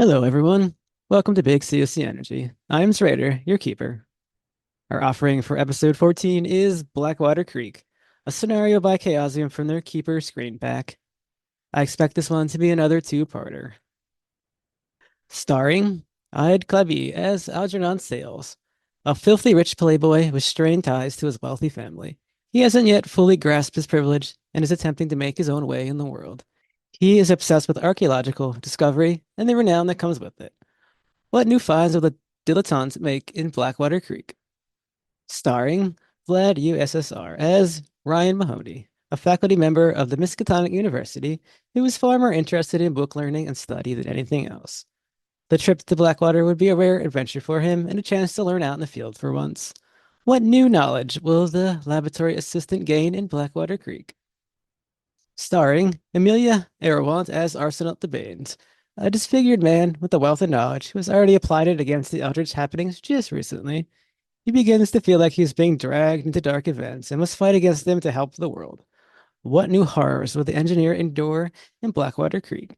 Hello, everyone. Welcome to Big COC Energy. I'm Zraitor, your keeper. Our offering for episode 14 is Blackwater Creek, a scenario by Chaosium from their Keeper screen pack. I expect this one to be another two-parter. Starring EeiddKlabe as Algeron Sayles, a filthy rich playboy with strained ties to his wealthy family. He hasn't yet fully grasped his privilege and is attempting to make his own way in the world. He is obsessed with archaeological discovery and the renown that comes with it. What new finds will the dilettantes make in Blackwater Creek? Starring Vlad USSR as Ryan Mahoney, a faculty member of the Miskatonic University who is far more interested in book learning and study than anything else. The trip to Blackwater would be a rare adventure for him and a chance to learn out in the field for once. What new knowledge will the laboratory assistant gain in Blackwater Creek? Starring Emilia Aerowant as Arsenault the Baines, a disfigured man with a wealth of knowledge who has already applied it against the eldritch happenings just recently. He begins to feel like he's being dragged into dark events and must fight against them to help the world. What new horrors will the engineer endure in Blackwater Creek?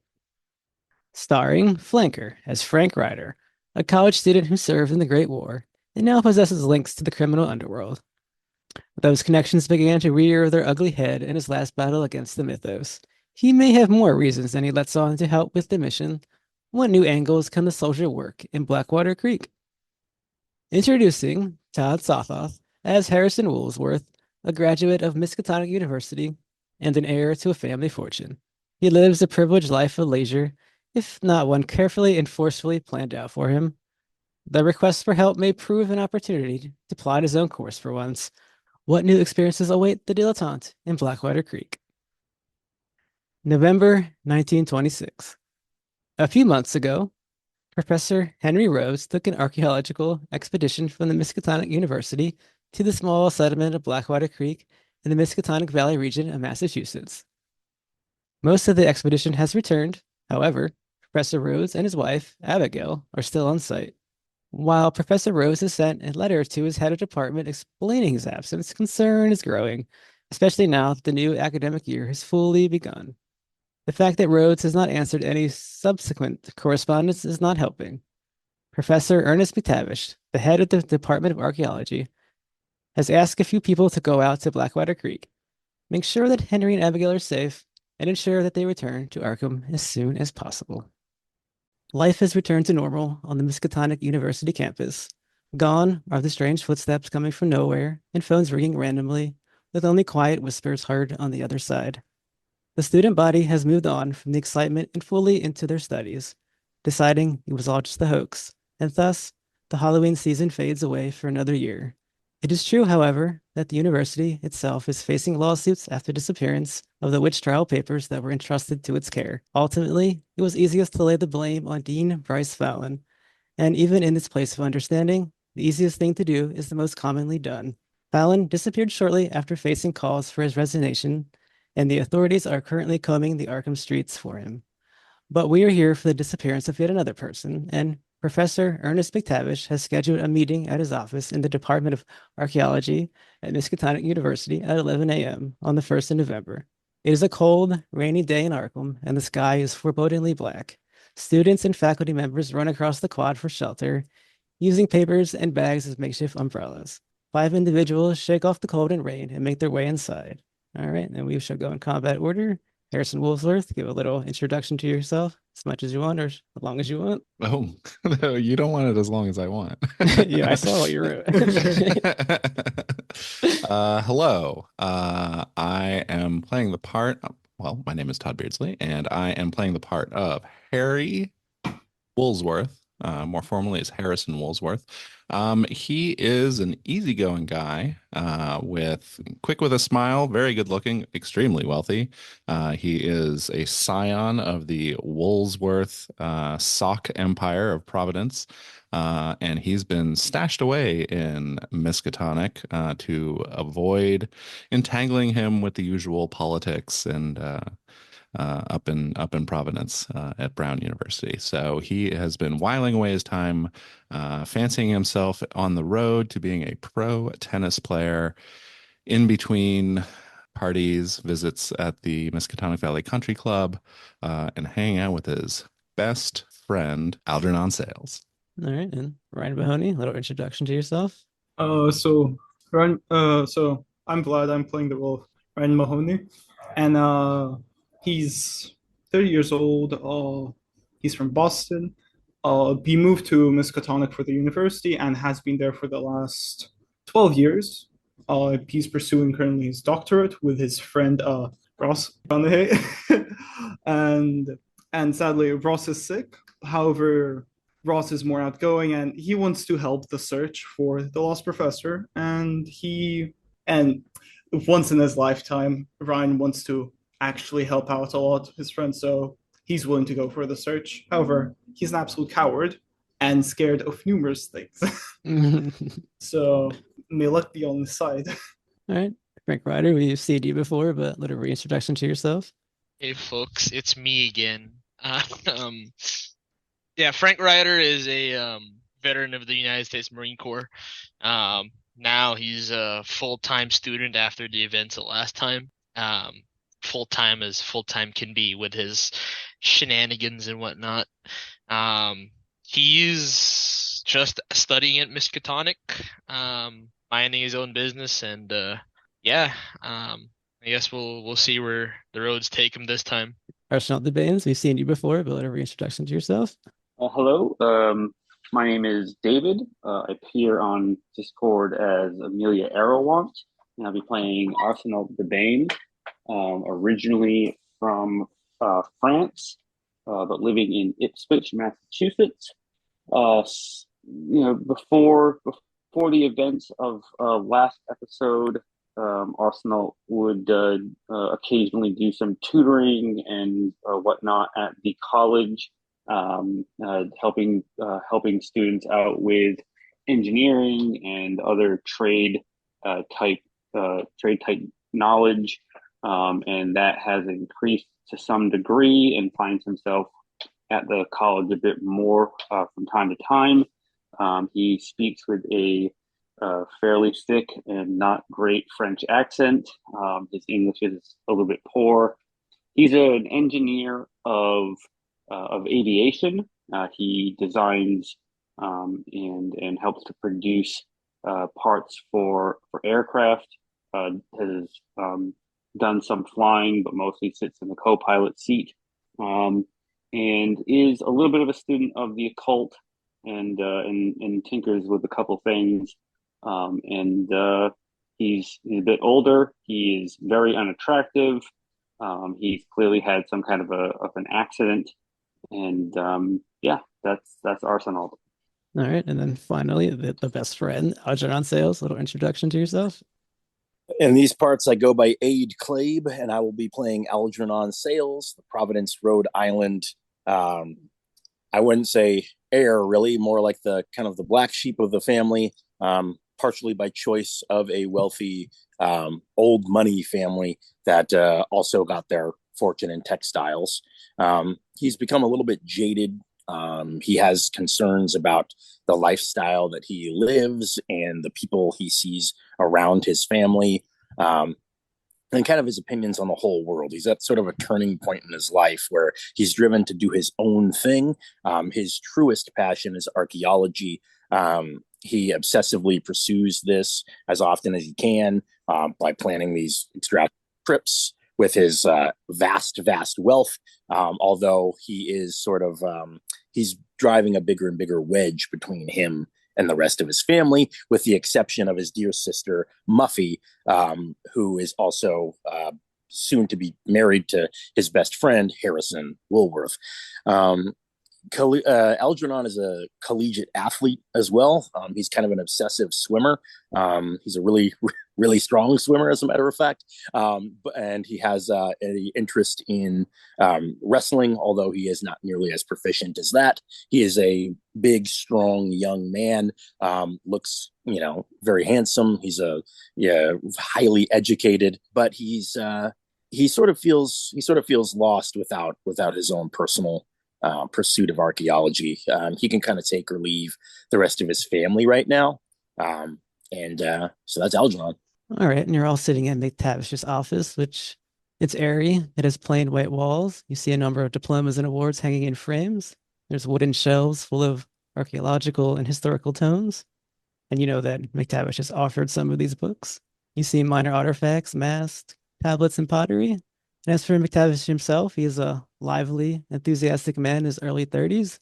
Starring Flanker as Frank Ryder, a college student who served in the Great War and now possesses links to the criminal underworld. Those connections began to rear their ugly head in his last battle against the Mythos. He may have more reasons than he lets on to help with the mission. What new angles can the soldier work in Blackwater Creek? Introducing Tod-Sothoth as Harrison Woolsworth, a graduate of Miskatonic University and an heir to a family fortune. He lives a privileged life of leisure, if not one carefully and forcefully planned out for him. The request for help may prove an opportunity to plot his own course for once. What new experiences await the dilettante in Blackwater Creek? November 1926. A few months ago, Professor Henry Rose took an archaeological expedition from the Miskatonic University to the small settlement of Blackwater Creek in the Miskatonic Valley region of Massachusetts. Most of the expedition has returned. However, Professor Rose and his wife, Abigail, are still on site. While Professor Rose has sent a letter to his head of department explaining his absence, concern is growing, especially now that the new academic year has fully begun. The fact that Rhodes has not answered any subsequent correspondence is not helping. Professor Ernest McTavish, the head of the Department of Archaeology, has asked a few people to go out to Blackwater Creek, make sure that Henry and Abigail are safe, and ensure that they return to Arkham as soon as possible. Life has returned to normal on the Miskatonic University campus. Gone are the strange footsteps coming from nowhere and phones ringing randomly, with only quiet whispers heard on the other side. The student body has moved on from the excitement and fully into their studies, deciding it was all just a hoax, and thus the Halloween season fades away for another year. It is true, however, that the university itself is facing lawsuits after disappearance of the witch trial papers that were entrusted to its care. Ultimately, it was easiest to lay the blame on Dean Bryce Fallon, and even in this place of understanding, the easiest thing to do is the most commonly done. Fallon disappeared shortly after facing calls for his resignation, and the authorities are currently combing the Arkham streets for him. But we are here for the disappearance of yet another person, and Professor Ernest McTavish has scheduled a meeting at his office in the Department of Archaeology at Miskatonic University at 11 a.m. on the 1st of November. It is a cold, rainy day in Arkham, and the sky is forebodingly black. Students and faculty members run across the quad for shelter, using papers and bags as makeshift umbrellas. 5 individuals shake off the cold and rain and make their way inside. All right, then we shall go in combat order. Harrison Woolsworth, give a little introduction to yourself, as much as you want or as long as you want. Oh, no, you don't want it as long as I want. Yeah, I saw what you wrote. Hello. I am playing the part. Well, my name is Todd Beardsley, and I am playing the part of Harry Woolsworth, more formally as Harrison Woolsworth. He is an easygoing guy, with quick with a smile, very good looking, extremely wealthy. He is a scion of the Woolsworth Sock Empire of Providence. And he's been stashed away in Miskatonic to avoid entangling him with the usual politics and up in Providence at Brown University. So he has been whiling away his time, fancying himself on the road to being a pro tennis player in between parties, visits at the Miskatonic Valley Country Club, and hanging out with his best friend, Algernon Sayles. All right, and Ryan Mahoney, a little introduction to yourself. So Ryan, so I'm Vlad. I'm playing the role of Ryan Mahoney, and he's 30 years old. He's from Boston. He moved to Miskatonic for the university and has been there for the last 12 years. He's pursuing currently his doctorate with his friend Ross Donahue, and sadly Ross is sick. However, Ross is more outgoing and he wants to help the search for the lost professor. And once in his lifetime, Ryan wants to actually help out a lot his friends, so he's willing to go for the search. However, he's an absolute coward and scared of numerous things. So may luck be on his side. All right, Frank Ryder, we've seen you before, but a little reintroduction to yourself. Hey folks, it's me again. Um, yeah, Frank Ryder is a veteran of the United States Marine Corps. Now he's a full-time student after the events of last time. Full-time as full-time can be with his shenanigans and whatnot. He's just studying at Miskatonic, minding his own business, and I guess we'll see where the roads take him this time. Arsenault the Baines, we've seen you before, but a little reintroduction to yourself. Hello, my name is David. I appear on Discord as Emilia Aerowant, and I'll be playing Arsenault the Bane, originally from France, but living in Ipswich, Massachusetts. Before the events of last episode, Arsenault would occasionally do some tutoring and whatnot at the college, helping students out with engineering and other trade type knowledge, and that has increased to some degree, and finds himself at the college a bit more from time to time. He speaks with a fairly thick and not great French accent. His English is a little bit poor. He's an engineer of aviation. He designs and helps to produce parts for aircraft. Has done some flying, but mostly sits in the co-pilot seat. And is a little bit of a student of the occult and tinkers with a couple things. He's a bit older. He is very unattractive. He's clearly had some kind of an accident, and that's Arsenault. All right, and then finally, the best friend, Algeron Sayles, a little introduction to yourself. In these parts, I go by EeiddKlabe, and I will be playing Algernon Sayles, the Providence, Rhode Island. I wouldn't say heir, really, more like the kind of the black sheep of the family, partially by choice of a wealthy old money family that also got their fortune in textiles. He's become a little bit jaded. He has concerns about the lifestyle that he lives and the people he sees around his family, and kind of his opinions on the whole world. He's at sort of a turning point in his life where he's driven to do his own thing. His truest passion is archaeology. He obsessively pursues this as often as he can by planning these extra trips with his vast wealth, although he is sort of he's driving a bigger and bigger wedge between him and the rest of his family, with the exception of his dear sister Muffy, who is also soon to be married to his best friend Harrison Woolsworth. Algernon is a collegiate athlete as well. He's kind of an obsessive swimmer. He's a really strong swimmer, as a matter of fact. And he has an interest in wrestling, although he is not nearly as proficient as that. He is a big, strong young man. Looks, very handsome. He's highly educated, but he sort of feels lost without his own personal pursuit of archaeology. He can kind of take or leave the rest of his family right now. So that's Algeron. All right, and you're all sitting in McTavish's office, which it's airy. It has plain white walls. You see a number of diplomas and awards hanging in frames. There's wooden shelves full of archaeological and historical tomes. And you know that McTavish has authored some of these books. You see minor artifacts, masks, tablets, and pottery. And as for McTavish himself, he is a lively, enthusiastic man in his early 30s.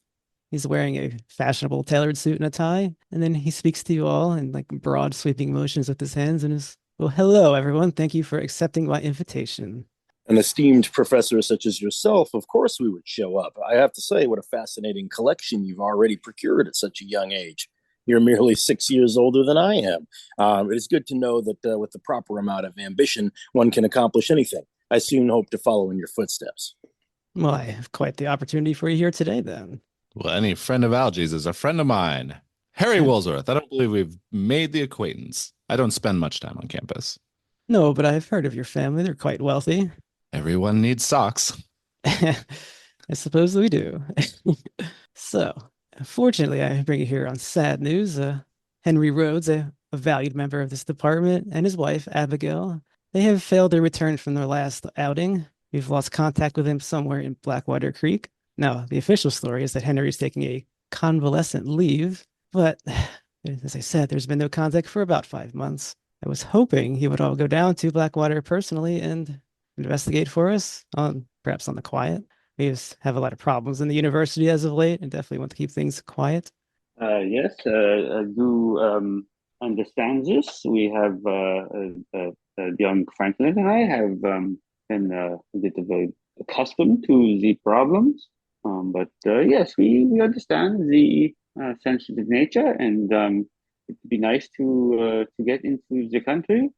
He's wearing a fashionable tailored suit and a tie, and then he speaks to you all in like broad, sweeping motions with his hands and is, well, hello, everyone. Thank you for accepting my invitation. An esteemed professor such as yourself, of course we would show up. I have to say, what a fascinating collection you've already procured at such a young age. You're merely 6 years older than I am. It is good to know that with the proper amount of ambition, one can accomplish anything. I soon hope to follow in your footsteps. Well, I have quite the opportunity for you here today, then. Well, any friend of Algie's is a friend of mine. Harry Woolsworth. I don't believe we've made the acquaintance. I don't spend much time on campus. No, but I've heard of your family. They're quite wealthy. Everyone needs socks. I suppose we do. So, fortunately, I bring you here on sad news. Henry Rhodes, a valued member of this department, and his wife, Abigail, they have failed to return from their last outing. We've lost contact with him somewhere in Blackwater Creek. Now, the official story is that Henry is taking a convalescent leave, but as I said, there's been no contact for about 5 months. I was hoping he would all go down to Blackwater personally and investigate for us, perhaps on the quiet. We just have a lot of problems in the university as of late and definitely want to keep things quiet. Yes, I do understand this. We have young Franklin and I have been a bit accustomed to the problems. But yes, we understand the sensitive nature, and it'd be nice to get into the country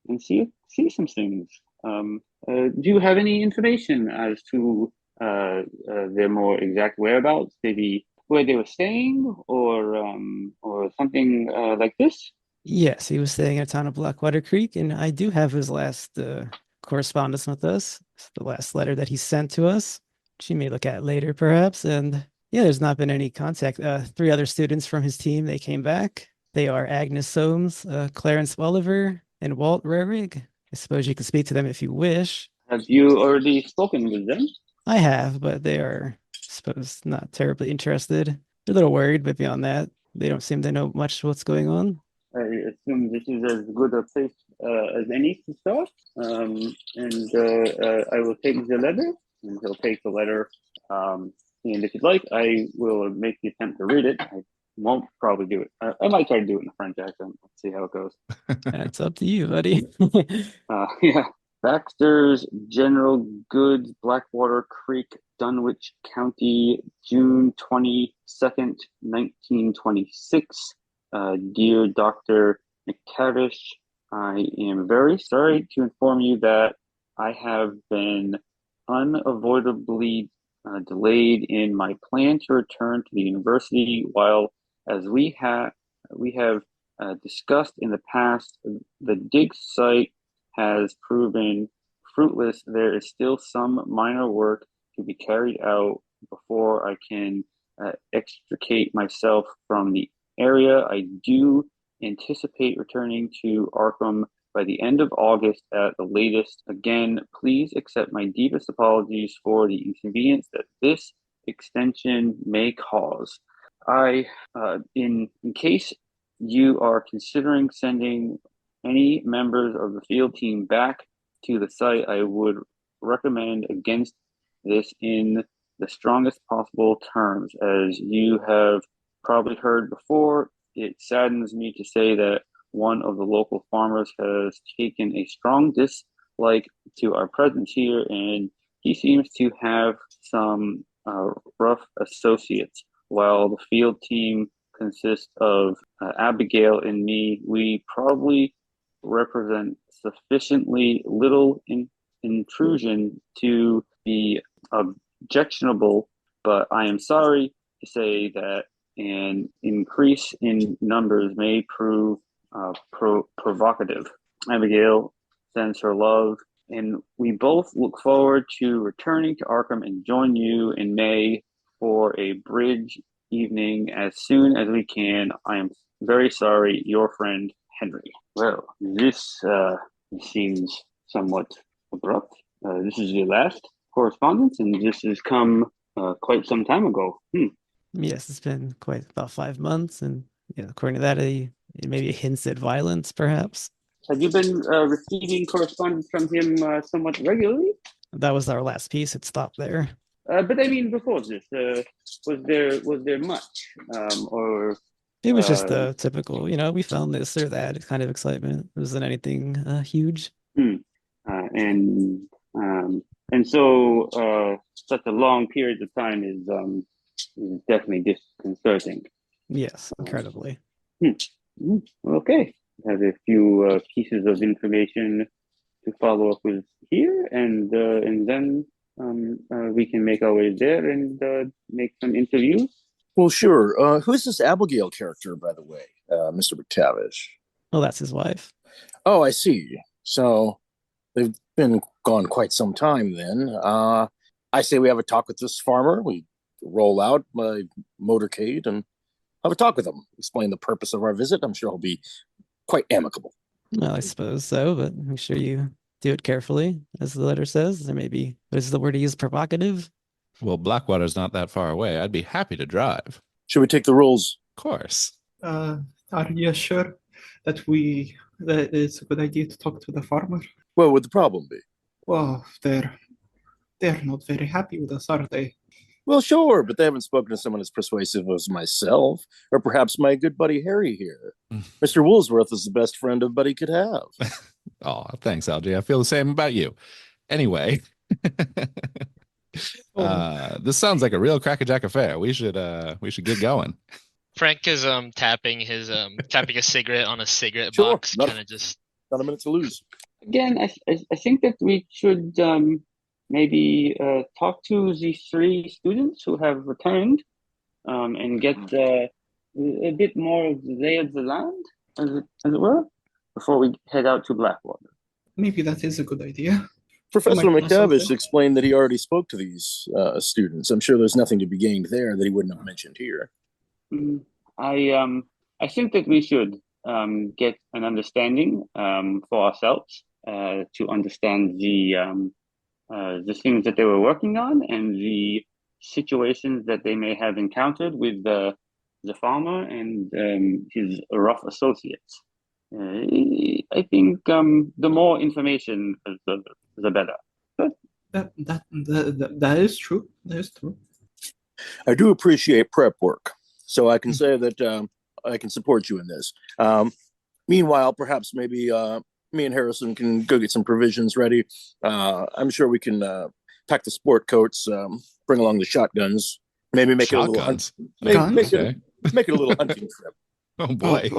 and see some things. Do you have any information as to their more exact whereabouts, maybe where they were staying, or something like this? Yes, he was staying in a town of Blackwater Creek, and I do have his last correspondence with us. It's the last letter that he sent to us. She may look at later, perhaps. And yeah, there's not been any contact. 3 other students from his team, they came back. They are Agnes Soames, Clarence Oliver, and Walt Rerig. I suppose you can speak to them if you wish. Have you already spoken with them? I have, but they are, I suppose, not terribly interested. They're a little worried, but beyond that, they don't seem to know much what's going on. I assume this is as good a place as any to start. And I will take the letter, and he'll take the letter. And if you'd like, I will make the attempt to read it. I won't probably do it. I might try to do it in a French accent. Let's see how it goes. That's up to you, buddy. Yeah. Baxter's General Goods, Blackwater Creek, Dunwich County, June 22nd, 1926. Dear Dr. McTavish, I am very sorry to inform you that I have been unavoidably delayed in my plan to return to the university. While, as we have discussed in the past, the dig site has proven fruitless. There is still some minor work to be carried out before I can extricate myself from the area. I do anticipate returning to Arkham by the end of August at the latest. Again, please accept my deepest apologies for the inconvenience that this extension may cause. In case you are considering sending any members of the field team back to the site, I would recommend against this in the strongest possible terms. As you have probably heard before, it saddens me to say that one of the local farmers has taken a strong dislike to our presence here, and he seems to have some rough associates. While the field team consists of Abigail and me, we probably represent sufficiently little intrusion to be objectionable, but I am sorry to say that an increase in numbers may prove provocative. Abigail sends her love, and we both look forward to returning to Arkham and join you in May for a bridge evening as soon as we can. I am very sorry, your friend, Henry. Well, this seems somewhat abrupt. This is your last correspondence, and this has come quite some time ago. Yes, it's been quite about 5 months, and according to that, maybe hints at violence, perhaps. Have you been receiving correspondence from him somewhat regularly? That was our last piece. It stopped there. But I mean, before this, was there much, or It was just the typical, we found this or that kind of excitement. It wasn't anything huge. And so such a long period of time is definitely disconcerting. Yes, incredibly. Okay, I have a few pieces of information to follow up with here, and then we can make our way there and make some interviews. Well, sure. Who's this Abigail character, by the way, Mr. McTavish? Well, that's his wife. Oh, I see. So they've been gone quite some time then. I say we have a talk with this farmer. We roll out my motorcade and have a talk with him. Explain the purpose of our visit. I'm sure he'll be quite amicable. Well, I suppose so, but make sure you do it carefully, as the letter says. There may be, what is the word to use, provocative? Well, Blackwater's not that far away. I'd be happy to drive. Should we take the rules? Of course. Are you sure that it's a good idea to talk to the farmer? What would the problem be? Well, they're not very happy with us, are they? Well, sure, but they haven't spoken to someone as persuasive as myself, or perhaps my good buddy Harry here. Mr. Woolsworth is the best friend a buddy could have. Oh, thanks, Algie. I feel the same about you. Anyway, this sounds like a real crackerjack affair. We should get going. Frank is tapping a cigarette on a cigarette Sure, box, kind of just. Not a minute to lose. Again, I think that we should maybe talk to the 3 students who have returned and get a bit more of the lay of the land, as it were, before we head out to Blackwater. Maybe that is a good idea. Professor Might know McTavish something. explained that he already spoke to these students. I'm sure there's nothing to be gained there that he wouldn't have mentioned here. I think that we should get an understanding for ourselves to understand the things that they were working on and the situations that they may have encountered with the farmer and his rough associates. I think the more information, the better. That is true. That is true. I do appreciate prep work, so I can say that I can support you in this. Meanwhile, perhaps maybe me and Harrison can go get some provisions ready. I'm sure we can pack the sport coats, bring along the shotguns, maybe make Shotguns? it a little make it a little hunting trip. Oh boy.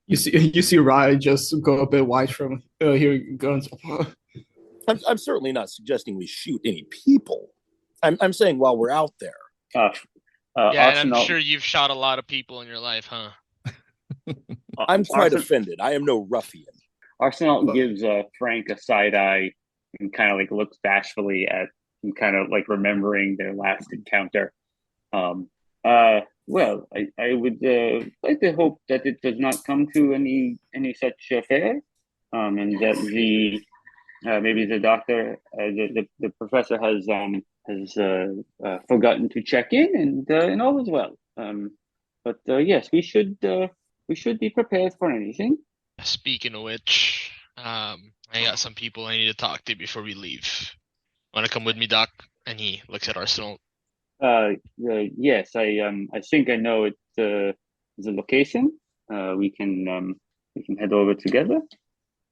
You see Ryder just go a bit white from hearing guns. I'm certainly not suggesting we shoot any people. I'm saying while we're out there. Yeah, and I'm Arsenault, sure you've shot a lot of people in your life, huh? I'm quite offended. I am no ruffian. Arsenault gives Frank a side eye and kind of like looks bashfully at him, kind of like remembering their last encounter. Well, I would like to hope that it does not come to any such affair, and that maybe the doctor, the professor has forgotten to check in, and all is well. But yes, we should be prepared for anything. Speaking of which, I got some people I need to talk to before we leave. Want to come with me, Doc? And he looks at Arsenault. Yes, I think I know it. The location. We can head over together.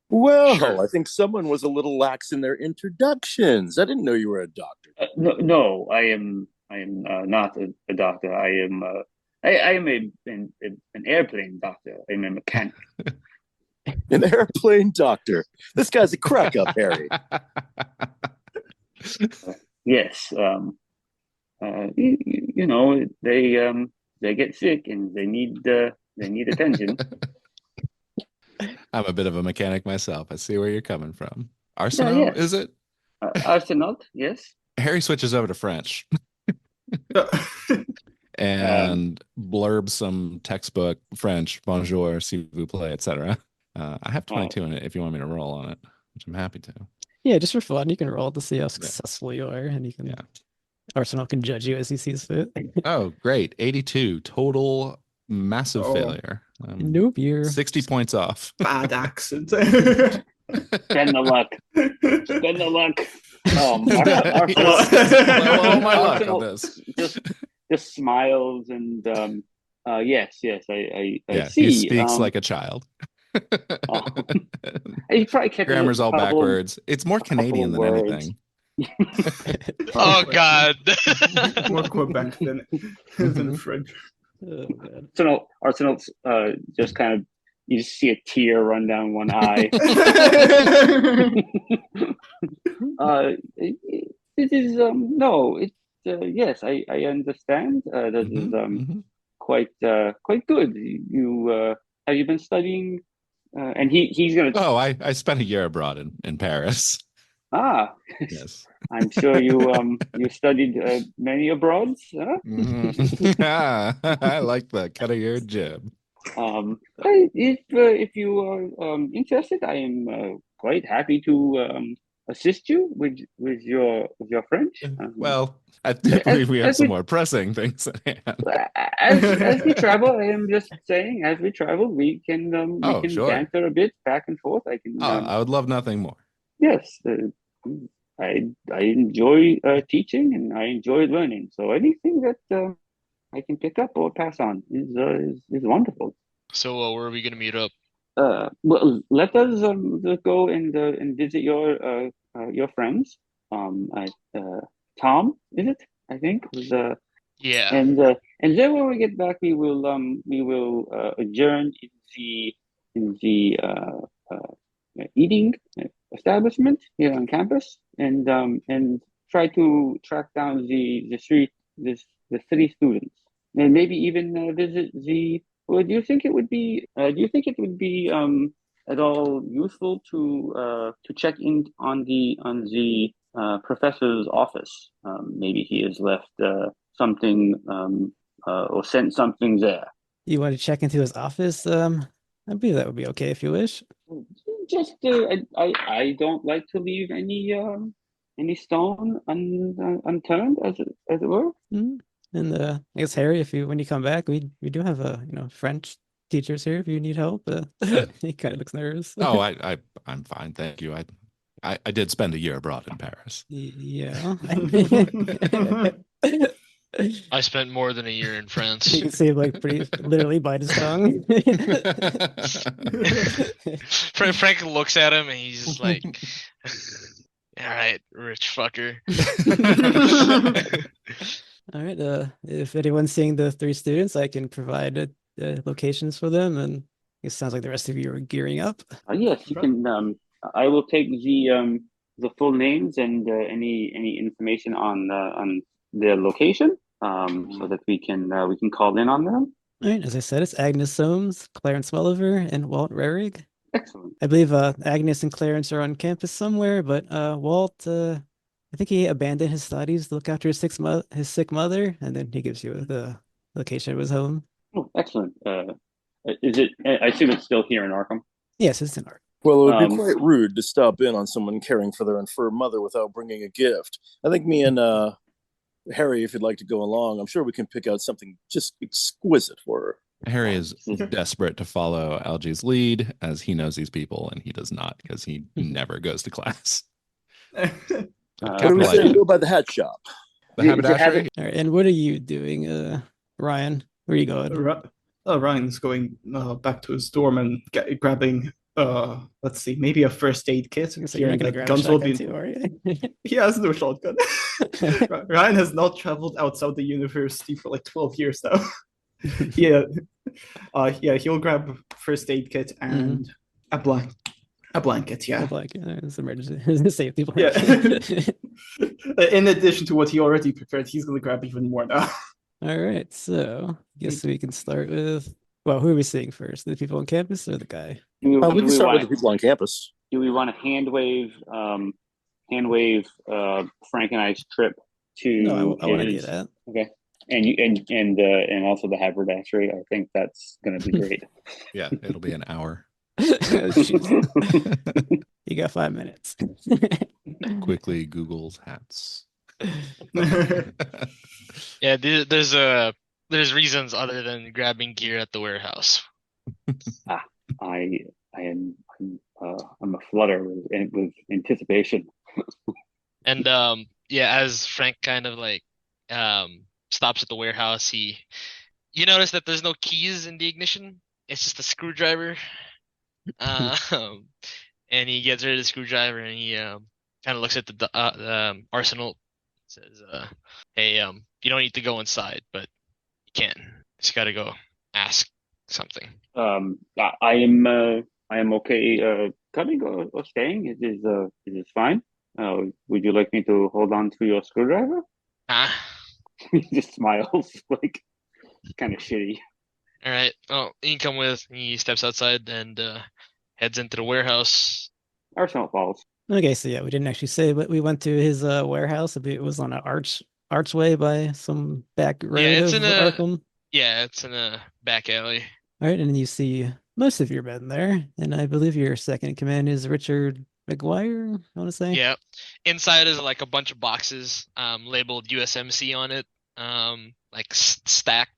Well, Sure. I think someone was a little lax in their introductions. I didn't know you were a doctor. No, I am not a doctor. I am an airplane doctor. I'm a mechanic. An airplane doctor. This guy's a crack up, Harry. Yes. You know, they get sick and they need attention. I'm a bit of a mechanic myself. I see where you're coming from. Arsenault, yeah. is it? Arsenault, yes. Harry switches over to French and blurbs some textbook French, bonjour, s'il vous plaît, etc. I have 22 in it if you want me to roll on it, which I'm happy to. Yeah, just for fun, you can roll to see how successful you are, and you can. Yeah. Arsenault can judge you as he sees fit. Oh, great. 82. Total massive Oh. failure. Nope, you're 60 points off. Bad accent. Spend the luck. Spend the luck. Well, my luck on Arsenal this. just smiles and yes, I Yeah, see. he speaks like a child. He probably catches Grammar's a all couple- backwards. It's more Canadian than words. anything. Oh God. More Quebec than French. oh, God. Arsenal's just kind of, you just see a tear run down one eye. It is no, it yes, I understand. That is quite good. You have you been studying? And he's gonna. Oh, I spent a year abroad in Paris. Yes. I'm sure you studied many abroads. Huh? I like the cut of your jib. If you are interested, I am quite happy to assist you with your French. Well, I do believe we have some more pressing things at hand. As we travel, I am just saying, as we travel, we can Sure. banter a bit back and forth. I can. I would love nothing more. Yes, I enjoy teaching and I enjoy learning. So anything that I can pick up or pass on is wonderful. So where are we gonna meet up? Well, let us go and visit your friends. Tom, is it? I think was Yeah. and then when we get back, we will adjourn in the eating establishment here on campus and try to track down the three students and maybe even visit the. Well, do you think it would be at all useful to check in on the professor's office? Maybe he has left something or sent something there. You want to check into his office? I believe that would be okay if you wish. Just I don't like to leave any stone unturned, as it were. Mm. And I guess Harry, when you come back, we do have French teachers here if you need help. He kind of looks nervous. Oh, I'm fine, thank you. I did spend a year abroad in Paris. Yeah. I spent more than a year in France. You can see him pretty literally bite his tongue. Frank looks at him and he's just like, all right, rich fucker. All right. If anyone's seeing the three students, I can provide locations for them. And it sounds like the rest of you are gearing up. Yes, you can. I will take the full names and any information on their location, so that we can call in on them. All right. As I said, it's Agnes Soames, Clarence Welliver, and Walt Rerig. Excellent. I believe Agnes and Clarence are on campus somewhere, but Walt, I think he abandoned his studies to look after his sick mother, and then he gives you the location of his home. Oh, excellent. Is it? I assume it's still here in Arkham. Yes, it's in Arkham. Well, it would be quite rude to stop in on someone caring for their infirm mother without bringing a gift. I think me and Harry, if you'd like to go along, I'm sure we can pick out something just exquisite for her. Harry is desperate to follow Algie's lead as he knows these people and he does not because he never goes to class. What do we say to go by the hat shop? The haberdashery? All right, and what are you doing, Ryan? Where are you going? Ryan's going back to his dorm and grabbing let's see, maybe a first aid kit. So you're not going to grab a shotgun too, are you? He has no shotgun. Ryan has not traveled outside the university for like 12 years now. Yeah, he'll grab first aid kit and a blanket. Yeah, a blanket. It's emergency safety blanket. Yeah. In addition to what he already prepared, he's going to grab even more now. All right, so I guess we can start with. Well, who are we seeing first? The people on campus or the guy? We can start with the people on campus. Do we want to hand wave Frank and I's trip to? No, I want to do that. Okay, and also the haberdashery. I think that's going to be great. Yeah, it'll be an hour. You got 5 minutes. Quickly Google's hats. Yeah, there's reasons other than grabbing gear at the warehouse. I I'm a flutter with anticipation. And yeah, as Frank kind of like stops at the warehouse, you notice that there's no keys in the ignition. It's just a screwdriver. Um, and he gets rid of the screwdriver and he kind of looks at the Arsenault. Says, "Hey, you don't need to go inside, but you can. Just gotta go ask something." I am okay coming or staying. It is fine. Would you like me to hold on to your screwdriver? Ah, He just smiles like kind of shitty. all right. Well, you can come with. He steps outside and heads into the warehouse. Arsenal falls. Okay, so yeah, we didn't actually say, but we went to his warehouse. It was on an archway by some back road it's of in a Arkham. Yeah, it's in a back alley. All right, and then you see most of your men there, and I believe your second in command is Richard McGuire, I want to say. Yeah. Inside is like a bunch of boxes labeled USMC on it. Like stacked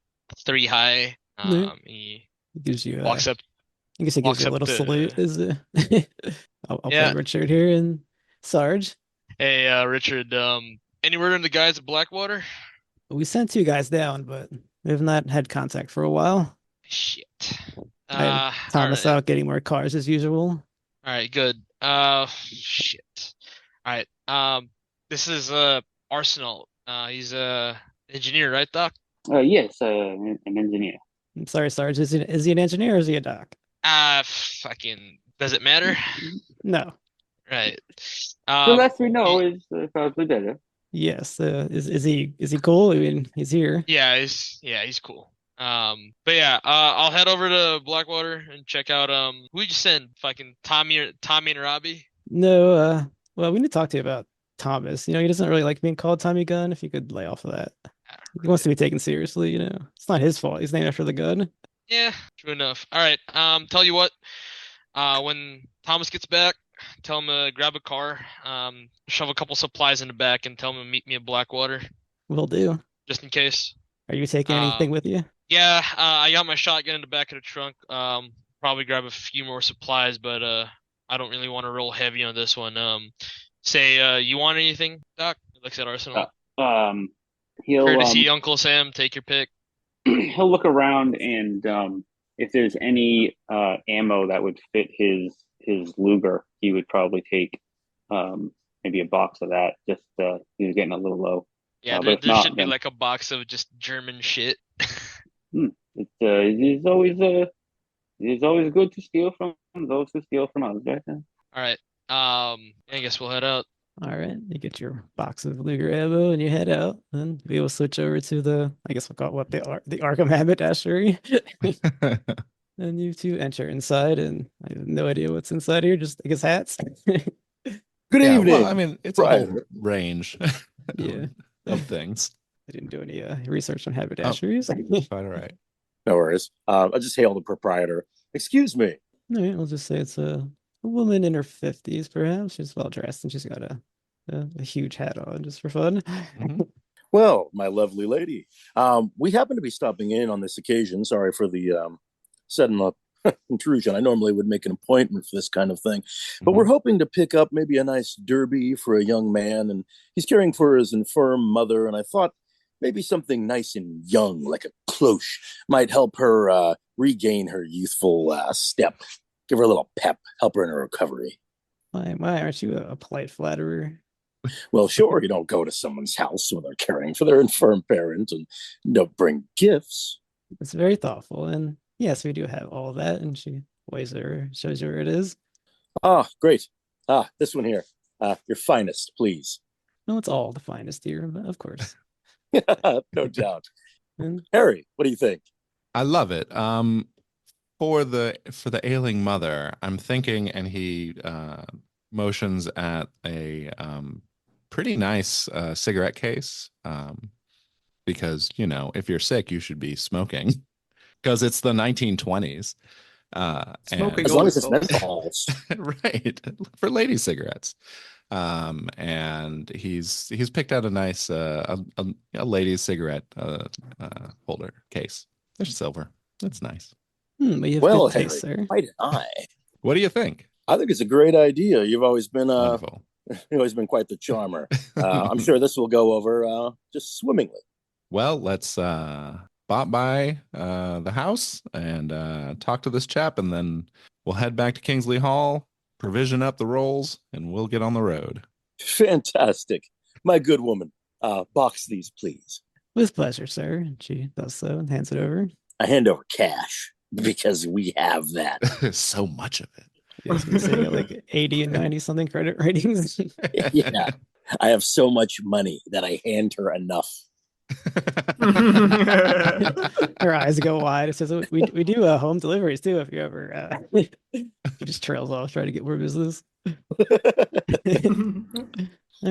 3 high. Yeah. He It gives you walks up. I guess it gives walks you a up little to- salute. I'll Yeah. play Richard here and Sarge. Hey, Richard, any word on the guys at Blackwater? We sent 2 guys down, but we have not had contact for a while. Shit. I have All Thomas right. out getting more cars as usual. All right, good. Shit. All right. This is Arsenault. He's a engineer, right, Doc? Yes, an engineer. I'm sorry, Sarge. Is he an engineer or is he a doc? Fucking. Does it matter? No. Right. The less we know is probably better. Yes. Is he cool? I mean, he's here. Yeah, he's cool. But yeah, I'll head over to Blackwater and check out who'd you send? Fucking Tommy and Robbie? No, well, we need to talk to you about Thomas. He doesn't really like being called Tommy Gun. If you could lay off of that. He wants to be taken seriously, It's not his fault. He's named after the gun. Yeah, true enough. All right. Tell you what. When Thomas gets back, tell him to grab a car, shove a couple supplies in the back, and tell him to meet me at Blackwater, Will do. just in case. Are you taking anything with you? Yeah, I got my shotgun in the back of the trunk. Probably grab a few more supplies, but I don't really want to roll heavy on this one. Say, you want anything, Doc? He looks at Arsenault. He'll Courtesy Uncle Sam, take your pick. he'll look around and if there's any ammo that would fit his Luger, he would probably take maybe a box of that. Just he was getting a little low. Yeah, but if there not, should be then- like a box of just German shit. It's always good to steal from those who steal from us, right? All right. I guess we'll head out. All right. You get your box of Luger ammo and you head out. Then we will switch over to I guess we'll call it what the Arkham Haberdashery. And you 2 enter inside, and I have no idea what's inside here. Just I guess hats. Good Yeah, evening. well, I mean, it's a whole Ryder. range Yeah. of things. I didn't do any research on haberdasheries. Quite all right. No worries. I'll just hail the proprietor. Excuse me. All right, we'll just say it's a woman in her 50s, perhaps. She's well dressed and she's got a huge hat on just for fun. Mhm. Well, my lovely lady, we happen to be stopping in on this occasion. Sorry for the sudden intrusion. I normally would make an appointment for this kind of thing, but we're hoping to pick up maybe a nice derby for a young man, and he's caring for his infirm mother, and I thought maybe something nice and young, like a cloche, might help her regain her youthful step. Give her a little pep, help her in her recovery. Why aren't you a polite flatterer? Well, sure, you don't go to someone's house when they're caring for their infirm parent and don't bring gifts. It's very thoughtful, and yes, we do have all that. And she shows you where it is. Ah, great. This one here. Your finest, please. No, it's all the finest here, of course. No doubt. And Harry, what do you think? I love it. For the ailing mother, I'm thinking, and he motions at a pretty nice cigarette case, because if you're sick, you should be smoking, because it's the 1920s. Smoking As long as it's also. menthols. Right, for lady cigarettes. And he's picked out a nice a lady's cigarette holder case. There's silver. That's nice. But you have Well, good taste, Henry, sir. why did I? What do you think? I think it's a great idea. You've always been Wonderful. you've always been quite the charmer. I'm sure this will go over just swimmingly. Well, let's pop by the house and talk to this chap, and then we'll head back to Kingsley Hall, provision up the rolls, and we'll get on the road. Fantastic. My good woman, box these, please. With pleasure, sir. And she does so and hands it over. I hand over cash because we have that. So much of it. Yeah, I was gonna say like 80 and 90 something credit ratings. Yeah. I have so much money that I hand her enough. Her eyes go wide. It says we do home deliveries too. If you ever, he just trails off trying to get more business. All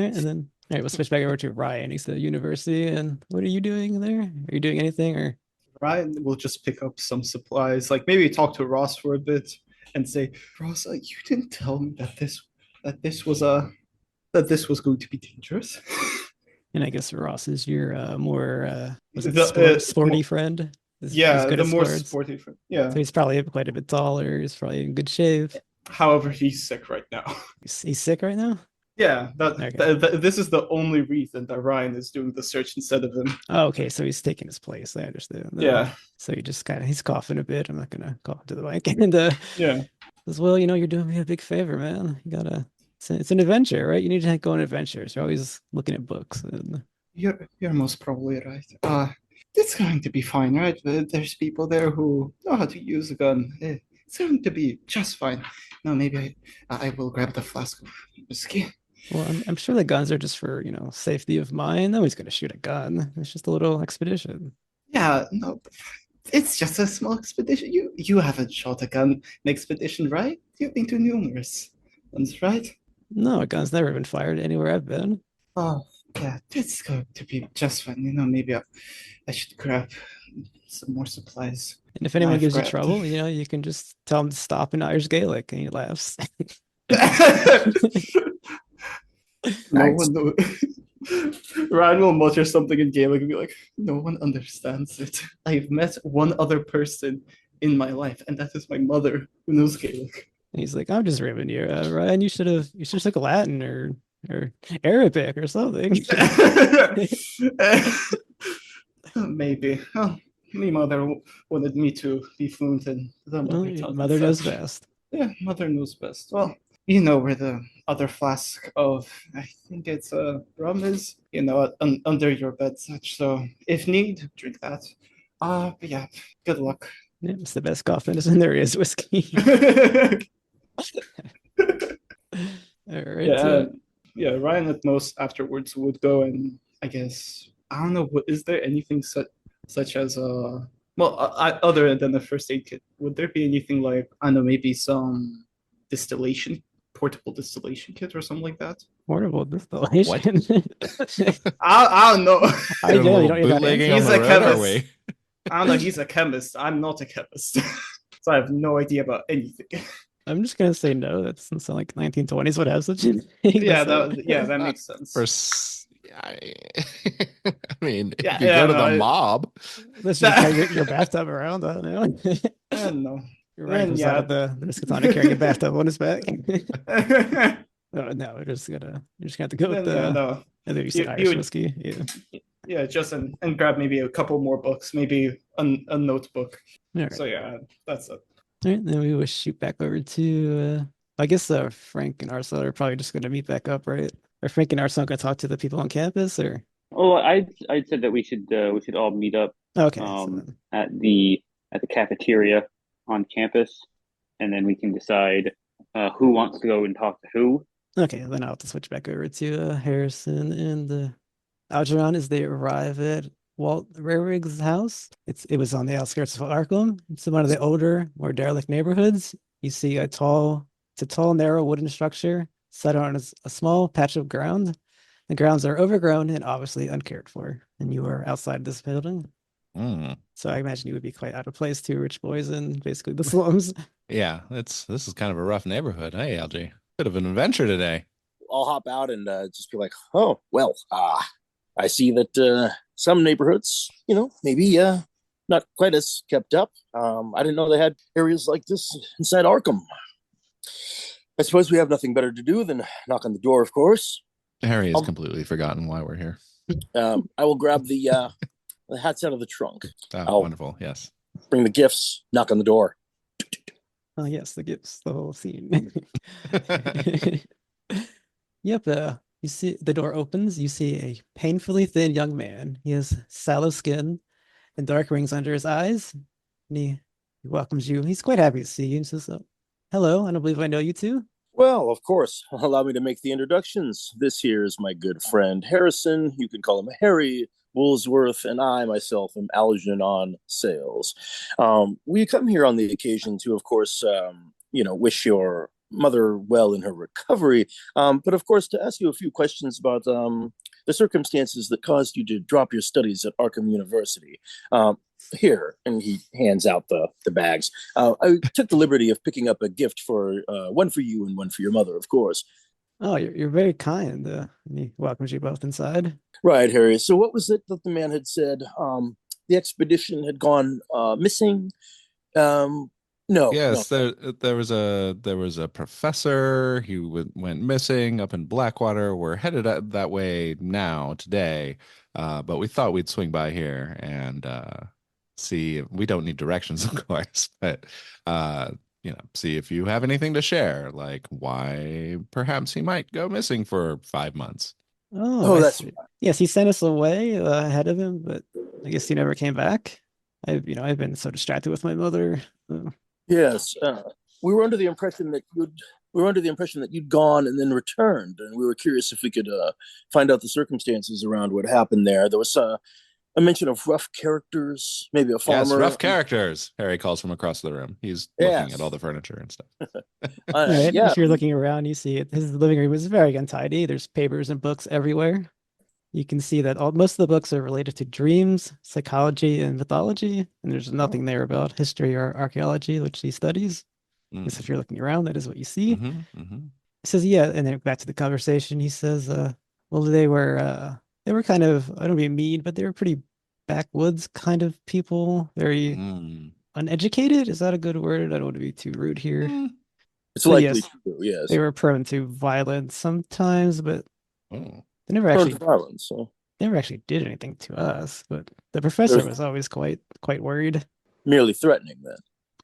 right, and then all right, we'll switch back over to Ryan. He's at university, and what are you doing there? Are you doing anything or? Ryan will just pick up some supplies, like maybe talk to Ross for a bit and say, Ross, you didn't tell me that this was going to be dangerous. And I guess Ross is your more The, sporty friend. He's Yeah, good the at more sports. sporty friend. Yeah. So he's probably quite a bit taller. He's probably in good shape. However, he's sick right now. He's sick right now. Yeah, Okay. this is the only reason that Ryan is doing the search instead of him. Oh, okay. So he's taking his place. I understand. Yeah, So he just he's coughing a bit. I'm not gonna call to the mic. And yeah. as well, you're doing me a big favor, man. You gotta. It's an adventure, right? You need to go on adventures. You're always looking at books. And You're most probably right. It's going to be fine, right? There's people there who know how to use a gun. It's going to be just fine. No, maybe I will grab the flask of whiskey. well, I'm sure the guns are just for safety of mind. Nobody's gonna shoot a gun. It's just a little expedition. Yeah, no, it's just a small expedition. You haven't shot a gun in expedition, right? You've been to numerous ones, right? No, a gun's never been fired anywhere I've been. Oh, yeah, it's going to be just fine. Maybe I should grab some more supplies. And if anyone I've gives you grabbed- trouble, you can just tell him to stop in Irish Gaelic, and he laughs. No one know. Ryan will mutter something in Gaelic and be like, no one understands it. I've met one other person in my life, and that is my mother who knows Gaelic. And he's like, I'm just ribbing you, Ryan. You should have took Latin or Arabic or something. Maybe. Oh, my mother wanted me to be fluent in the Well, mother your tongue. mother knows best. Yeah, mother knows best. Well, you know where the other flask of, I think it's rum is, under your bed such. So if need, drink that. But yeah, good luck. Yeah, it's the best cough medicine there is, whiskey. All right. Yeah, Ryan at most afterwards would go and I guess I don't know, is there anything such as other than the first aid kit, would there be anything like, I don't know, maybe some portable distillation kit or something like that? Portable distillation. I don't know. I Doing a know you little don't. You got bootlegging He's on the a road, are chemist. we? I don't know, he's a chemist. I'm not a chemist. So I have no idea about anything. I'm just gonna say no. That doesn't sound like 1920s would have such a thing. Yeah, That's that makes sense. I mean, Yeah, if you yeah, go to no, the mob, let's just carry your bathtub around. I don't know. I don't know. You're right. Yeah. Out of the Miskatonic carrying a bathtub on his back. No, we're just gonna have to go with the. No. I think you said You Irish would- whiskey. Yeah. Yeah, just and grab maybe a couple more books, maybe a notebook. All right. So yeah, that's it. All right, then we will shoot back over to. I guess Frank and Arsenault are probably just gonna meet back up, right? Are Frank and Arsenault gonna talk to the people on campus, or? Oh, I'd said that we should all meet up Okay. So then- at the cafeteria on campus, and then we can decide who wants to go and talk to who. Okay, then I'll have to switch back over to Harrison and Algeron as they arrive at Walt Rarig's house. It was on the outskirts of Arkham. It's one of the older, more derelict neighborhoods. You see it's a tall, narrow wooden structure set on a small patch of ground. The grounds are overgrown and obviously uncared for, and you are outside this building. So I imagine you would be quite out of place, two rich boys in basically the slums. yeah, this is kind of a rough neighborhood. Hey, LG, bit of an adventure today. I'll hop out and just be like, oh, well, I see that some neighborhoods, maybe not quite as kept up. I didn't know they had areas like this inside Arkham. I suppose we have nothing better to do than knock on the door, of course. Harry has completely forgotten why we're here. I will grab the hats out of the trunk. Oh, wonderful. Yes. Bring the gifts, knock on the door. Oh, yes, the gifts, the whole scene. Yep, you see the door opens. You see a painfully thin young man. He has sallow skin and dark rings under his eyes. And he welcomes you. He's quite happy to see you. He says, hello, I don't believe I know you two. Well, of course. Allow me to make the introductions. This here is my good friend Harrison. You can call him Harry Woolsworth, and I myself am Algeron Sayles. We come here on the occasion to, of course, wish your mother well in her recovery, but of course to ask you a few questions about the circumstances that caused you to drop your studies at Arkham University. Here, and he hands out the bags. I took the liberty of picking up a gift for one for you and one for your mother, of course. Oh, you're very kind. And he welcomes you both inside. Right, Harry. So what was it that the man had said? The expedition had gone missing? No. Yes, no. there was a professor who went missing up in Blackwater. We're headed that way now today, but we thought we'd swing by here and see. We don't need directions, of course, but see if you have anything to share, like why perhaps he might go missing for 5 months. Oh, that's right. Yes, he sent us away ahead of him, but I guess he never came back. I've been so distracted with my mother. Yes, we were under the impression that you'd gone and then returned, and we were curious if we could find out the circumstances around what happened there. There was a mention of rough characters, maybe a farmer. Yes, rough characters. Harry calls from across the room. He's looking at all the furniture and stuff. Right. Yeah. If you're looking around, you see it. His living room is very untidy. There's papers and books everywhere. You can see that most of the books are related to dreams, psychology, and mythology, and there's nothing there about history or archaeology, which he studies. Because if you're looking around, that is what you see. He says, yeah, and then back to the conversation, he says, well, they were kind of, I don't mean mean, but they were pretty backwoods kind of people, very uneducated. Is that a good word? I don't want to be too rude here. It's likely true, yes. They were prone to violence sometimes, but they never actually did anything to us. But the professor was always quite worried. Merely threatening, then.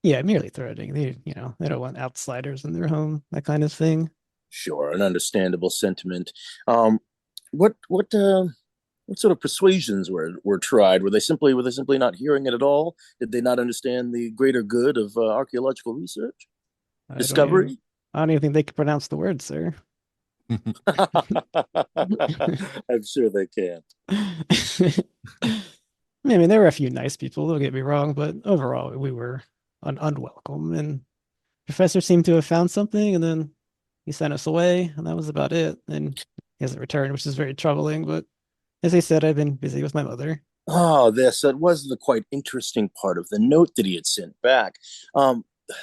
Yeah, merely threatening. They don't want outsiders in their home, that kind of thing. Sure, an understandable sentiment. What sort of persuasions were tried? Were they simply not hearing it at all? Did they not understand the greater good of archaeological research? Discovery? I don't even think they can pronounce the word, sir. I'm sure they can't. I mean, there were a few nice people, don't get me wrong, but overall, we were unwelcome. And Professor seemed to have found something, and then he sent us away, and that was about it. And he hasn't returned, which is very troubling. But as I said, I've been busy with my mother. Oh, that was the quite interesting part of the note that he had sent back.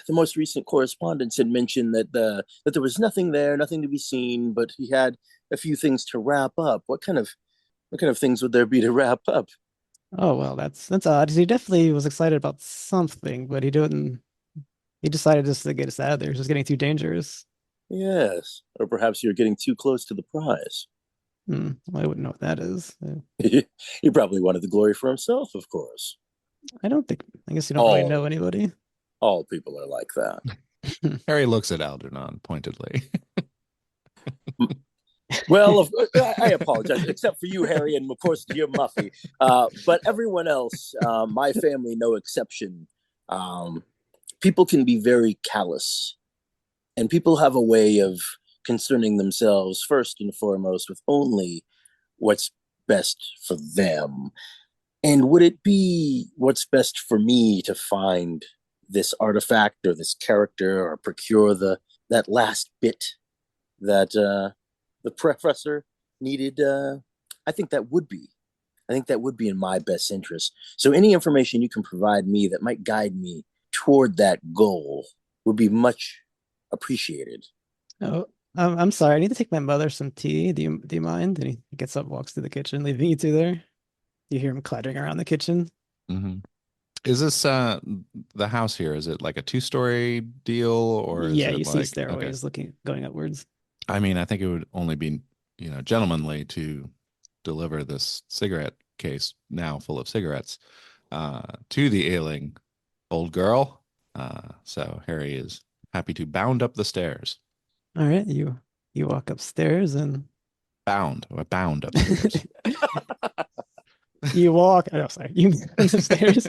The most recent correspondence had mentioned that there was nothing there, nothing to be seen, but he had a few things to wrap up. What kind of things would there be to wrap up? Oh, well, that's odd. He definitely was excited about something, but he decided just to get us out of there. It was getting too dangerous. Yes, or perhaps you're getting too close to the prize. Well, I wouldn't know what that is. He probably wanted the glory for himself, of course. I guess you don't really know anybody. All people are like that. Harry looks at Algernon pointedly. Well, I apologize, except for you, Harry, and of course, dear Muffy. But everyone else, my family, no exception. People can be very callous, and people have a way of concerning themselves first and foremost with only what's best for them. And would it be what's best for me to find this artifact or this character or procure that last bit that the professor needed? I think that would be in my best interest. So any information you can provide me that might guide me toward that goal would be much appreciated. Oh, I'm sorry. I need to take my mother some tea. Do you mind? And he gets up, walks to the kitchen, leaving you two there. You hear him clattering around the kitchen. Hmm. Is this the house here? Is it like a two-story deal, or is Yeah, it you see like okay? stairways going upwards. I mean, I think it would only be, gentlemanly to deliver this cigarette case now full of cigarettes to the ailing old girl. So Harry is happy to bound up the stairs. All right, you walk upstairs and Bound upstairs. you walk. Oh, sorry, you move upstairs.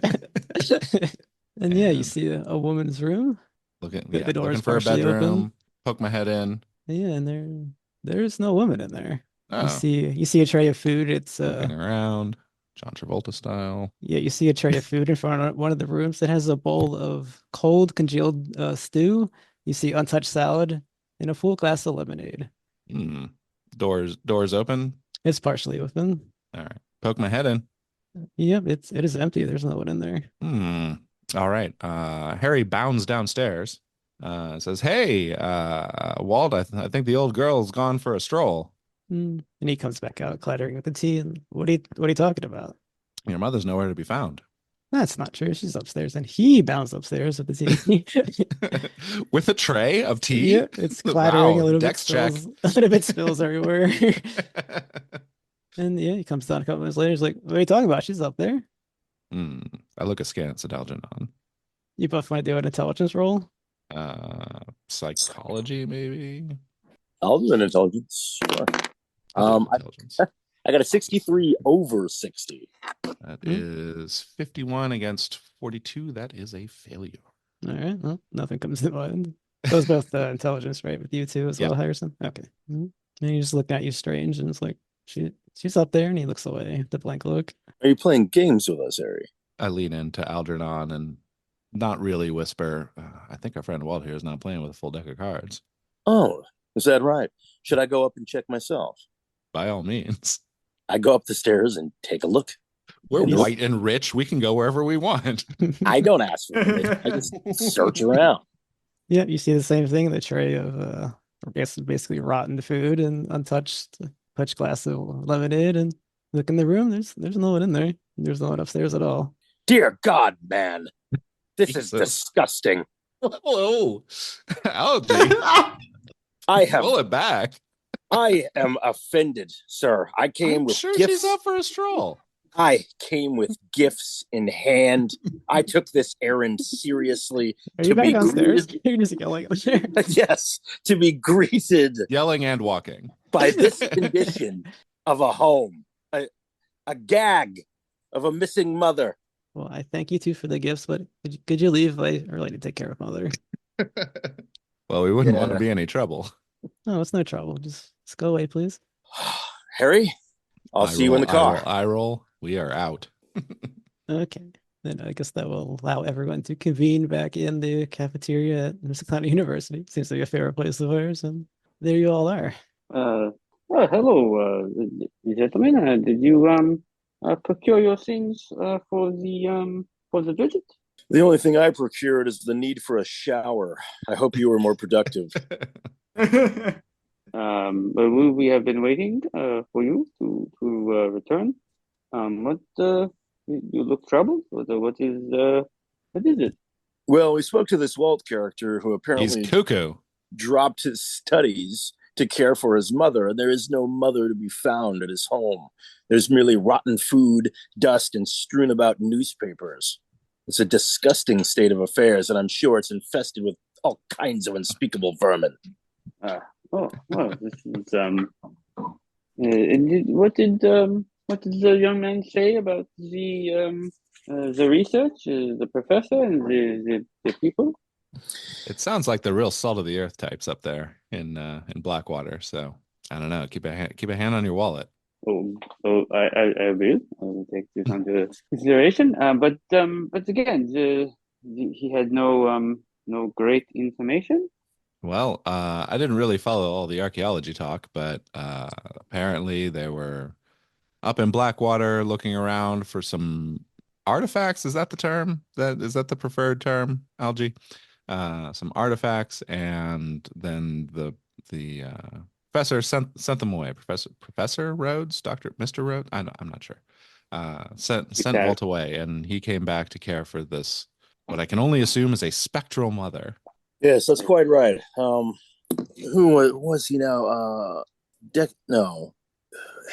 And yeah, you And see a woman's room. The door looking is for a partially open. bedroom, poke my head in. Yeah, and there's no woman in there. You Oh, see a tray of food. It's looking around, John Travolta style. yeah, you see a tray of food in front of one of the rooms that has a bowl of cold congealed stew. You see untouched salad and a full glass of lemonade. Hmm. Doors open. It's partially open. All right. Poke my head in. Yep, it is empty. There's no one in there. Hmm. All right. Harry bounds downstairs. Says, "Hey, Walt, I think the old girl's gone for a stroll. And he comes back out clattering with the tea. And what are you talking about? Your mother's nowhere to be found." That's not true. She's upstairs, and he bounced upstairs with the tea. With a tray of tea? Yeah, it's clattering Wow, a little bit. Dex check. A little bit spills everywhere. And yeah, he comes down a couple minutes later. He's like, "What are you talking about? She's up there." I look askance at Algeron. You both want to do an intelligence roll? Psychology, maybe? I'll do an intelligence. Sure. I'll do I, intelligence. I got a 63 over 60. That is 51 against 42. That is a failure. All right. Well, nothing comes to mind. Those both intelligence, right? With you too as well, Harrison. Okay. And he's just looking at you strange, and it's like she's up there, and he looks away. The blank look. Are you playing games with us, Harry? I lean into Algernon and not really whisper. I think our friend Walt here is not playing with a full deck of cards. Oh, is that right? Should I go up and check myself? By all means. I go up the stairs and take a look. We're white and rich. We can go wherever we want. I don't ask for it. I just search around. Yeah, you see the same thing. The tray of I guess basically rotten food and untouched glass of lemonade, and look in the room. There's no one in there. There's no one upstairs at all. Dear God, man. This is Jesus. disgusting. Whoa. Algie. I have Pull it back. I am offended, sir. I came I'm with sure gifts. she's up for a stroll. I came with gifts in hand. I took this errand seriously. Are you back downstairs? You're just yelling upstairs. Yes, to be greeted Yelling and walking. by this condition of a home, a gag of a missing mother. Well, I thank you two for the gifts, but could you leave early to take care of mother? Well, we wouldn't want to be any trouble. No, it's no trouble. Just go away, please. Harry, I'll see you in the car. I roll. We are out. Okay. Then I guess that will allow everyone to convene back in the cafeteria at Miskatonic University. Seems like a favorite place of ours, and there you all are. Well, hello, gentlemen. Did you procure your things for the visit? The only thing I procured is the need for a shower. I hope you were more productive. But we have been waiting for you to return. You look troubled. What is it? Well, we spoke to this Walt character who apparently He's cuckoo. dropped his studies to care for his mother, and there is no mother to be found at his home. There's merely rotten food, dust, and strewn about newspapers. It's a disgusting state of affairs, and I'm sure it's infested with all kinds of unspeakable vermin. This is what did the young man say about the research, the professor, and the people? It sounds like the real salt of the earth types up there in Blackwater. So I don't know. Keep a hand on your wallet. I will take this under consideration. But again, he had no great information. Well, I didn't really follow all the archaeology talk, but apparently they were up in Blackwater looking around for some artifacts. Is that the term? Is that the preferred term, Algie? Some artifacts, and then the professor sent them away. Professor Rhodes, Mr. Rhodes. I'm not sure. Sent Okay. Walt away, and he came back to care for this, what I can only assume is a spectral mother. Yes, that's quite right. Who was he now? No,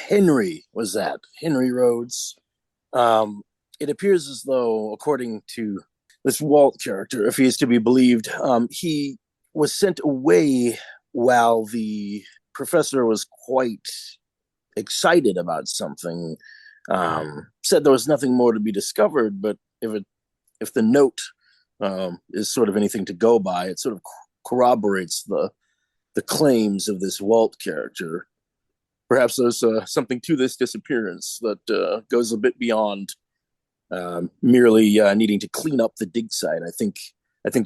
Henry was that. Henry Rhodes. It appears as though, according to this Walt character, if he is to be believed, he was sent away while the professor was quite excited about something. Said there was nothing more to be discovered, but if the note is sort of anything to go by, it sort of corroborates the claims of this Walt character. Perhaps there's something to this disappearance that goes a bit beyond merely needing to clean up the dig site. I think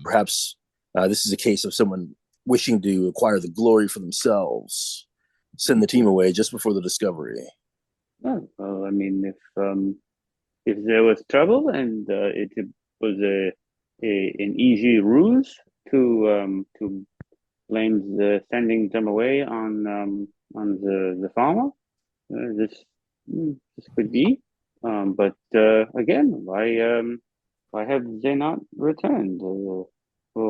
perhaps this is a case of someone wishing to acquire the glory for themselves, send the team away just before the discovery. Oh, well, I mean, if there was trouble and it was an easy ruse to blame sending them away on the farmer, this could be. But again, why have they not returned or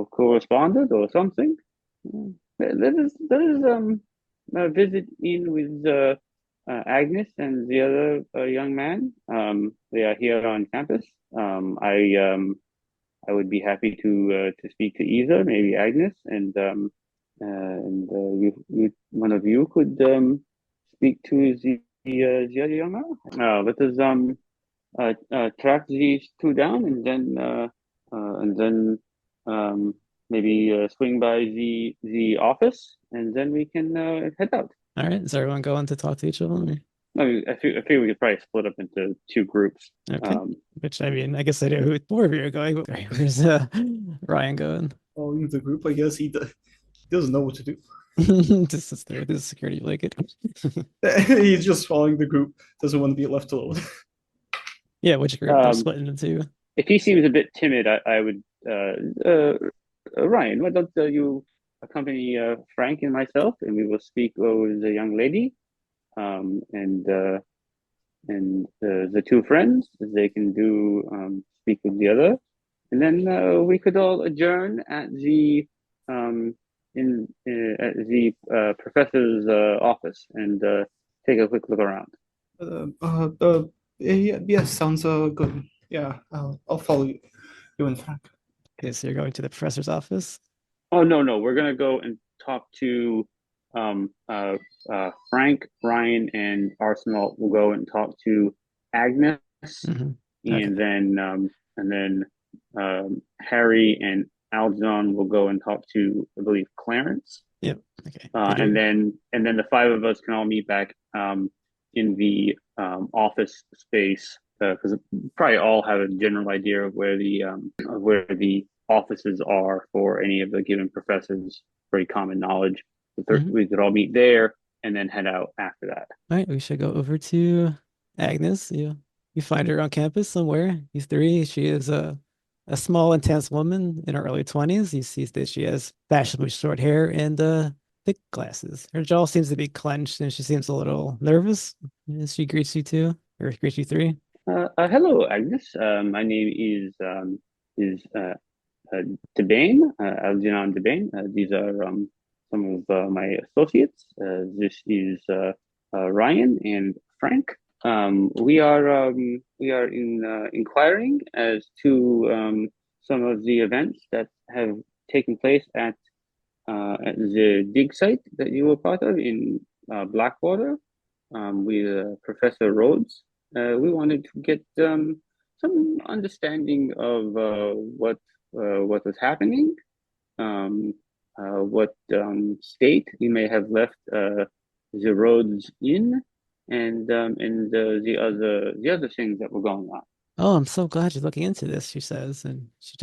corresponded or something? Let us visit in with Agnes and the other young man. They are here on campus. I would be happy to speak to either, maybe Agnes, and you one of you could speak to the other young man. Let us track these two down, and then maybe swing by the office, and then we can head out. All right. Is everyone going to talk to each of them? Or? I mean, I feel we could probably split up into two groups. Okay. Which, I mean, I guess I know who four of you are going. But where's Ryan going? Oh, in the group, I guess he doesn't know what to do. Just sits there with his security blanket. He's just following the group. Doesn't want to be left alone. Yeah, which group? They're splitting into two. If he seems a bit timid, I would Ryan, why don't you accompany Frank and myself, and we will speak with the young lady, and the two friends. They can speak with the other, and then we could all adjourn at the professor's office and take a quick look around. Yeah, sounds good. Yeah, I'll follow you and Frank. Okay, so you're going to the professor's office? Oh, no, we're gonna go and talk to Frank, Ryan, and Arsenault. Will go and talk to Agnes, Mhm. Okay. and then Harry and Algeron will go and talk to, I believe, Clarence. Yep. Okay. And then the five of us can all meet back in the office space, because probably all have a general idea of where the offices are for any of the given professors. Pretty common knowledge. We could all meet there and then head out after that. All right, we should go over to Agnes. You find her on campus somewhere. These three. She is a small, intense woman in her early 20s. You see that she has fashionably short hair and thick glasses. Her jaw seems to be clenched, and she seems a little nervous as she greets you two, or greets you three. Hello, Agnes. My name is Debane, Algeron Debane. These are some of my associates. This is Ryan and Frank. We are inquiring as to some of the events that have taken place at the dig site that you were part of in Blackwater with Professor Rhodes. We wanted to get some understanding of what was happening, what state you may have left the Rhodes in, and the other things that were going on. Oh, I'm so glad you're looking into this, she says, and she's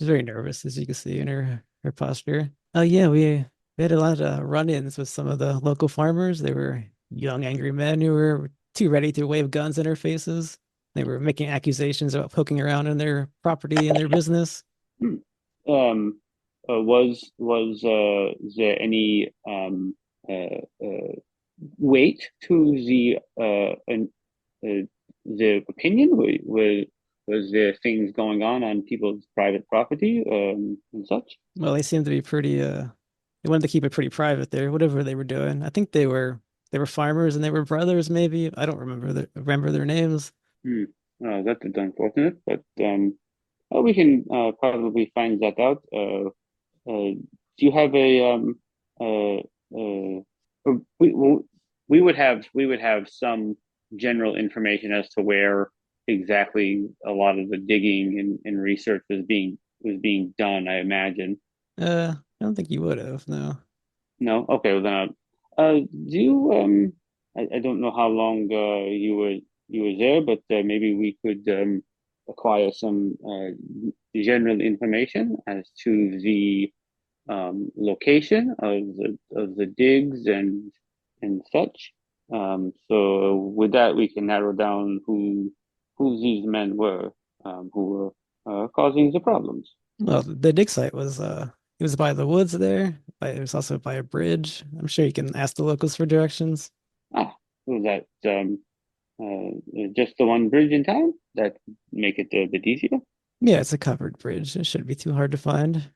very nervous, as you can see in her posture. Oh yeah, we had a lot of run-ins with some of the local farmers. They were young, angry men who were too ready to wave guns in our faces. They were making accusations about poking around in their property and their business. was there any weight to the opinion? Was there things going on people's private property and such? Well, they seem to be pretty they wanted to keep it pretty private there, whatever they were doing. I think they were farmers and they were brothers, maybe. I don't remember their names. That is unfortunate, but well, we can probably find that out. Do you have a well, we would have some general information as to where exactly a lot of the digging and research was being done, I imagine. I don't think you would have, no. No? Okay, well then do you I don't know how long you were there, but maybe we could acquire some general information as to the location of the digs and such. So with that, we can narrow down who these men were who were causing the problems. Well, the dig site was it was by the woods there. It was also by a bridge. I'm sure you can ask the locals for directions. Was that just the one bridge in town? That make it a bit easier. Yeah, it's a covered bridge. It shouldn't be too hard to find.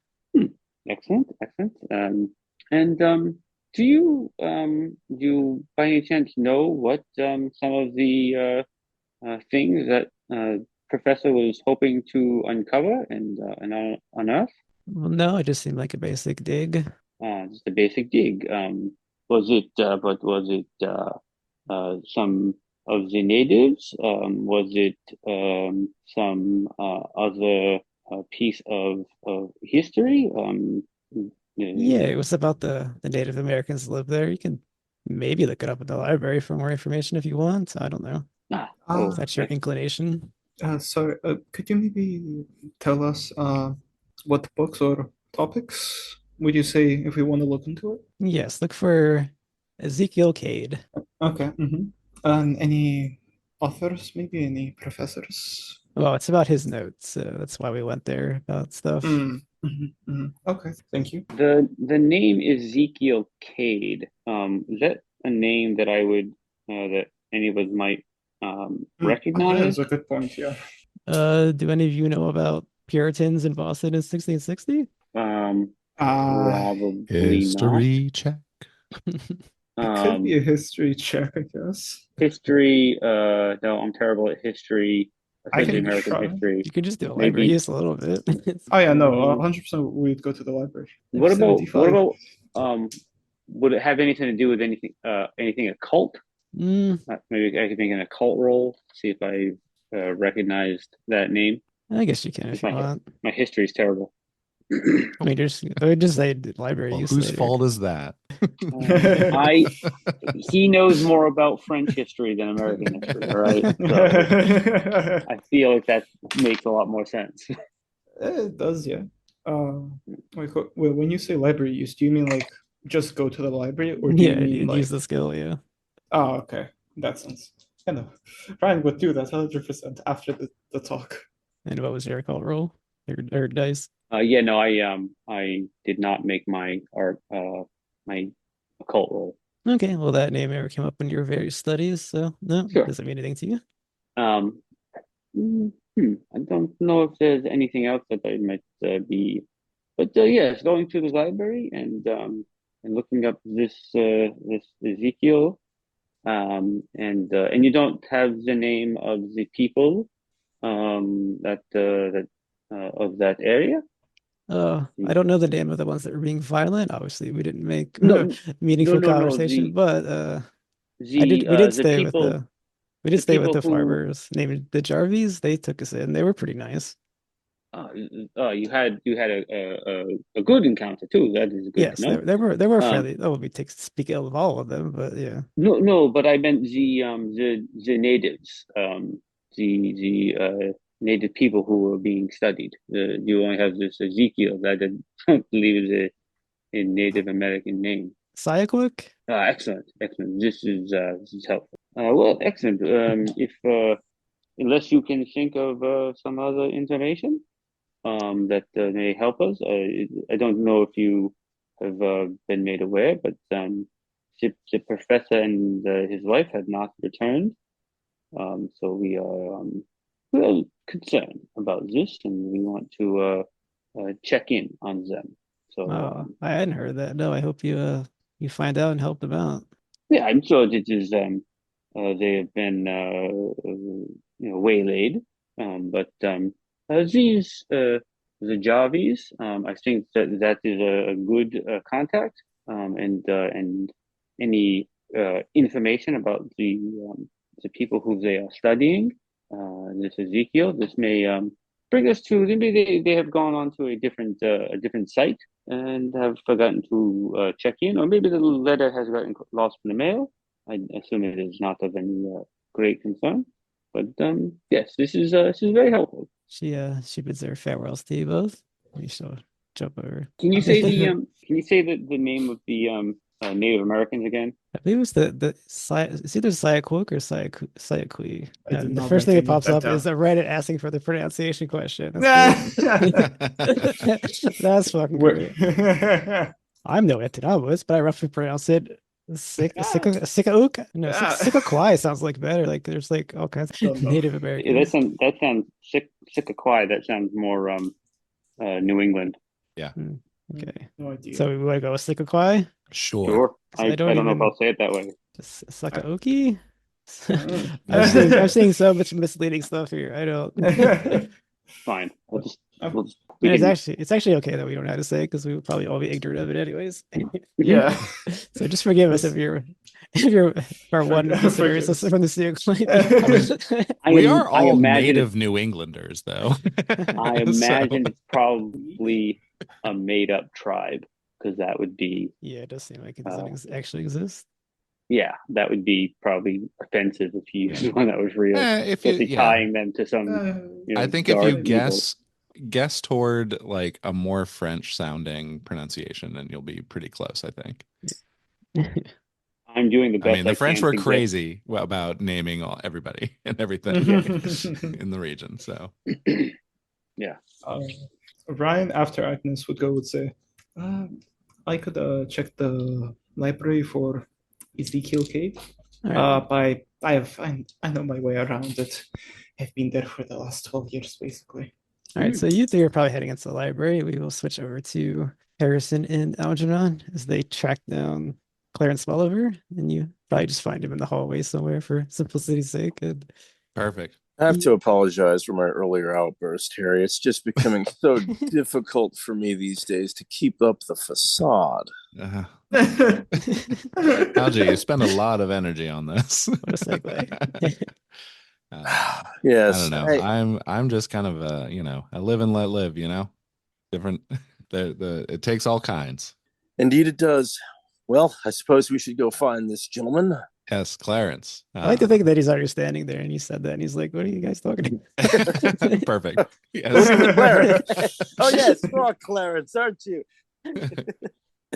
Excellent, excellent. And do you by any chance know what some of the things that Professor was hoping to uncover and unearth? Well, no, it just seemed like a basic dig. Just a basic dig. Was it some of the natives? Was it some other piece of history? Yeah, it was about the Native Americans that live there. You can maybe look it up at the library for more information if you want. I don't know. If that's your inclination. Sorry, could you maybe tell us what books or topics would you say if we want to look into it? Yes, look for EeiddKlabe. Okay. And any authors, maybe any professors? Well, it's about his notes, so that's why we went there about stuff. Okay, thank you. The name EeiddKlabe. Is that a name that I would that any of us might recognize? That's a good point, yeah. Do any of you know about Puritans in Boston in 1660? Probably History check. It could be a history check, I guess. History, no, I'm terrible at history, I especially can American try. history. You could just do a Maybe- library use a little bit. Oh yeah, no, 100% we'd go to the library. What about 75. would it have anything to do with anything occult? Mm, Maybe I could make an occult roll, see if I recognized that name. I guess you can if you want. My history is terrible. I mean, just say library Well, use whose later. fault is that? He knows more about French history than American history, all right? So I feel like that makes a lot more sense. It does, yeah. When you say library use, do you mean like just go to the library, or do you Yeah, mean you'd like? use the skill, yeah. Oh, okay, in that sense. I know. Ryan would do that 100% after the talk. And what was your occult roll? Or dice? Yeah, no, I did not make my my occult roll. Okay, well, that name never came up in your various studies, so no, Sure. doesn't mean anything to you. I don't know if there's anything else that I might be, but yes, going to the library and looking up this Ezekiel, and you don't have the name of the people that of that area. I don't know the name of the ones that were being violent. Obviously, we didn't make No, meaningful no, conversation, but we did the stay with people. the Who farmers named the Jarvies. They took us in. They were pretty nice. you had a good encounter too. That is good Yes, to know. they were friendly. Oh, we speak ill of all of them, but yeah. No, but I meant the natives, the native people who were being studied. You only have this Ezekiel that I believe is a Native American name. Sayakwick? Excellent. This is helpful. Well, excellent. If unless you can think of some other information. that may help us. I don't know if you have been made aware, but the professor and his wife have not returned. So we are concerned about this, and we want to check in on them. So I hadn't heard that. No, I hope you find out and help them out. yeah, I'm sure this is they have been waylaid, but these the Javis, I think that is a good contact, and any information about the people who they are studying, this Ezekiel, this may bring us to maybe they have gone on to a different site and have forgotten to check in, or maybe the letter has gotten lost in the mail. I assume it is not of any great concern, but yes, this is very helpful. She bids their farewells to you both. We shall jump over. Can you say the name of the Native Americans again? I believe it was it's either Sayakwok or Sayakui. I did The not first thing that reckon pops that up down. is a Reddit asking for the pronunciation question. That's fucking great. I'm no Etanabus, but I roughly pronounce it Sikauk. No, Sikakwai sounds like better. Like there's like all kinds Don't of know. Native Yeah, Americans. that sounds Sikakwai. That sounds more New England. Okay. No idea. So we want to go with Sikakwai? Sure. Sure. So I I don't don't know if even- I'll say it that way. Sakaoki? Mm. I'm seeing so much misleading stuff here. I don't. Fine. We'll just And we it's actually okay that we don't know how to say it because we would probably all be ignorant of it anyways. Yeah. So just forgive us if you're our one listener is from the Sioux. We are I all imagine native New Englanders, though. I imagine it's probably a made up tribe, because that would be Yeah, it does seem like it doesn't actually exist. that would be probably offensive if you used one that was real. Especially tying them to some I think if dark you evil. guess toward like a more French sounding pronunciation, and you'll be pretty close, I think. I'm doing the best. I mean, the French can were to get- crazy about naming everybody and everything in the region. So Yeah. Ryan, after Agnes, would say, I could check the library for EeiddKlabe. All right. I know my way around it. I've been there for the last 12 years, basically. All right, so you three are probably heading into the library. We will switch over to Harrison and Algeron as they track down Clarence Welliver, and you probably just find him in the hallway somewhere for simplicity's sake. And perfect. I have to apologize for my earlier outburst, Harry. It's just becoming so difficult for me these days to keep up the facade. Algie, you spend a lot of energy on this. what a segue. Yes, I don't know. I'm just kind of I live and let live, different. It takes all kinds. Indeed, it does. Well, I suppose we should go find this gentleman. Yes, Clarence. I like to think that he's already standing there and he said that and he's like, what are you guys talking about? Perfect. Yes. Clarence. Oh yes, you are Clarence, aren't you?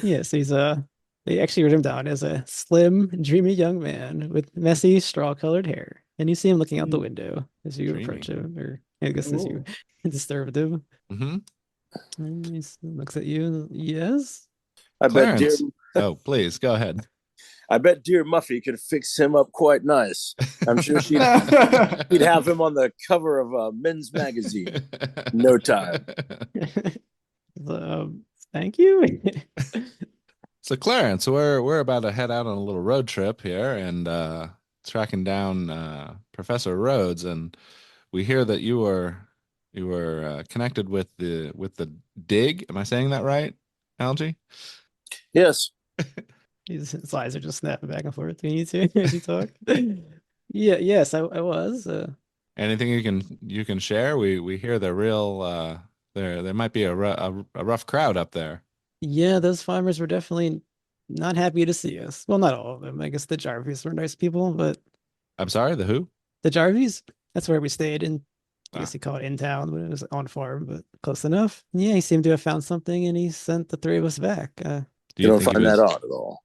Yes, they actually wrote him down as a slim, dreamy young man with messy, straw-colored hair. And you see him looking out the window as you approach him, or I guess as you disturb him. Mm-hmm. And he looks at you. Yes? I bet Clarence. Oh, please go ahead. I bet dear Muffy could fix him up quite nice. I'm sure he'd have him on the cover of a men's magazine. No time. Thank you. So Clarence, we're about to head out on a little road trip here and tracking down Professor Rhodes, and we hear that you were connected with the dig. Am I saying that right, Algie? Yes. His eyes are just snapping back and forth between you two as you talk. Yes, I was. Anything you can share? We hear they're real. There might be a rough crowd up there. Yeah, those farmers were definitely not happy to see us. Well, not all of them. I guess the Jarvies were nice people, but I'm sorry, the who? the Jarvies, that's where we stayed in. I guess he called it in town, but it was on farm, but close enough. Yeah, he seemed to have found something and he sent the three of us back. Do You don't think find he was- that odd at all.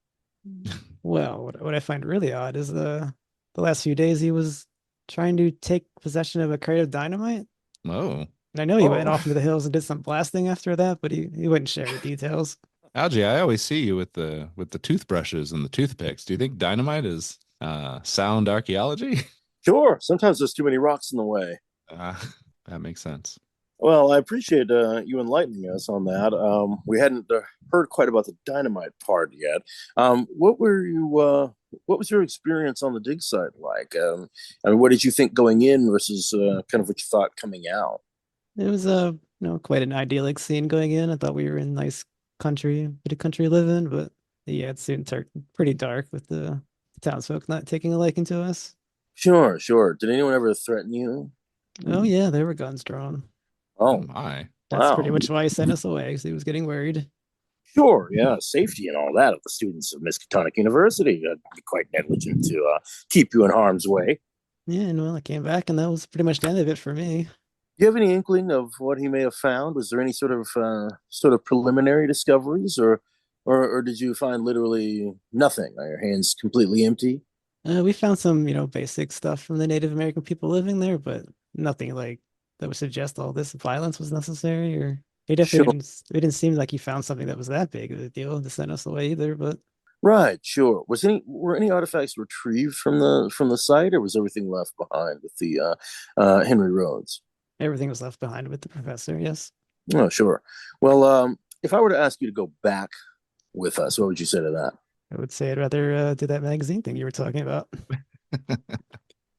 Well, what I find really odd is the last few days he was trying to take possession of a crate of dynamite. Oh, And I know he went Oh. off into the hills and did some blasting after that, but he wouldn't share the details. Algie, I always see you with the toothbrushes and the toothpicks. Do you think dynamite is sound archaeology? Sure. Sometimes there's too many rocks in the way. Uh, that makes sense. Well, I appreciate you enlightening us on that. We hadn't heard quite about the dynamite part yet. What were you? What was your experience on the dig site like? I mean, what did you think going in versus kind of what you thought coming out? It was quite an idyllic scene going in. I thought we were in nice country, bit of country living, but yeah, it soon turned pretty dark with the townsfolk not taking a liking to us. Sure, sure. Did anyone ever threaten you? Oh yeah, there were guns drawn. Oh Oh, my. That's wow. pretty much why he sent us away, because he was getting worried. Sure, yeah, safety and all that of the students of Miskatonic University. That'd be quite negligent to keep you in harm's way. Yeah, and well, I came back, and that was pretty much the end of it for me. Do you have any inkling of what he may have found? Was there any sort of preliminary discoveries, or did you find literally nothing? Are your hands completely empty? We found some, basic stuff from the Native American people living there, but nothing like that would suggest all this violence was necessary. Or he Sure. definitely didn't. It didn't seem like he found something that was that big of a deal to send us away either. But Right, sure. Were any artifacts retrieved from the site, or was everything left behind with the Henry Rhodes? everything was left behind with the professor. Yes. Oh, sure. Well, if I were to ask you to go back with us, what would you say to that? I would say I'd rather do that magazine thing you were talking about.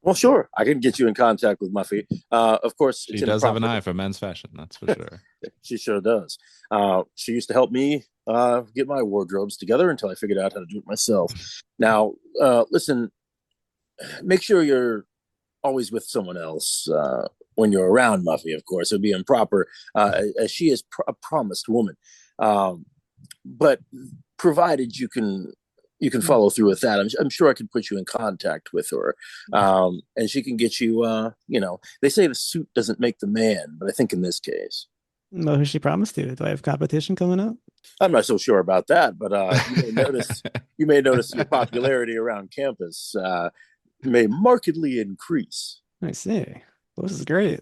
Well, sure. I can get you in contact with Muffy. Of course, She it's does have an improper. eye for men's fashion, that's for sure. She sure does. She used to help me get my wardrobes together until I figured out how to do it myself. Now, listen, make sure you're always with someone else when you're around Muffy, of course. It would be improper, as she is a promised woman. But provided you can follow through with that, I'm sure I can put you in contact with her, and she can get you. They say the suit doesn't make the man, but I think in this case, Well, who she promised to? Do I have competition coming up? I'm not so sure about that. But you may notice your popularity around campus may markedly increase. I see. Well, this is great.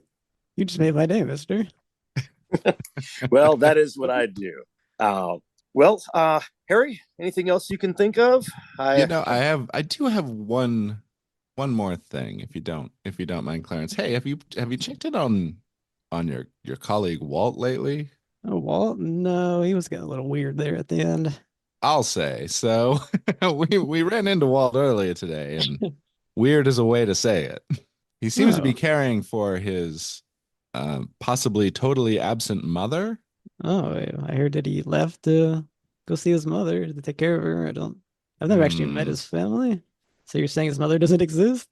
You just made my day, mister. Well, that is what I do. Harry, anything else you can think of? I do have one more thing, if you don't mind, Clarence. Hey, have you checked in on your colleague Walt lately? Oh, Walt? No, he was getting a little weird there at the end. I'll say. So we ran into Walt earlier today, and weird is a way to say it. He seems to be Oh. caring for his possibly totally absent mother. Oh, I heard that he left to go see his mother to take care of her. I've never actually met his family. So you're saying his mother doesn't exist?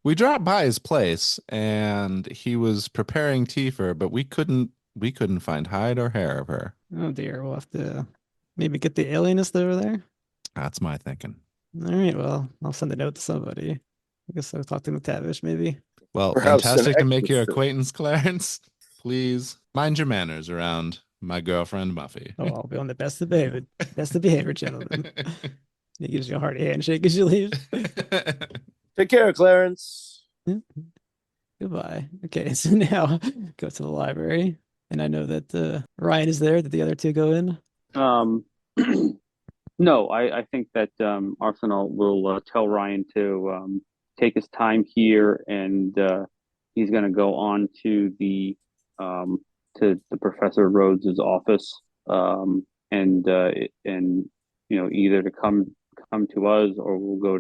We dropped by his place and he was preparing tea for her, but we couldn't find hide or hair of her. Oh dear, we'll have to maybe get the alienist over there. That's my thinking. All right, well, I'll send a note to somebody. I guess I'll talk to McTavish, maybe. Well, Perhaps fantastic an to make your extra. acquaintance, Clarence. Please mind your manners around my girlfriend Muffy. Oh, I'll be on the best of behavior, gentlemen. He gives you a hearty handshake as you leave. Take care, Clarence. Goodbye. Okay, so now go to the library. And I know that Ryan is there. Did the other two go in? No, I think that Arsenault will tell Ryan to take his time here, and he's going to go on to the Professor Rhodes's office, and either to come to us, or we'll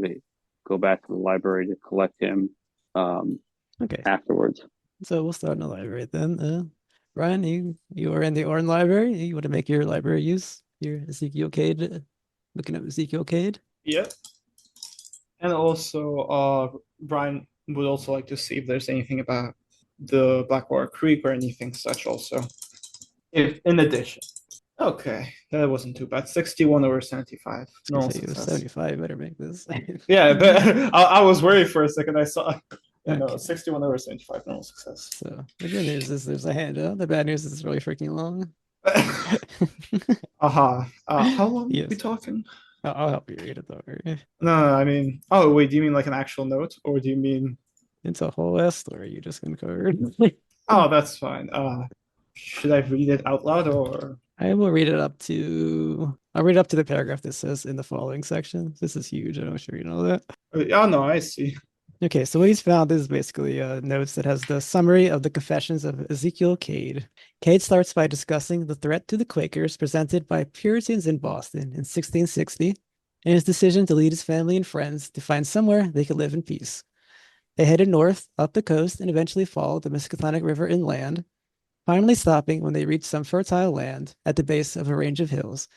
go back to the library to collect him Okay, afterwards. so we'll start in the library then. Ryan, you are in the Orn Library. You want to make your library use your Ezekiel Cade, looking up Ezekiel Cade. Yep. And also, Brian would also like to see if there's anything about the Blackwater Creek or anything such also. If in addition. Okay, that wasn't too bad. 61 over 75. No, No say you have success. 75. Better make this. Yeah, but I was worried for a second. I saw. No, Okay. 61 over 75. No success. So the good news is there's a handout. The bad news is it's really freaking long. Aha. How long are we Yes. talking? I'll help you read it though. No, I mean, wait, do you mean like an actual note, or do you mean? It's a whole ass story you just uncovered. Oh, that's fine. Should I read it out loud or? I will read it up to. I'll read up to the paragraph that says in the following section. This is huge. I'm sure you know that. Oh no, I see. Okay, so what he's found is basically notes that has the summary of the confessions of Ezekiel Cade. Cade starts by discussing the threat to the Quakers presented by Puritans in Boston in 1660 and his decision to lead his family and friends to find somewhere they could live in peace. They headed north, up the coast, and eventually followed the Miskatonic River inland, finally stopping when they reached some fertile land at the base of a range of hills.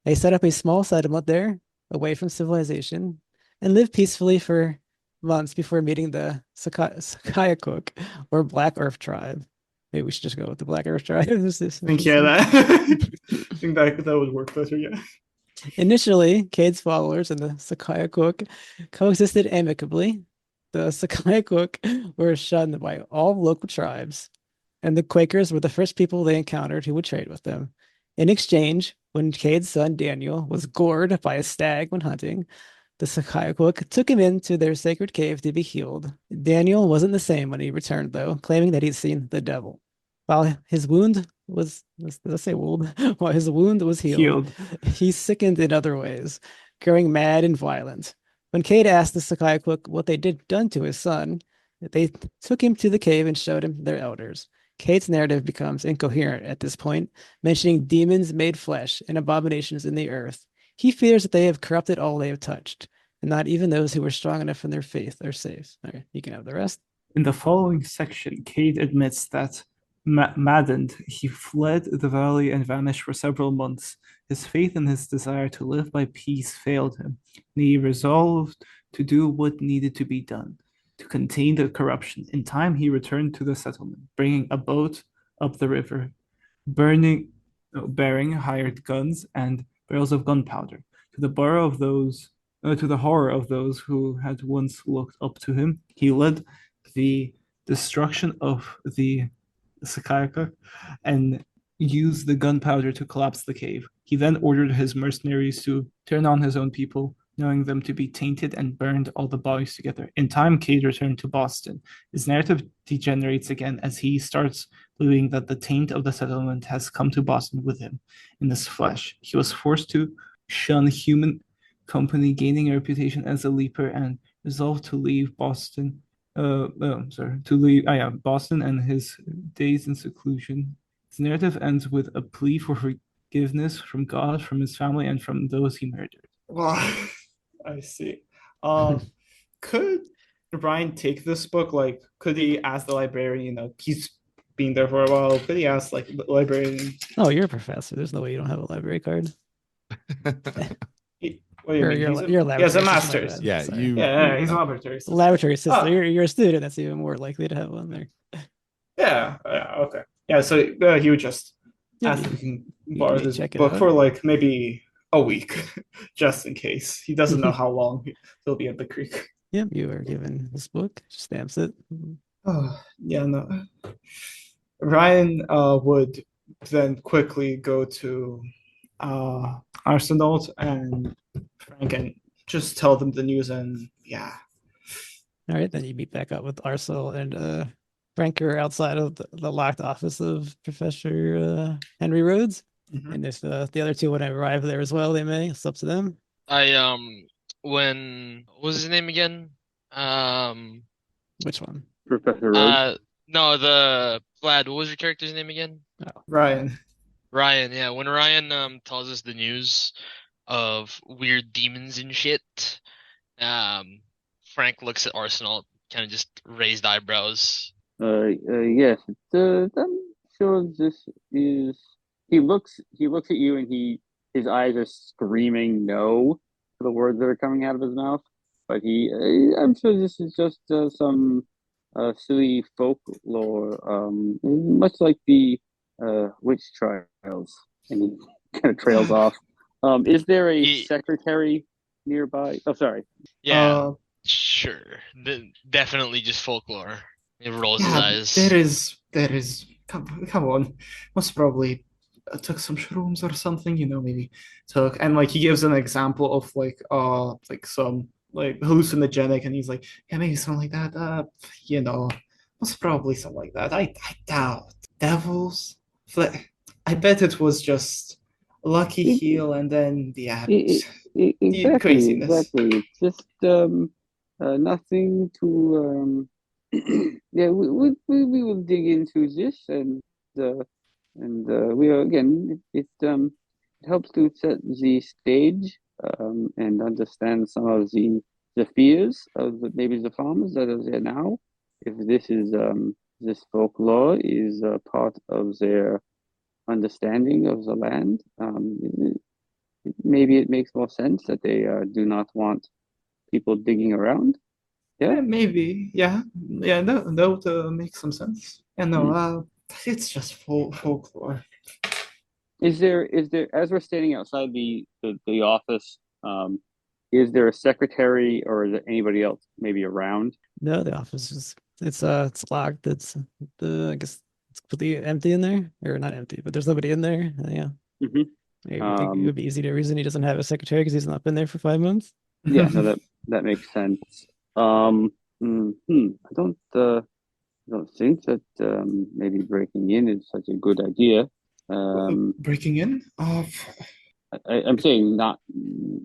They set up a small settlement there, away from civilization, and lived peacefully for months before meeting the Sakayakook, or Black Earth tribe. Maybe we should just go with the Black Earth tribe. I think that I think that would work better. Yeah. Initially, Cade's followers and the Sakayakook coexisted amicably. The Sakayakook were shunned by all local tribes, and the Quakers were the first people they encountered who would trade with them. In exchange, when Cade's son Daniel was gored by a stag when hunting, the Sakayakook took him into their sacred cave to be healed. Daniel wasn't the same when he returned, though, claiming that he'd seen the devil. While his wound was, let's say wound, while his wound was healed, he sickened in other ways, growing mad and violent. When Cade asked the Sakayakook what they did done to his son, they took him to the cave and showed him their elders. Cade's narrative becomes incoherent at this point, mentioning demons made flesh and abominations in the earth. He fears that they have corrupted all they have touched, and not even those who were strong enough in their faith are safe. All right, you can have the rest. In the following section, Cade admits that, maddened, he fled the valley and vanished for several months. His faith and his desire to live by peace failed him, and he resolved to do what needed to be done to contain the corruption. In time, he returned to the settlement, bringing a boat up the river, bearing hired guns and barrels of gunpowder. To the horror of those who had once looked up to him, he led the destruction of the Sakayaka and used the gunpowder to collapse the cave. He then ordered his mercenaries to turn on his own people, knowing them to be tainted, and burned all the bodies together. In time, Cade returned to Boston. His narrative degenerates again as he starts believing that the taint of the settlement has come to Boston with him in his flesh. He was forced to shun human company, gaining a reputation as a leaper, and resolved to leave Boston. Boston and his days in seclusion. His narrative ends with a plea for forgiveness from God, from his family, and from those he murdered. Well, I see. Could Ryan take this book? Like, could he ask the librarian? You know, he's been there for a while. Could he ask like the librarian? Oh, you're a professor. There's no way you don't have a library card. What do you mean? You're a laboratory. He has a master's. Yeah, he's a laboratory assistant. Laboratory assistant. You're a student. That's even more likely to have one there. Yeah. Okay. Yeah. So he would just ask if he can borrow this book for like maybe a week, just in case. He doesn't know how long he'll be at the creek. Yep, you are given this book. Stamps it. Oh, yeah, no. Ryan would then quickly go to Arsenault and Frank and just tell them the news, and yeah. All right, then you meet back up with Arsenault and Frank are outside of the locked office of Professor Henry Rhodes. Mm-hmm. And if the other two want to arrive there as well, they may. It's up to them. What was his name again? Which one? Professor Rhodes? No, the Vlad. What was your character's name again? Oh, Ryan. Ryan, yeah. When Ryan tells us the news of weird demons and shit, Frank looks at Arsenault, kind of just raised eyebrows. Yes. I'm sure this is. He looks at you, and his eyes are screaming no for the words that are coming out of his mouth. But I'm sure this is just some silly folklore, much like the witch trials. And he kind of trails off. Is there a secretary nearby? Oh, sorry. Yeah, sure. Definitely just folklore. He rolls his eyes. There is. Come on. Most probably took some shrooms or something, maybe took, and like he gives an example of like some like hallucinogenic, and he's like, yeah, maybe something like that, was probably something like that. I doubt devils. I bet it was just a lucky It, heal and then the it, exactly, craziness. exactly. It's just nothing to yeah. We will dig into this uh, we are again. It helps to set the stage and understand some of the fears of maybe the farmers that are there now. If this folklore is part of their understanding of the land, maybe it makes more sense that they do not want people digging around. Yeah. Maybe, yeah, that would make some sense. Yeah, no, it's just folklore. Is there as we're standing outside the office, is there a secretary or is there anybody else maybe around? No, the office is it's locked. I guess it's completely empty in there, or not empty, but there's nobody in there. Yeah, Mm-hmm. maybe it would be easy to reason he doesn't have a secretary because he's not been there for 5 months. Yeah, no, that makes sense. I don't think that maybe breaking in is such a good idea. Breaking in? I'm saying not.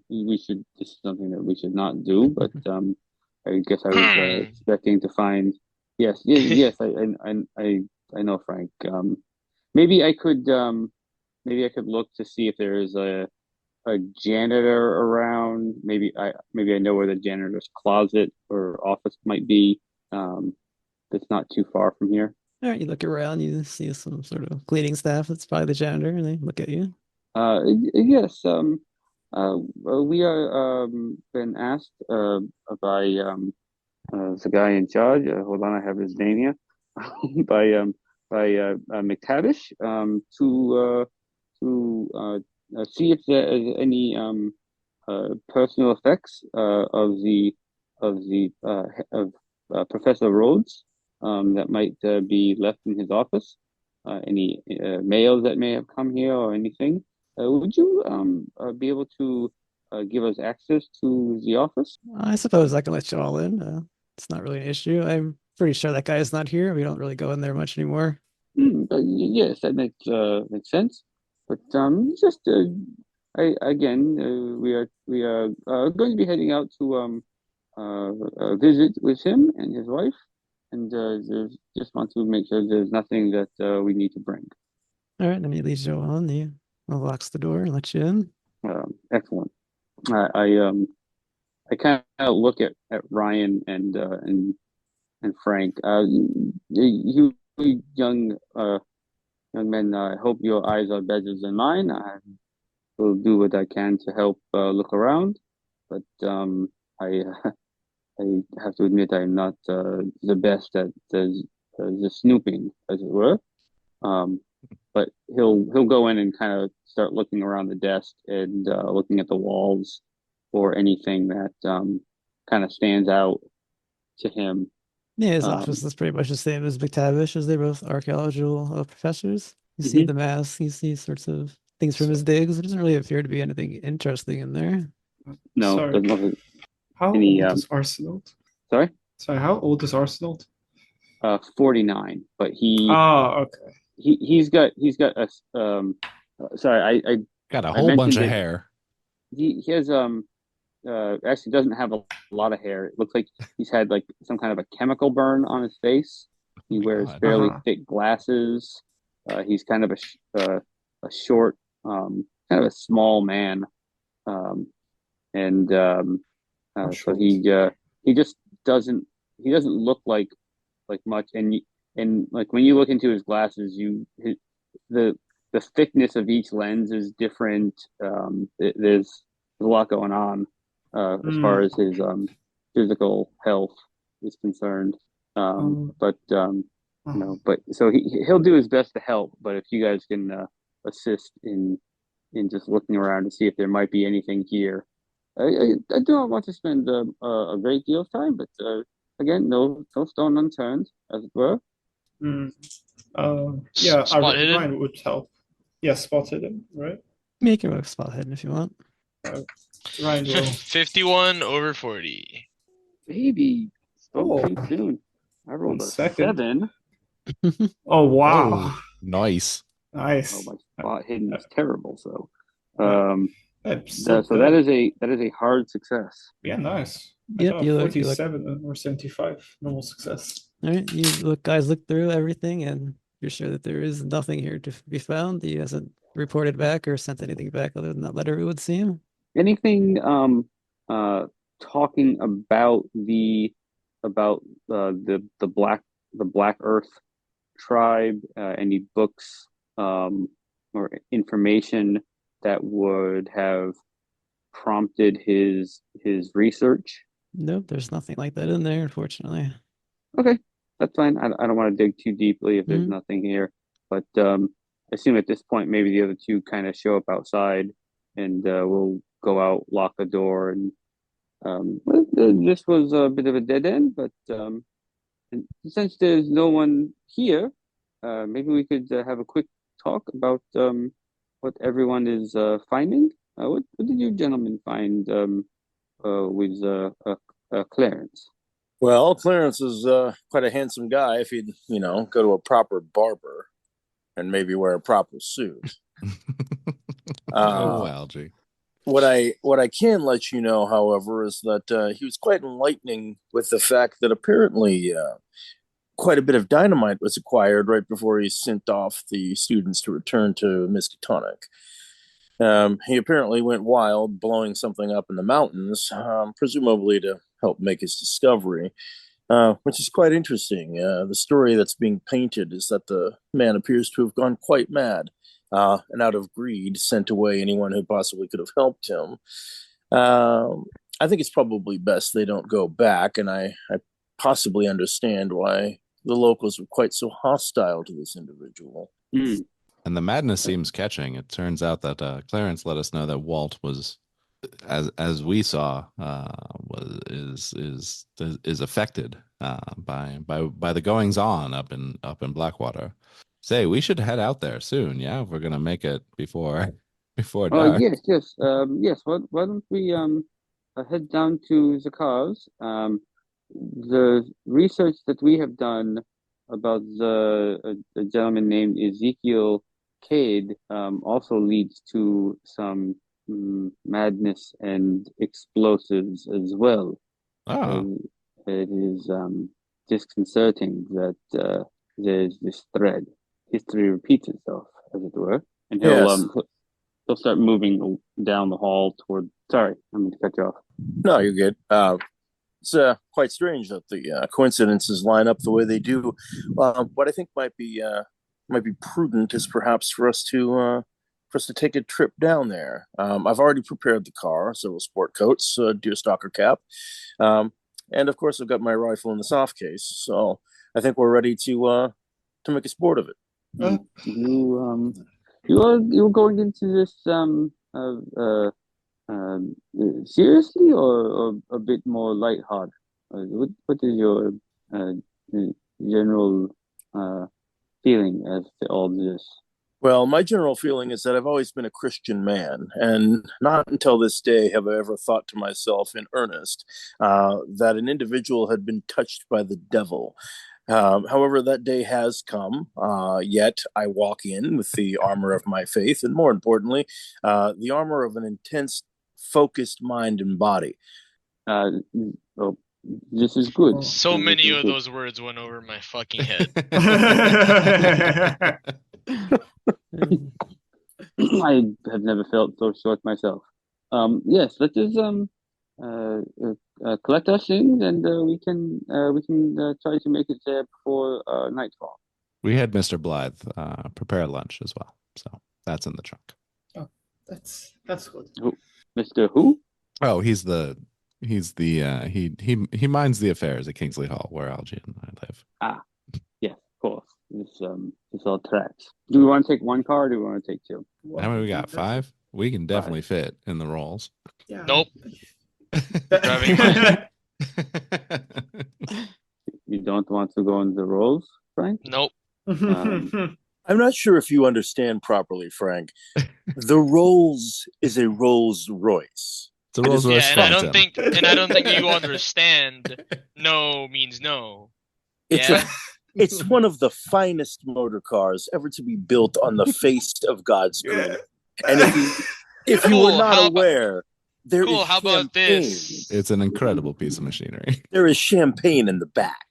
We should. This is something that we should not do. But I guess I was expecting to find. Yes. I know, Frank. Maybe I could. Maybe I could look to see if there is a janitor around. Maybe I know where the janitor's closet or office might be. That's not too far from here. All right, you look around, you see some sort of cleaning staff. That's probably the janitor, and they look at you. Yes. We are been asked by the guy in charge. Hold on, I have his name here. by McTavish to see if there is any personal effects of Professor Rhodes that might be left in his office. Any mails that may have come here or anything. Would you be able to give us access to the office? I suppose I can let you all in. It's not really an issue. I'm pretty sure that guy is not here. We don't really go in there much anymore. Yes, that makes sense. But just we are going to be heading out to visit with him and his wife, and just want to make sure there's nothing that we need to bring. All right, let me lead you on. He unlocks the door and lets you in. Excellent. I kind of look at Ryan and Frank. You young men, I hope your eyes are better than mine. I will do what I can to help look around, but I I have to admit I'm not the best at the snooping, as it were. But he'll go in and kind of start looking around the desk and looking at the walls or anything that kind of stands out to him. Yeah, his office is pretty much the same as McTavish, as they're both archaeological professors. You see the mask, you see sorts of things from his digs. There doesn't really appear to be anything interesting in there. No, Sorry. doesn't look How old is Arsenault? Sorry? Sorry, how old is Arsenault? 49, but he okay. He's got a sorry, I got a whole bunch of hair. He has actually doesn't have a lot of hair. It looks like he's had like some kind of a chemical burn on his face. He wears fairly thick glasses. He's kind of a short, kind of a small man, and so he just doesn't look like much. And like when you look into his glasses, the thickness of each lens is different. There's a lot going on as far as his physical health is concerned. But so he'll do his best to help. But if you guys can assist in just looking around to see if there might be anything here, I don't want to spend a great deal of time, but again, no stone unturned, as it were. Yeah, Spot hidden? Ryan would help. Yeah, spot hidden, right? Make your spot hidden if you want. Ryan will. 51 over 40. Baby, spoke too soon. I rolled a Second. 7. Oh wow, Oh, nice. Oh, nice. my spot hidden is terrible. So, That's so so that good. is a hard success. Yeah, nice. I Yep, got you look. 47 or 75 normal success. All right, you guys look through everything, and you're sure that there is nothing here to be found. He hasn't reported back or sent anything back other than that letter, it would seem. Anything talking about the Black Earth tribe, any books or information that would have prompted his research? Nope, there's nothing like that in there, unfortunately. Okay, that's fine. I don't want to dig too deeply if there's nothing here, but I assume at this point maybe the other two kind of show up outside, and we'll go out, lock the door, and this was a bit of a dead end, but since there's no one here, maybe we could have a quick talk about what everyone is finding. What did you gentlemen find with Clarence? Well, Clarence is quite a handsome guy if he'd, go to a proper barber and maybe wear a proper suit. Algae. What I can let you know, however, is that he was quite enlightening with the fact that apparently quite a bit of dynamite was acquired right before he sent off the students to return to Miskatonic. He apparently went wild, blowing something up in the mountains, presumably to help make his discovery, which is quite interesting. The story that's being painted is that the man appears to have gone quite mad, and out of greed sent away anyone who possibly could have helped him. I think it's probably best they don't go back, and I possibly understand why the locals were quite so hostile to this individual. And the madness seems catching. It turns out that Clarence let us know that Walt was, as we saw, is affected by the goings on up in Blackwater. Say, we should head out there soon. Yeah, if we're gonna make it before dark. Yes. Why don't we head down to the cars? The research that we have done about a gentleman named EeiddKlabe also leads to some madness and explosives as well. Oh. It is disconcerting that there's this thread. History repeats itself, as it were, and he'll start moving down the hall toward. Sorry, I'm going to cut you off. No, you're good. It's quite strange that the coincidences line up the way they do. What I think might be prudent is perhaps for us to take a trip down there. I've already prepared the car, several sport coats, a deerstalker cap, and of course I've got my rifle in the soft case. So I think we're ready to make a sport of it. You're going into this seriously or a bit more lighthearted? What is your general feeling as to all this? Well, my general feeling is that I've always been a Christian man, and not until this day have I ever thought to myself in earnest that an individual had been touched by the devil. However, that day has come, yet I walk in with the armor of my faith, and more importantly, the armor of an intense, focused mind and body. Well, this is good. So many of those words went over my fucking head. I have never felt so short myself. Yes, let us collect our things, and we can try to make it there before nightfall. We had Mr. Blythe prepare lunch as well, so that's in the trunk. Oh, that's good. Mr. Who? Oh, he minds the affairs at Kingsley Hall, where Algie and I live. Yes, of course. This all tracks. Do we want to take one car, or do we want to take two? How many we got? 5? We can definitely fit in the rolls. Yeah. Nope. Driving mine. You don't want to go in the rolls, Frank? Nope. I'm not sure if you understand properly, Frank. The Rolls is a Rolls Royce. It's a Rolls Royce. And I don't think you understand. No means no. It's Yeah. it's one of the finest motor cars ever to be built on the face of God's green. And if you were Cool, not how about- aware, there is Cool. How about champagne. this? It's an incredible piece of machinery. There is champagne in the back.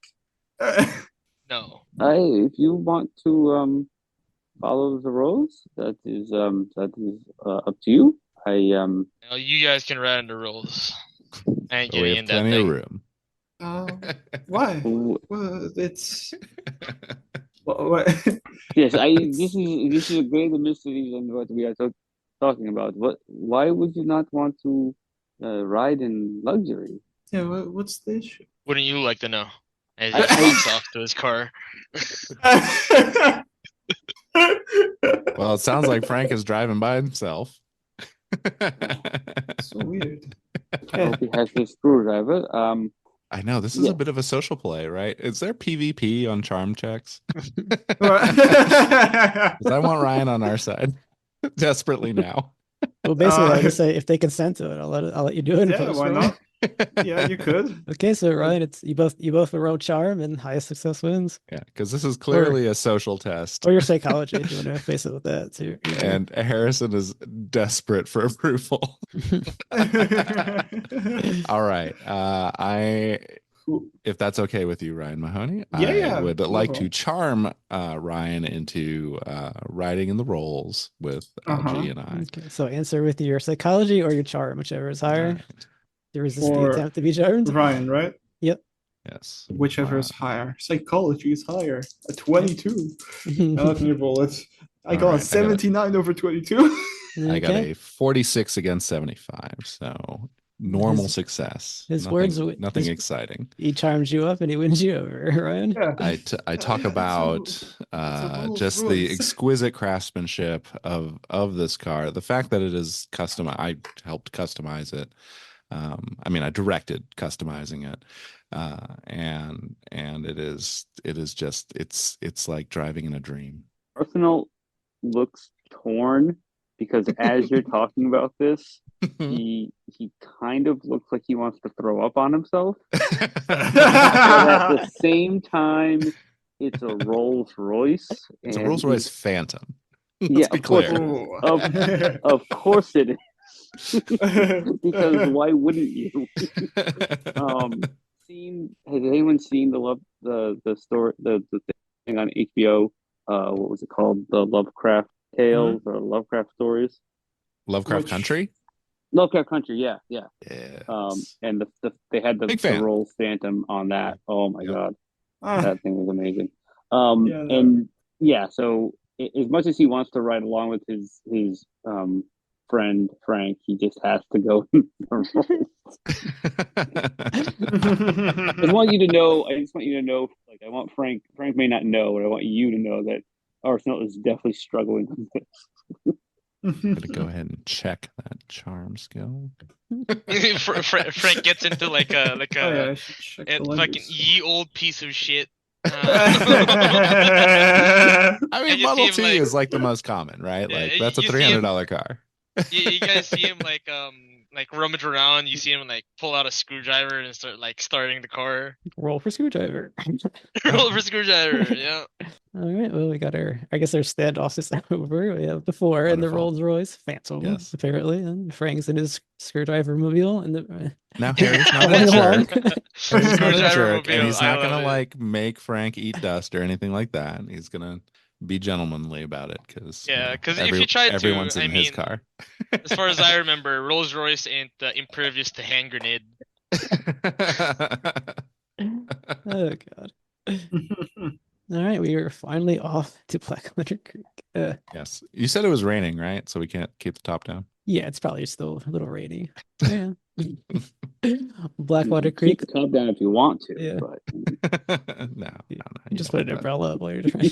No. If you want to follow the rules, that is up to you. No, you guys can ride into rolls. I ain't But we getting have in that plenty of thing. room. Why? Well, Well, it's what? yes, this is a greater mystery than what we are talking about. Why would you not want to ride in luxury? Yeah, what's the issue? Wouldn't you like to know? As he I- walks off to his car. Well, it sounds like Frank is driving by himself. So weird. I hope he has his screwdriver. I know this is Yeah. a bit of a social play, right? Is there PvP on charm checks? 'Cause I want Ryan on our side desperately now. Well, basically, I just say if they consent to it, I'll let you do it. In Yeah, post why roll. not? Yeah, you could. Okay, so Ryan, it's you both roll charm and highest success wins, Yeah, because this is clearly a social test. or your psychology if you want to face it with that too. And Harrison is desperate for approval. All right. If that's okay with you, Ryan Mahoney, Yeah, I would no like to problem. charm Ryan into riding in the roles with LG and I. Okay, so answer with your psychology or your charm, whichever is higher. You resist the For attempt to be charmed. Ryan, right? Yes. Whichever is higher. Psychology is higher. A 22. Now let me roll it. I All got right, I a got it. 79 over 22. I got Okay. a 46 against 75, so normal His- success. his nothing, words- nothing his- exciting. He charms you up and he wins you over, Ryan. Yeah. I talk about just the exquisite craftsmanship of this car. The fact that it is custom, I helped customize it. I mean, I directed customizing it, and it is just it's like driving in a dream. Arsenault looks torn because as you're talking about this, he kind of looks like he wants to throw up on himself. But at the same time, it's a Rolls Royce. It's a and Rolls Royce Phantom. Yeah, Let's be of course. clear. Of course it is. Because why wouldn't you? Has anyone seen the story the thing on HBO? What was it called? The Lovecraft Tales or Lovecraft Stories? Lovecraft Which- Country. Lovecraft Country, yeah. Yes. And they had Big the fan. Rolls Phantom on that. Oh my Yep. god, Ah, that thing was amazing. Yeah, no. And yeah, so as much as he wants to ride along with his friend Frank, he just has to go. I just want you to know. Like, I want Frank. Frank may not know, but I want you to know that Arsenault is definitely struggling with this. I'm gonna go ahead and check that charm skill. Frank gets into like a Oh, yeah, I should check the fucking language. ye old piece of shit. I mean, you see Model him, T like- is like the most common, right? Yeah, Like that's a you see him- $300 car. you guys see him like rummage around. You see him like pull out a screwdriver and start like starting the car. Roll for screwdriver. Roll for screwdriver. Yeah. All right. Well, we got our standoffs is over. We have the four and the Wonderful. Rolls Royce Phantom, Yes. apparently, and Frank's in his screwdriver mobile, and the Now Harry's not a going jerk. along. Harry's not a Screwdriver jerk, and mobile, he's I not gonna love it. like make Frank eat dust or anything like that. He's gonna be gentlemanly about it because Yeah, 'cause if you tried to, everyone's in I his mean- car. As far as I remember, Rolls Royce ain't impervious to hand grenade. Oh God. All right, we are finally off to Blackwater Creek. Yes, you said it was raining, right? So we can't keep the top down. Yeah, it's probably still a little rainy. Yeah. Blackwater Creek. Keep the top down if you want to. Yeah. But No, You you just don't put an want umbrella up while you're trying.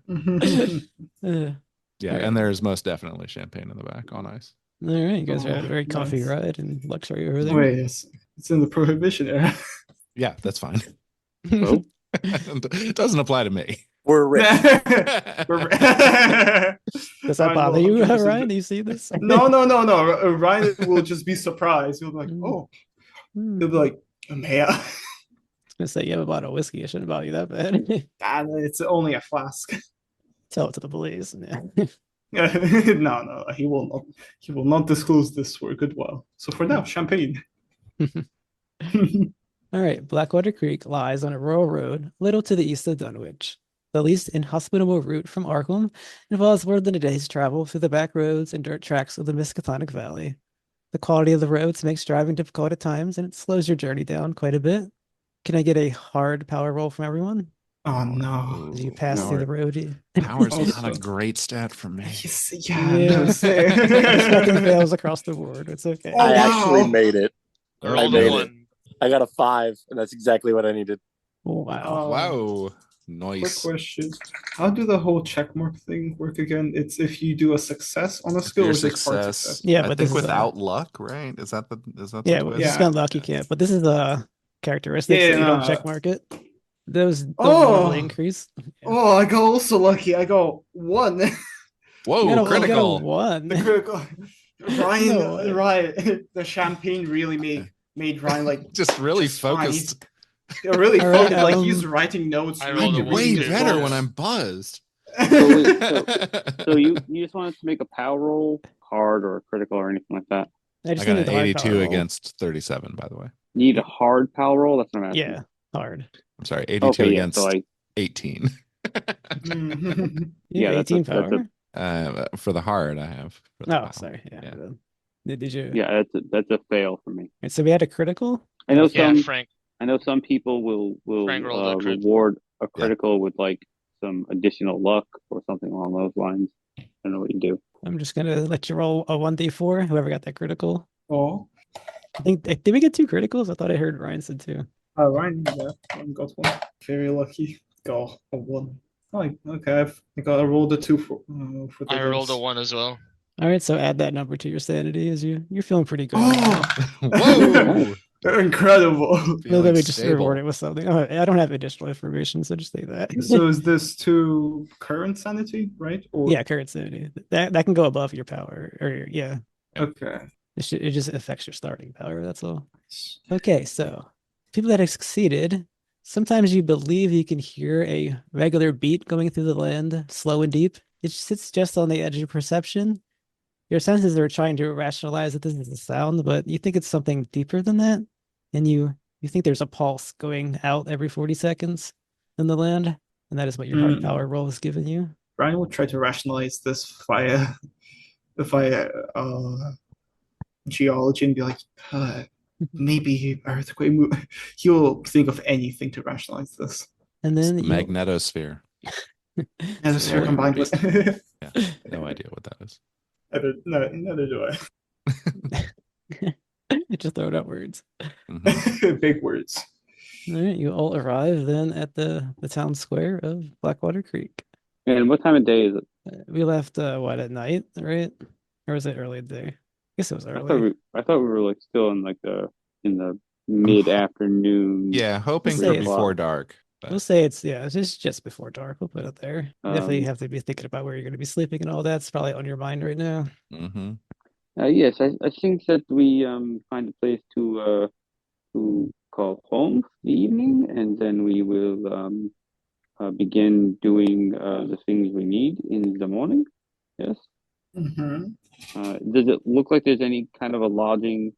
that. Uh, Yeah, Alright. and there's most definitely champagne in the back on ice. all right, you guys are having a very comfy nice. ride and luxury over there. Wait, it's in the prohibition era. Yeah, that's fine. Oh. It doesn't apply to me. We're rich. Does that Ryan bother will you, 100% Ryan? Do you see this? No. Ryan will just be surprised. He'll be like, Mm. "Oh," Hmm. he'll be like, "Yeah." gonna say you have a bottle of whiskey. It shouldn't bother you that bad. And it's only a flask. Tell it to the police. No, no, he will not. He will not disclose this for a good while. So for now, champagne. All right, Blackwater Creek lies on a rural road a little to the east of Dunwich. The least inhospitable route from Arkham involves more than a day's travel through the back roads and dirt tracks of the Miskatonic Valley. The quality of the roads makes driving difficult at times, and it slows your journey down quite a bit. Can I get a hard power roll from everyone? Oh no. As you pass No. through the road, Power's Also- not a great stat for me. Yeah, no, say. Just nothing fails across the board. It's okay. Oh, I wow. actually made it. I I rolled made a it. 1. I got a 5, and that's exactly what I needed. Oh, wow. Wow. Quick Nice. question. How do the whole checkmark thing work again? It's if you do a success on a skill Your or is it part success. success? Yeah, I but think this is without luck, right? Is that the yeah, twist? if you spend luck, you can't. But this is a characteristics Yeah, that you don't no. check mark it. Those don't Oh. normally increase. Yeah. Oh, I got also lucky. I got 1. Whoa, You got a critical. one. The critical. Ryan, No way. Ryan, the champagne really made Ryan like Just really just fine. focused. really All right, focused. Like he's um, writing notes. I I'm rolled a reading one way too. better books. when I'm buzzed. So, wait, so you just want us to make a power roll, hard or critical or anything like that? I I just got need an the hard power 82 roll. against 37, by the way. You need a hard power roll? That's what I'm asking. Yeah, hard. I'm sorry, 82 Okay, yeah. against So 18. You Yeah, have that's a- 18 that's a- power? For the hard, I have. For the Oh, power. sorry. Yeah. Yeah. Did you? yeah, that's a fail for me. And so we had a critical. I know Yeah, some. Frank. I know some people will Frank rolled a crit. reward a critical with like some additional luck or something along those lines. I don't know what you do. I'm just gonna let you roll a 1d4. Whoever got that critical. Oh, I think did we get 2 criticals? I thought I heard Ryan said 2. Ryan, yeah, Ryan got 1. Very lucky. Got a 1. Oh, okay. I rolled a 2 for the I rolled a dice. 1 as well. All right, so add that number to your sanity as you're feeling pretty good. Oh, Whoa! incredible. No, Feeling let me just stable. reward it with something. Oh, I don't have additional information, so just say that. So is this to current sanity, right? Or Yeah, current sanity. That can go above your power, or yeah, okay. it just affects your starting power. That's all. Okay, so people that have succeeded, sometimes you believe you can hear a regular beat going through the land, slow and deep. It sits just on the edge of your perception. Your senses are trying to rationalize that this is a sound, but you think it's something deeper than that, and you think there's a pulse going out every 40 seconds in the land, and that is what your hard power roll has given you. Ryan will try to rationalize this via geology and be like, maybe earthquake. He'll think of anything to rationalize this. And then The you magnetosphere. As Sorry, combined with Yeah, no idea what that is. neither do just throw out words. Mhm. I. Big words. All right, you all arrive then at the town square of Blackwater Creek. And what time of day is it? We left what at night, right? Or was it early day? I guess it was I early. thought we were like still in like the mid afternoon. Yeah, hoping Say for it's- before dark. but- We'll say it's just before dark. We'll put it there. Definitely Um, have to be thinking about where you're going to be sleeping and all that's probably on your mind right now. Mhm. Yes, I think that we find a place to call home for the evening, and then we will begin doing the things we need in the morning. Yes. Mm-hmm. Does it look like there's any kind of a lodging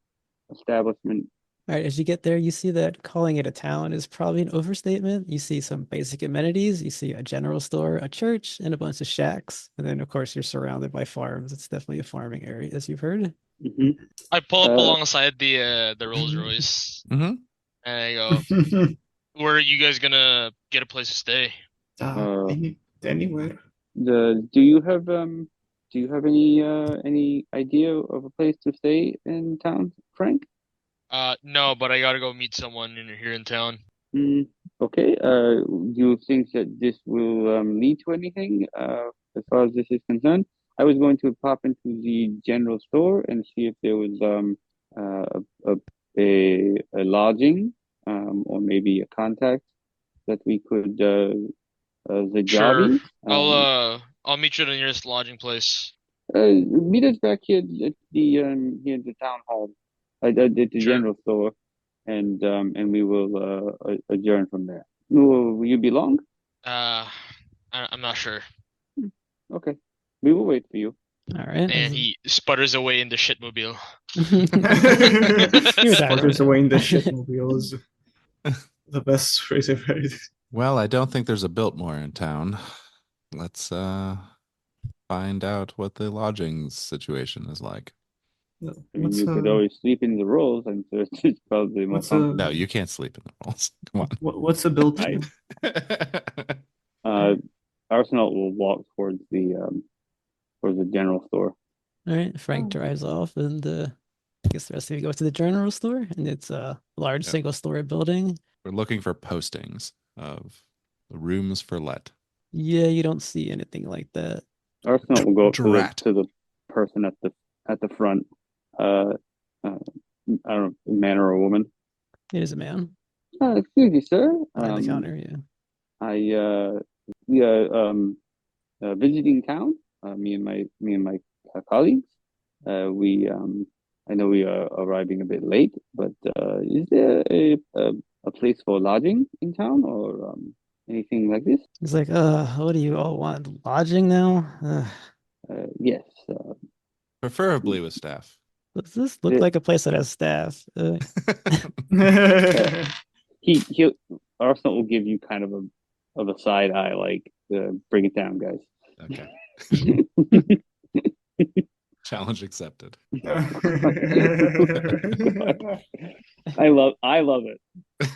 establishment? All right, as you get there, you see that calling it a town is probably an overstatement. You see some basic amenities. You see a general store, a church, and a bunch of shacks. And then, of course, you're surrounded by farms. It's definitely a farming area, as you've heard. Hmm. I pull up Uh, alongside the Rolls Royce Mhm. and I go, "Where are you guys gonna get a place to stay?" Anywhere. Do you have any idea of a place to stay in town, Frank? No, but I gotta go meet someone here in town. Okay. Do you think that this will lead to anything as far as this is concerned? I was going to pop into the general store and see if there was a lodging or maybe a contact that we could Sure. Zajavi. I'll meet you at the nearest lodging place. Meet us back here at the town hall, at the Sure. general store, and we will adjourn from there. Will you be long? I'm not sure. Okay, we will wait for you. All right. And he sputters away in the shitmobile. Sputters away in the shitmobile is the best phrase I've heard. Well, I don't think there's a Biltmore in town. Let's find out what the lodging situation is like. I mean, you could always sleep in the rolls. I'm sure it's probably more comfortable. No, you can't sleep in the rolls. Come on. What's a built? Arsenault will walk towards the general store. All right. Frank drives off, and I guess the rest of you go to the general store, and it's a large single-story building. We're looking for postings of the rooms for let. Yeah, you don't see anything like that. Arsenault will go up to the person at the front. I don't know, a man or a woman. It is a man. Excuse me, sir. Behind the counter, yeah. We are visiting town. Me and my colleagues. I know we are arriving a bit late, but is there a place for lodging in town or anything like this? He's like, what do you all want? Lodging now? Yes. Preferably with staff. Does this look like a place that has staff? Arsenal will give you kind of a side eye, like bring it down, guys. Okay. Challenge accepted. I love it.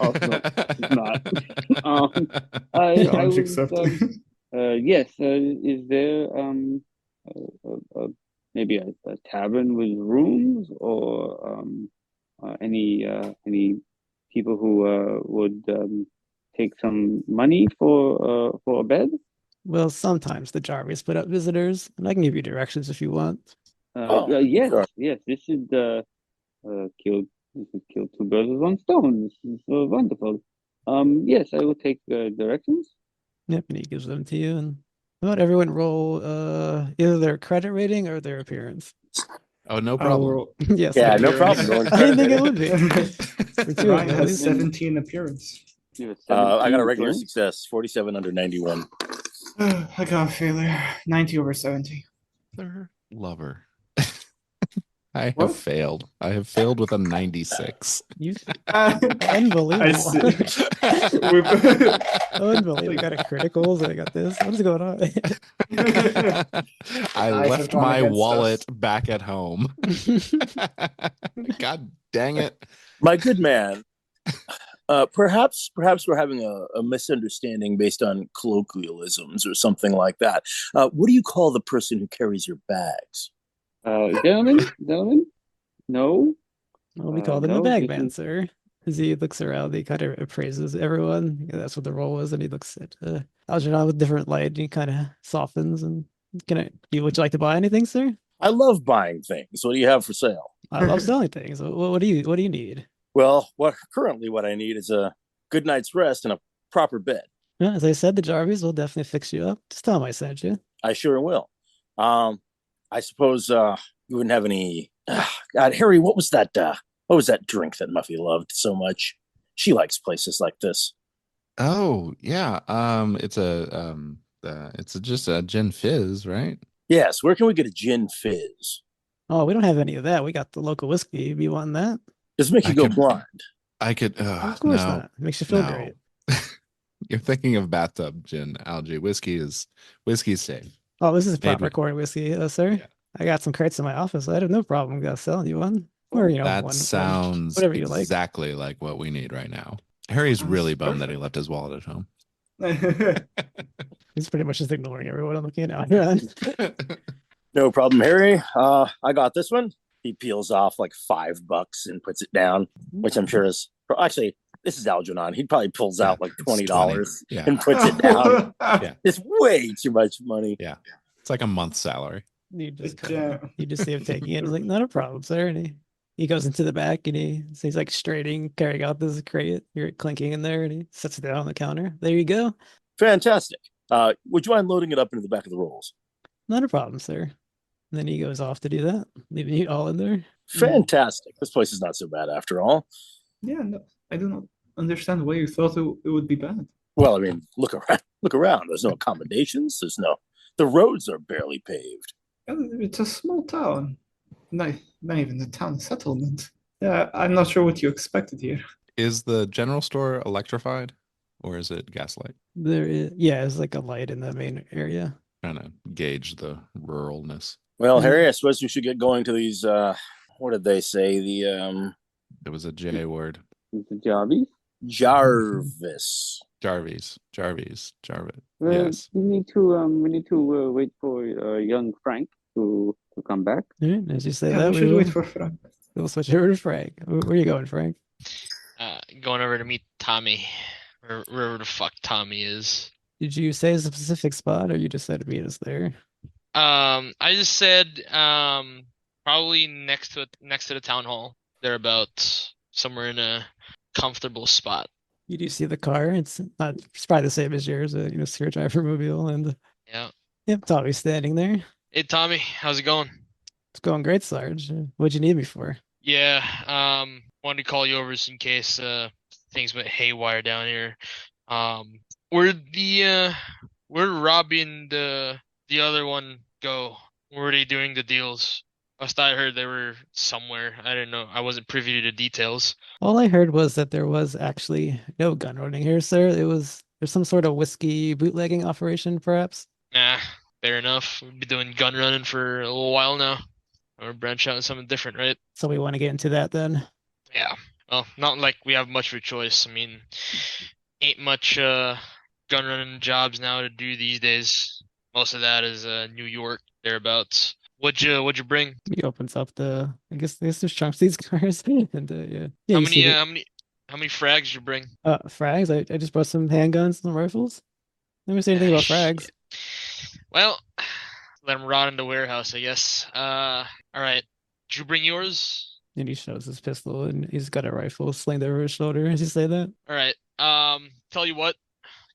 Arsenal is not. Challenge accepted. Yes. Is there maybe a tavern with rooms or any people who would take some money for a bed? Well, sometimes the Jarvis put up visitors, and I can give you directions if you want. Yes. This should kill two birds with one stone. This is wonderful. Yes, I will take directions. Yep, and he gives them to you. And how about everyone roll either their credit rating or their appearance? Oh, no problem. Yes. Yeah, no problem. I didn't think it would be. Ryan has 17 appearance. I got a regular success, 47 under 91. I got a failure, 90 over 70. Lover. I have failed. I have failed with a 96. Unbelievable. I see. Unbelievable. I got a criticals. I got this. What is going on? I left my wallet back at home. God dang it. My good man. Perhaps we're having a misunderstanding based on colloquialisms or something like that. What do you call the person who carries your bags? Gentlemen? No. Well, we call them a bagman, sir. As he looks around, he kind of appraises everyone. That's what the role was, and he looks at Algeron with different light, and he kind of softens. And would you like to buy anything, sir? I love buying things. What do you have for sale? I love selling things. What do you need? Well, what I need is a good night's rest and a proper bed. Yeah, as I said, the Jarvis will definitely fix you up. Just tell him I sent you. I sure will. I suppose you wouldn't have any. God, Harry, what was that drink that Muffy loved so much? She likes places like this. Oh yeah, it's just a gin fizz, right? Yes. Where can we get a gin fizz? Oh, we don't have any of that. We got the local whiskey. You want that? Does it make you go blind? I could. Of course not. It makes you feel great. You're thinking of bathtub gin, Algae. Whiskey's safe. Oh, this is proper corn whiskey, sir. Yeah. I got some crates in my office. I have no problem selling you one. Or that sounds whatever you like. Exactly like what we need right now. Harry's really bummed that he left his wallet at home. He's pretty much just ignoring everyone I'm looking at. No problem, Harry. I got this one. He peels off like $5 and puts it down, which I'm sure is actually, this is Algeron. He probably pulls out like $20 and puts it down. It's way too much money. Yeah. It's like a month's salary. You just see him taking it. He's like, not a problem, sir. And he goes into the back and he's like carrying out this crate. You're clinking in there and he sets it down on the counter. There you go. Fantastic. Would you mind loading it up into the back of the rolls? Not a problem, sir. And then he goes off to do that, leaving you all in there. Fantastic. This place is not so bad after all. Yeah, no, I do not understand why you thought it would be bad. Well, I mean, look around. Look around. There's no accommodations. The roads are barely paved. It's a small town. Not even a town settlement. Yeah, I'm not sure what you expected here. Is the general store electrified or is it gaslight? There is, yeah, it's like a light in the main area. Trying to gauge the ruralness. Well, Mm. Harry, I suppose we should get going to these. What did they say? It was a J word. Is it Jarvis? Jarvis. Jarvis. Well, Yes. we need to wait for young Frank to come back. All right, as you say Yeah, that, we should wait for Frank. we'll switch over to Frank. Where are you going, Frank? Going over to meet Tommy, or wherever the fuck Tommy is. Did you say a specific spot, or you just said to meet us there? I just said probably next to the town hall. Thereabouts, somewhere in a comfortable spot. You do see the car. It's probably the same as yours, screwdriver mobile, and Yeah. yep, Tommy's standing there. Hey Tommy, how's it going? It's going great, Sarge. What'd you need me for? Yeah, wanted to call you over just in case things went haywire down here. Where Robbie and the other one go? Where are they doing the deals? Last I heard they were somewhere. I didn't know. I wasn't privy to the details. All I heard was that there was actually no gun running here, sir. There's some sort of whiskey bootlegging operation, perhaps. Nah, fair enough. We've been doing gun running for a little while now. Or branch out into something different, right? So we want to get into that then. Yeah. Well, not like we have much of a choice. I mean, ain't much gun running jobs now to do these days. Most of that is New York, thereabouts. What'd you bring? He opens up I guess there's chunks these cars, and yeah. How You see many frags did you bring? frags. I just brought some handguns and rifles. Never say anything about frags. Shit. Well, let them rot in the warehouse, I guess. All right. Did you bring yours? And he shows his pistol, and he's got a rifle slinged over his shoulder. As you say that, All right. Tell you what,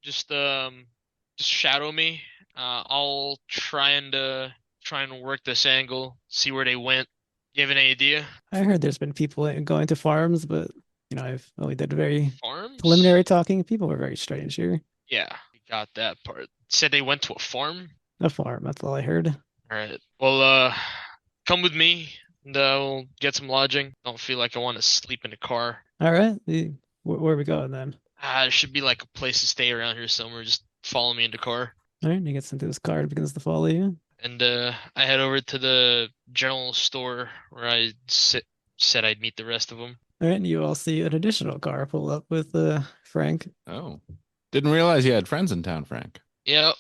just shadow me. I'll try and work this angle, see where they went. You have any idea? I heard there's been people going to farms, but I've only did very Farms? preliminary talking. People were very strange here. Yeah, we got that part. Said they went to a farm? A farm, that's all I heard. All right. Well, come with me, and we'll get some lodging. Don't feel like I want to sleep in the car. All right, where are we going then? There should be like a place to stay around here somewhere. Just follow me in the car. All right, he gets into his car and begins to follow you. And I head over to the general store where I said I'd meet the rest of them. All right, and you all see an additional car pull up with Frank. Oh. Didn't realize you had friends in town, Frank. Yep.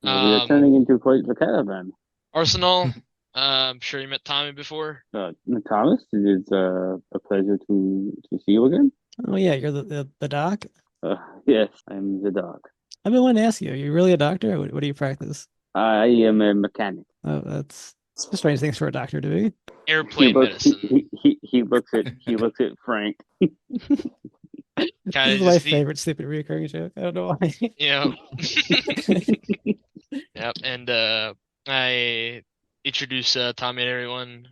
We are turning into quite the caravan. Arsenault, I'm sure you met Tommy before. Thomas, it is a pleasure to see you again. Oh yeah, you're the doc. Yes, I'm the doc. I've been wanting to ask you, are you really a doctor? What do you practice? I am a mechanic. Oh, that's strange things for a doctor to be. Airplane medicine. He looks at Frank. This is my favorite stupid recurring joke. I don't know why. Yeah. Yep. And I introduce Tommy to everyone.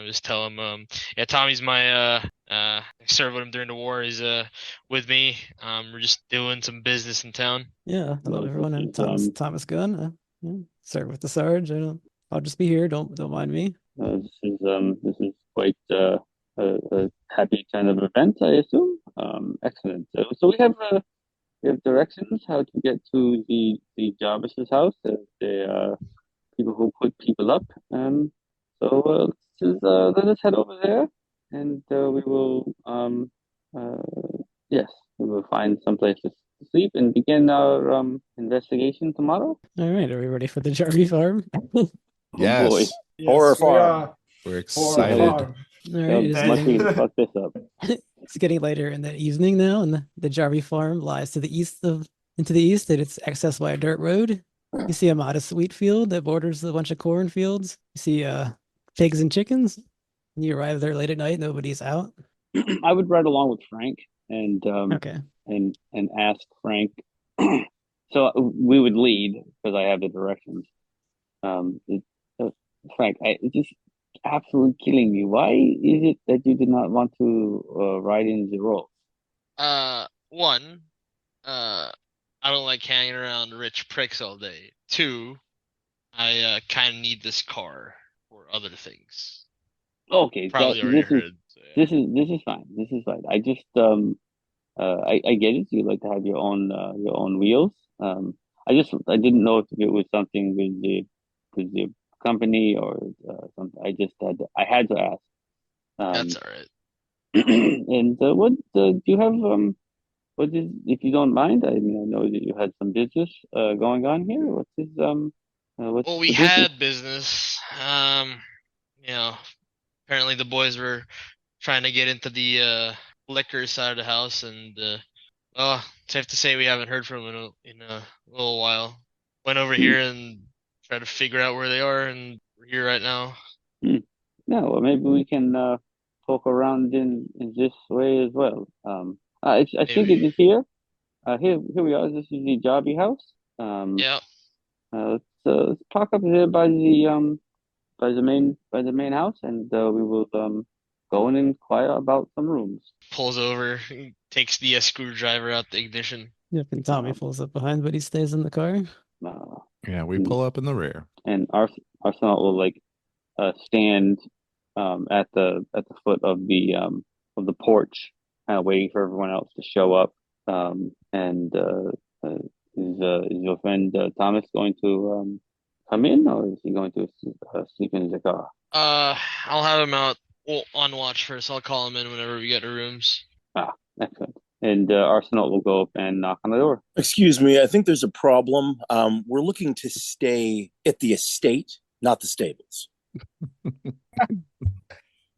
Just tell him, yeah, Tommy's my I served with him during the war. He's with me. We're just doing some business in town. Yeah, hello everyone. I'm Thomas Gunn. Yeah, serve with the Sarge. I'll just be here. Don't mind me. This is quite a happy kind of event, I assume. Excellent. So we have directions how to get to the Jarvis's house. The people who put people up. So let us head over there, and we will yes, we will find some place to sleep and begin our investigation tomorrow. All right, are we ready for the Jarvie farm? Yes. Boy. Horror Yes, we farm. are. We're Horror excited. farm. All right, Must fuck this up. it's getting later in the evening now, and the Jarvie farm lies into the east, and it's accessed by a dirt road. You see a modest wheat field that borders a bunch of cornfields. You see pigs and chickens. You arrive there late at night, nobody's out. I would ride along with Frank and Okay. and ask Frank. So we would lead because I have the directions. Frank, absolutely killing me. Why is it that you did not want to ride in the role? One, I don't like hanging around rich pricks all day. Two, I kind of need this car for other things. Okay, so Probably already heard. So, yeah. this is fine. This is fine. I just I get it. You like to have your own wheels. I didn't know if it was something with the company or something. I had to ask. That's Um, all right. and what do you have? What is, if you don't mind? I mean, I know that you had some business going on here. What's Well, we the business? had business. You know, apparently the boys were trying to get into the liquor side of the house, and well, safe to say we haven't heard from them in a little while. Went over Hmm. here and tried to figure out where they are, and we're here right now. Hmm. No, well, maybe we can talk around in this way as well. I think Maybe. it is here. Here we are. This is the Jobby House. Yeah. Let's park up here by the main house, and we will go and inquire about some rooms. Pulls over, takes the screwdriver out the ignition. Yep, and Tommy Um, pulls up behind, but he stays in the car. uh, Yeah, we pull up in the rear. and Arsenault will like stand at the foot of the porch, kind of waiting for everyone else to show up. And is your friend Thomas going to come in, or is he going to sleep in the car? I'll have him out on watch first. I'll call him in whenever we get to rooms. Ah, excellent. And Arsenault will go up and knock on the door. Excuse me, I think there's a problem. We're looking to stay at the estate, not the stables.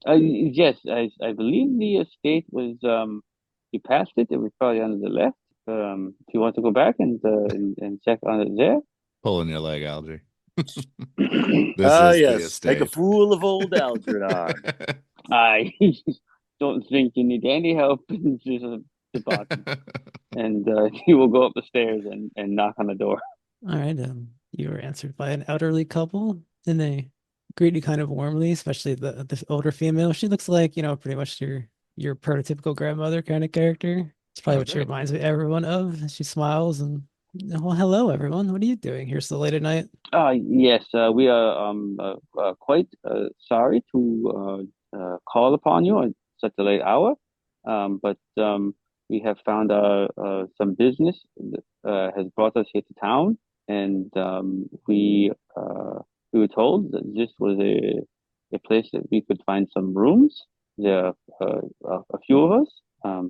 Yes, I believe the estate was you passed it. It was probably on the left. If you want to go back and check on it there. Pulling your leg, Algie. This Ah, is the yes. Make a estate. fool of old Algeron. I don't think you need any help in this department. And he will go up the stairs and knock on the door. All right, you were answered by an elderly couple, and they greet you kind of warmly, especially the older female. She looks like, pretty much your prototypical grandmother kind of character. It's probably what she Okay. reminds everyone of. She smiles and, well, hello everyone. What are you doing here so late at night? Yes, we are quite sorry to call upon you at such a late hour. But we have found some business that has brought us here to town, and we were told that this was a place that we could find some rooms. There are a few of us,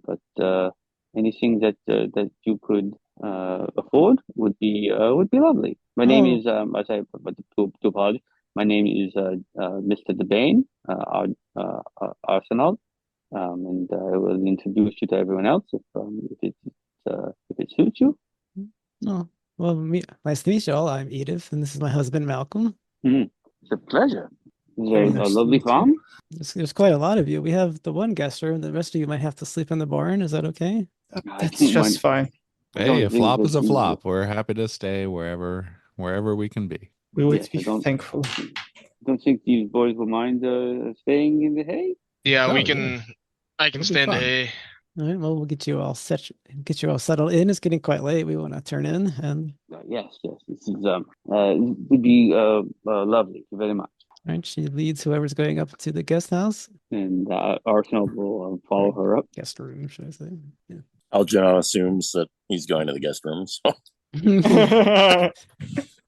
but anything that you could afford would be lovely. My name is I say, but to apologize. My name is Mr. Debane, Arsenault, and I will introduce you to everyone else if it suits you. Oh, well, nice to meet you all. I'm Edith, and this is my husband, Malcolm. It's a pleasure. Is there Very a nice to lovely meet you. farm? There's quite a lot of you. We have the one guest room. The rest of you might have to sleep in the barn. Is that okay? That's think just my- fine. I Hey, don't a think flop that is a you- flop. We're happy to stay wherever we can be. We would Yes, be I don't- thankful. Don't think these boys will mind staying in the hay. Yeah, Oh, we yeah. can. I can It'll be stand fun. hay. All right, well, we'll get you all settled in. It's getting quite late. We want to turn in, and Yes. This is would be lovely. Thank you very much. all right, she leads whoever's going up to the guest house, And Arsenal will follow her up. guest room, should I say? Algeron assumes that he's going to the guest rooms. Yeah.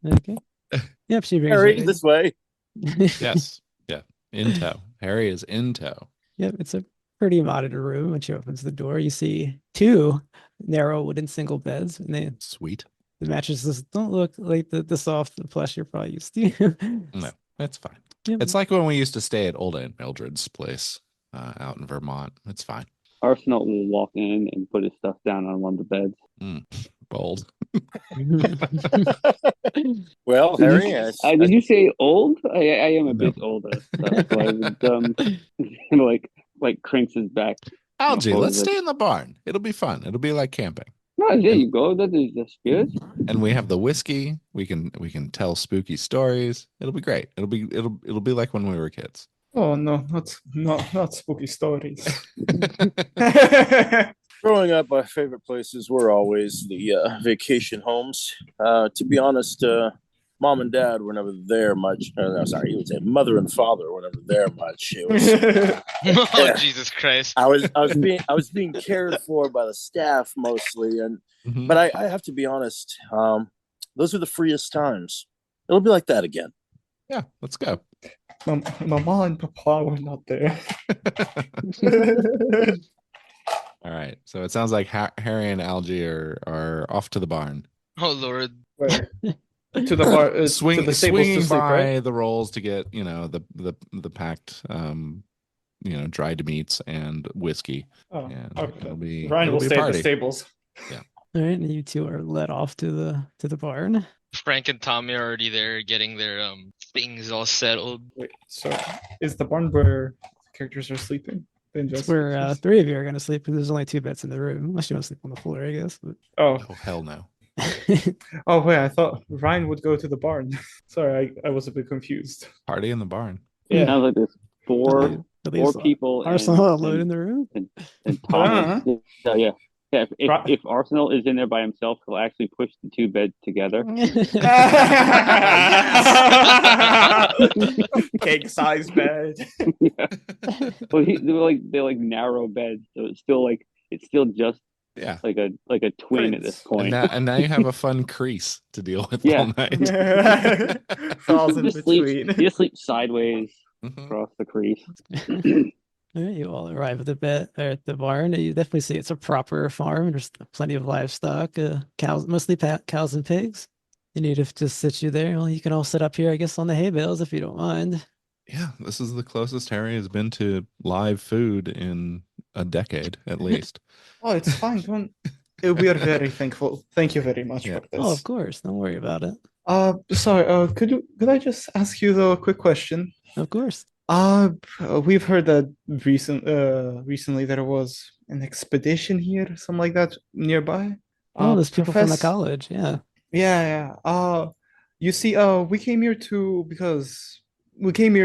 Okay. Yep, she brings Harry, you. this way. Yes. Yeah. In tow. Harry is in tow. Yep, it's a pretty modern room. When she opens the door, you see two narrow wooden single beds, and Sweet. the mattresses don't look like the soft plush you're probably used to. No, it's fine. Yep. It's like when we used to stay at old Aunt Mildred's place out in Vermont. It's fine. Arsenal will walk in and put his stuff down on one of the beds. Bold. Well, Harry, yes. Did you say old? I am a bit No. older. So I would like cranks his back. Algie, What let's was it? stay in the barn. It'll be fun. It'll be like camping. Oh, there you go. That is the spirit. And we have the whiskey. We can tell spooky stories. It'll be great. It'll be like when we were kids. Oh no, not spooky stories. Growing up, my favorite places were always the vacation homes. To be honest, mom and dad were never there much. No, sorry, you would say mother and father were never there much. It was Oh, Jesus Christ. I was being cared for by the staff mostly, and Mhm. but I have to be honest. Those are the freest times. It'll be like that again. Yeah, let's go. Mama and Papa were not there. All right. So it sounds like Harry and Algie are off to the barn. Oh, Lord. Where? To the bar, to the stables to Swinging sleep, by right? the rolls to get the packed dried meats and whiskey. Oh, And okay. it'll Ryan will be a stay at the party. stables. All right, and you two are led off to the barn. Frank and Tommy are already there getting their things all settled. Wait, so is the barn where characters are sleeping? Then It's just where three of you are going to sleep because there's only two beds in the room, unless you want to sleep on the floor, I guess. oh Oh hell no. oh wait, I thought Ryan would go to the barn. Sorry, I was a bit confused. Party in the barn. Yeah. Sounds like there's four At least people Arsenault alone in the room. and Thomas. Yeah. If Arsenal is in there by himself, he'll actually push the two beds together. Cake size bed. Yeah. Well, they're like narrow beds, so it's still just Yeah. like a twin at this point. And now you have a fun crease to deal with Yeah. all night. Falls in Just between. you just sleep sideways Mhm. across the crease. All right, you all arrive at the barn. You definitely see it's a proper farm. There's plenty of livestock, cows, mostly cows and pigs. You need to just sit you there. Well, you can all sit up here, I guess, on the hay bales if you don't mind. Yeah, this is the closest Harry has been to live food in a decade, at least. Oh, it's fine. We are very thankful. Thank you very much Yeah. for this. Oh, of course. Don't worry about it. Sorry. Could I just ask you though a quick question? Of course. We've heard that recently there was an expedition here, something like that, nearby. Oh, there's people from the Professor. college. Yeah. Yeah. You see, we came here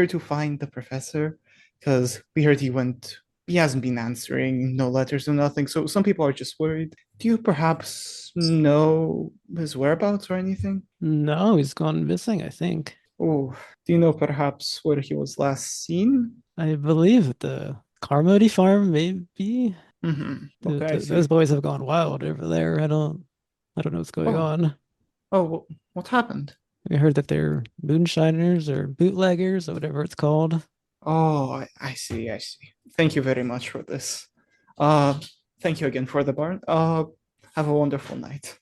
to find the professor because we heard he hasn't been answering, no letters or nothing. So some people are just worried. Do you perhaps know his whereabouts or anything? No, he's gone missing, I think. Oh, do you know perhaps where he was last seen? I believe at the Carmody farm, maybe. Mm-hmm. Okay, I see. Those boys have gone wild over there. I don't know what's going Oh. on. Oh, what happened? We heard that they're moonshiners or bootleggers or whatever it's called. Oh, I see. Thank you very much for this. Thank you again for the barn. Have a wonderful night.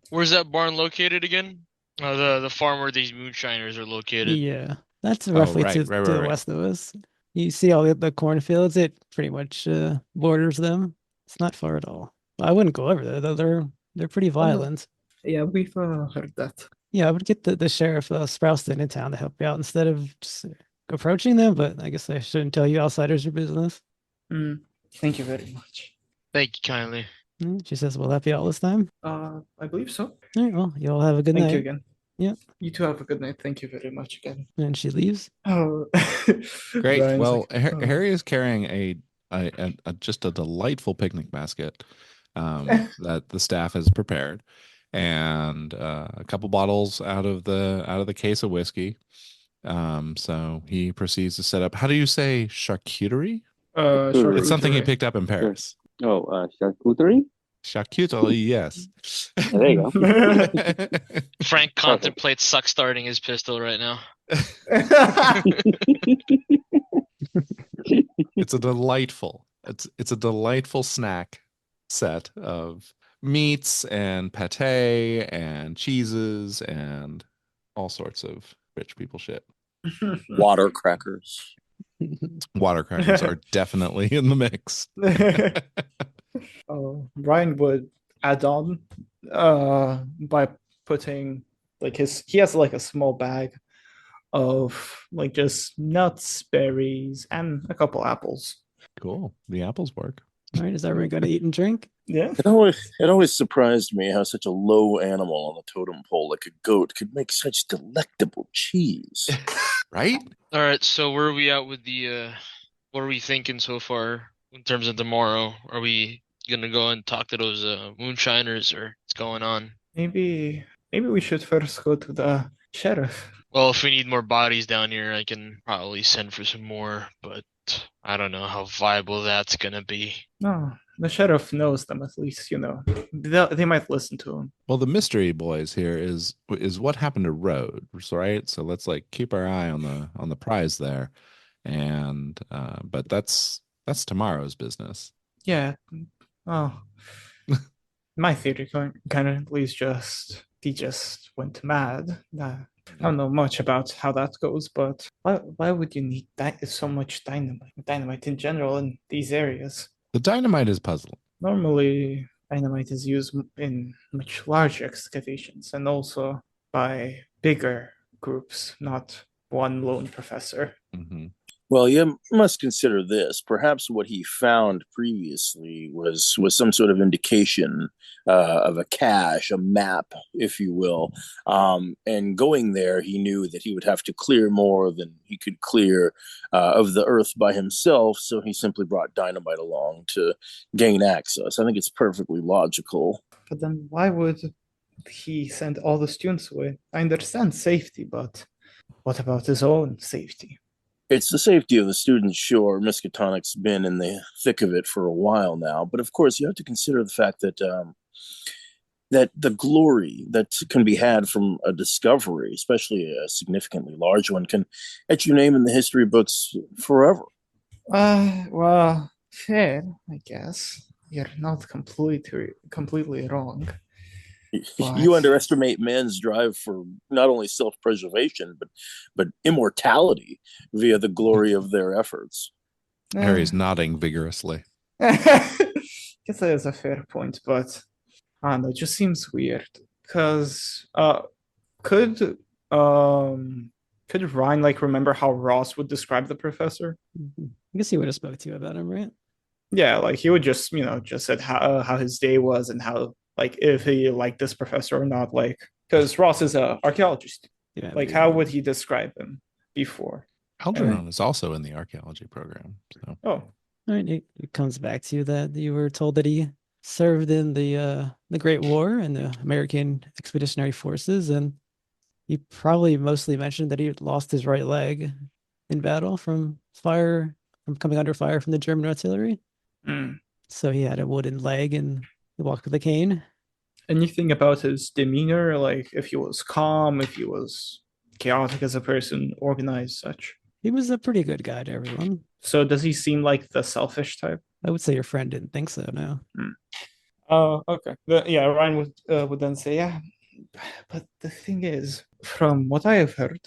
Where's that barn located again? The farm where these moonshiners are located. Yeah, that's roughly right, to the right. west of us. You see all the cornfields, it pretty much borders them. It's not far at all. I wouldn't go over there, though. They're pretty violent. Yeah, we've heard that. Yeah, I would get the sheriff Sprouston in town to help you out instead of just approaching them, but I guess I shouldn't tell you outsiders your business. Thank you very much. Thank you kindly. She says, "Will that be all this time?" I believe so. All right, well, you all have a good Thank night. you again. Yeah. You too have a good night. Thank you very much again. And she leaves. Oh, Great. Ryan's Well, like, oh. Harry is carrying a just a delightful picnic basket that the staff has prepared, and a couple bottles out of the case of whiskey. So he proceeds to set up. How do you say charcuterie? It's something he picked up in Paris. Oh, charcuterie? Charcuterie, yes. There you go. Frank contemplates suck starting his pistol right now. It's a delightful snack set of meats and pate and cheeses and all sorts of rich people shit. Water crackers. Water crackers are definitely in the mix. Ryan would add on by putting he has like a small bag of like just nuts, berries, and a couple apples. Cool. The apples work. All right, is everyone going to eat and drink? Yeah. It always surprised me how such a low animal on the totem pole, like a goat, could make such delectable cheese. Right? All right, so where are we at with the what are we thinking so far in terms of tomorrow? Are we gonna go and talk to those moonshiners or what's going on? Maybe we should first go to the sheriff. Well, if we need more bodies down here, I can probably send for some more, but I don't know how viable that's gonna be. No, the sheriff knows them at least, They might listen to him. Well, the mystery, boys, here is what happened to Rhodes, right? So let's like keep our eye on the prize there, and but that's tomorrow's business. Yeah. Oh, my theory currently is just he just went mad. I don't know much about how that goes, but why would you need so much dynamite in general in these areas? The dynamite is puzzling. Normally, dynamite is used in much larger excavations and also by bigger groups, not one lone professor. Mm-hmm. Well, you must consider this. Perhaps what he found previously was some sort of indication of a cache, a map, if you will. And going there, he knew that he would have to clear more than he could clear of the earth by himself. So he simply brought dynamite along to gain access. I think it's perfectly logical. But then why would he send all the students away? I understand safety, but what about his own safety? It's the safety of the students, sure. Miskatonic's been in the thick of it for a while now, but of course, you have to consider the fact that that the glory that can be had from a discovery, especially a significantly large one, can etch your name in the history books forever. Well, fair, I guess. You're not completely wrong. You underestimate man's drive for not only self-preservation but immortality via the glory of their efforts. Harry's nodding vigorously. Guess that is a fair point, but I don't know, it just seems weird. Because could Ryan remember how Ross would describe the professor? I guess he would have spoke to you about him, right? Yeah, he would just said how his day was and how if he liked this professor or not, because Ross is a archaeology student. Yeah, How would he describe him before? Algeron is also in the archaeology program. So. Oh, all right. It comes back to you that you were told that he served in the Great War and the American Expeditionary Forces, and he probably mostly mentioned that he lost his right leg in battle from coming under fire from the German artillery. So he had a wooden leg and he walked with a cane. Anything about his demeanor, if he was calm, if he was chaotic as a person, organized, such? He was a pretty good guy to everyone. So does he seem like the selfish type? I would say your friend didn't think so, no. Oh, okay. Ryan would then say, yeah. But the thing is, from what I have heard,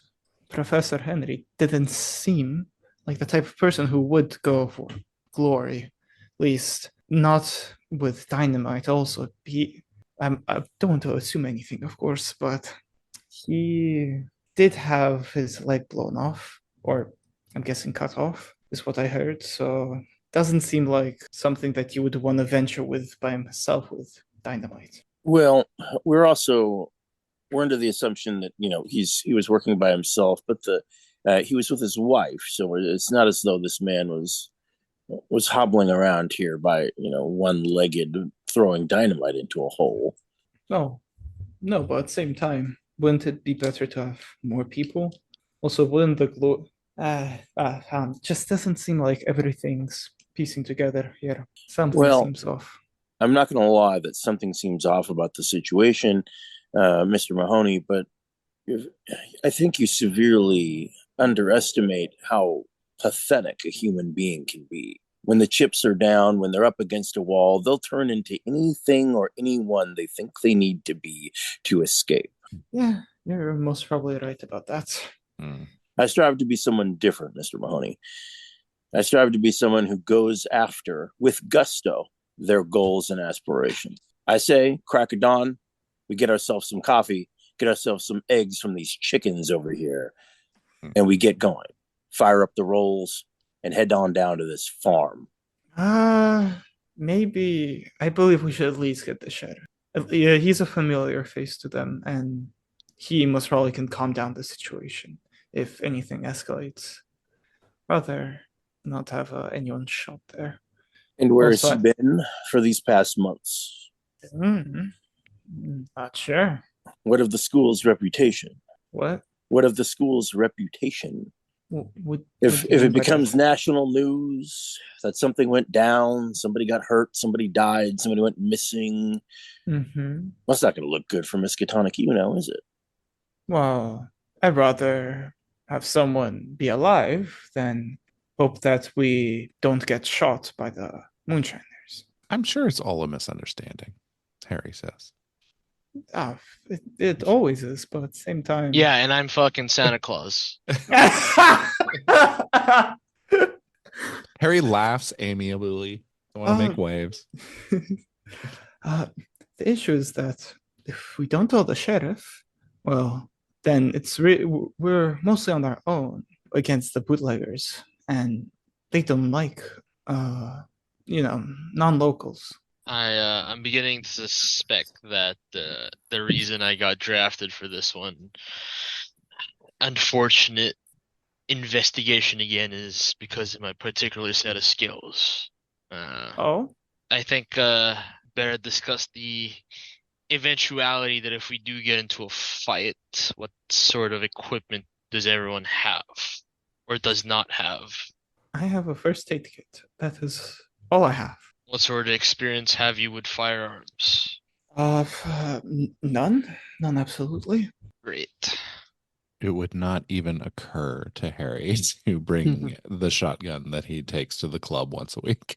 Professor Henry didn't seem like the type of person who would go for glory, at least not with dynamite. Also, I don't want to assume anything, of course, but he did have his leg blown off, or I'm guessing cut off, is what I heard. So doesn't seem like something that you would want to venture with by himself with dynamite. Well, we're under the assumption that he was working by himself, but he was with his wife, so it's not as though this man was hobbling around here by one-legged throwing dynamite into a hole. No, but at the same time, wouldn't it be better to have more people? Also, wouldn't the just doesn't seem like everything's piecing together here. Something seems off. I'm not going to lie that something seems off about the situation, Mr. Mahoney, but I think you severely underestimate how pathetic a human being can be. When the chips are down, when they're up against a wall, they'll turn into anything or anyone they think they need to be to escape. Yeah, you're most probably right about that. I strive to be someone different, Mr. Mahoney. I strive to be someone who goes after, with gusto, their goals and aspirations. I say, crack of dawn, we get ourselves some coffee, get ourselves some eggs from these chickens over here, and we get going. Fire up the rolls and head on down to this farm. maybe I believe we should at least get the sheriff. Yeah, he's a familiar face to them, and he most probably can calm down the situation if anything escalates. Rather not have anyone shot there. And where has Also, he been for these past months? Not sure. What of the school's reputation? What? What of the school's reputation? Would If it becomes national news that something went down, somebody got hurt, somebody died, somebody went missing, that's not going to look good for Miskatonic, is it? Well, I'd rather have someone be alive than hope that we don't get shot by the moonshiners. I'm sure it's all a misunderstanding, Harry says. It always is, but at the same time. Yeah, and I'm fucking Santa Claus. Harry laughs amiably. I want to make waves. The issue is that if we don't tell the sheriff, well, then we're mostly on our own against the bootleggers, and they don't like, non-locals. I'm beginning to suspect that the reason I got drafted for this one, unfortunate investigation again, is because of my particular set of skills. I think better discuss the eventuality that if we do get into a fight, what sort of equipment does everyone have or does not have? I have a first aid kit. That is all I have. What sort of experience have you with firearms? None, absolutely. Great. It would not even occur to Harry to bring the shotgun that he takes to the club once a week.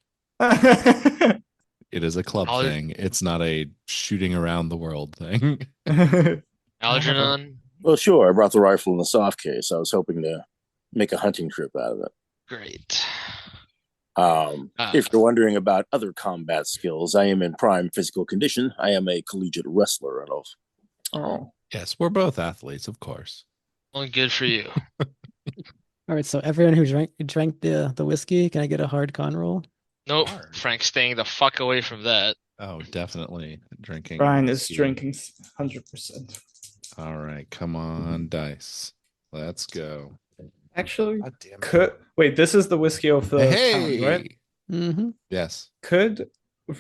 It is a club thing. It's not a shooting around the world thing. Algeron? Well, sure. I brought the rifle in the soft case. I was hoping to make a hunting trip out of it. Great. If you're wondering about other combat skills, I am in prime physical condition. I am a collegiate wrestler, Adolf. Oh. Yes, we're both athletes, of course. Well, good for you. All right, so everyone who drank the whiskey, can I get a hard con roll? Nope. Frank's staying the fuck away from that. Oh, definitely drinking. Brian is drinking 100%. All right, come on, dice. Let's go. Actually, wait, this is the whiskey of the town, right? Mm-hmm. Yes. Could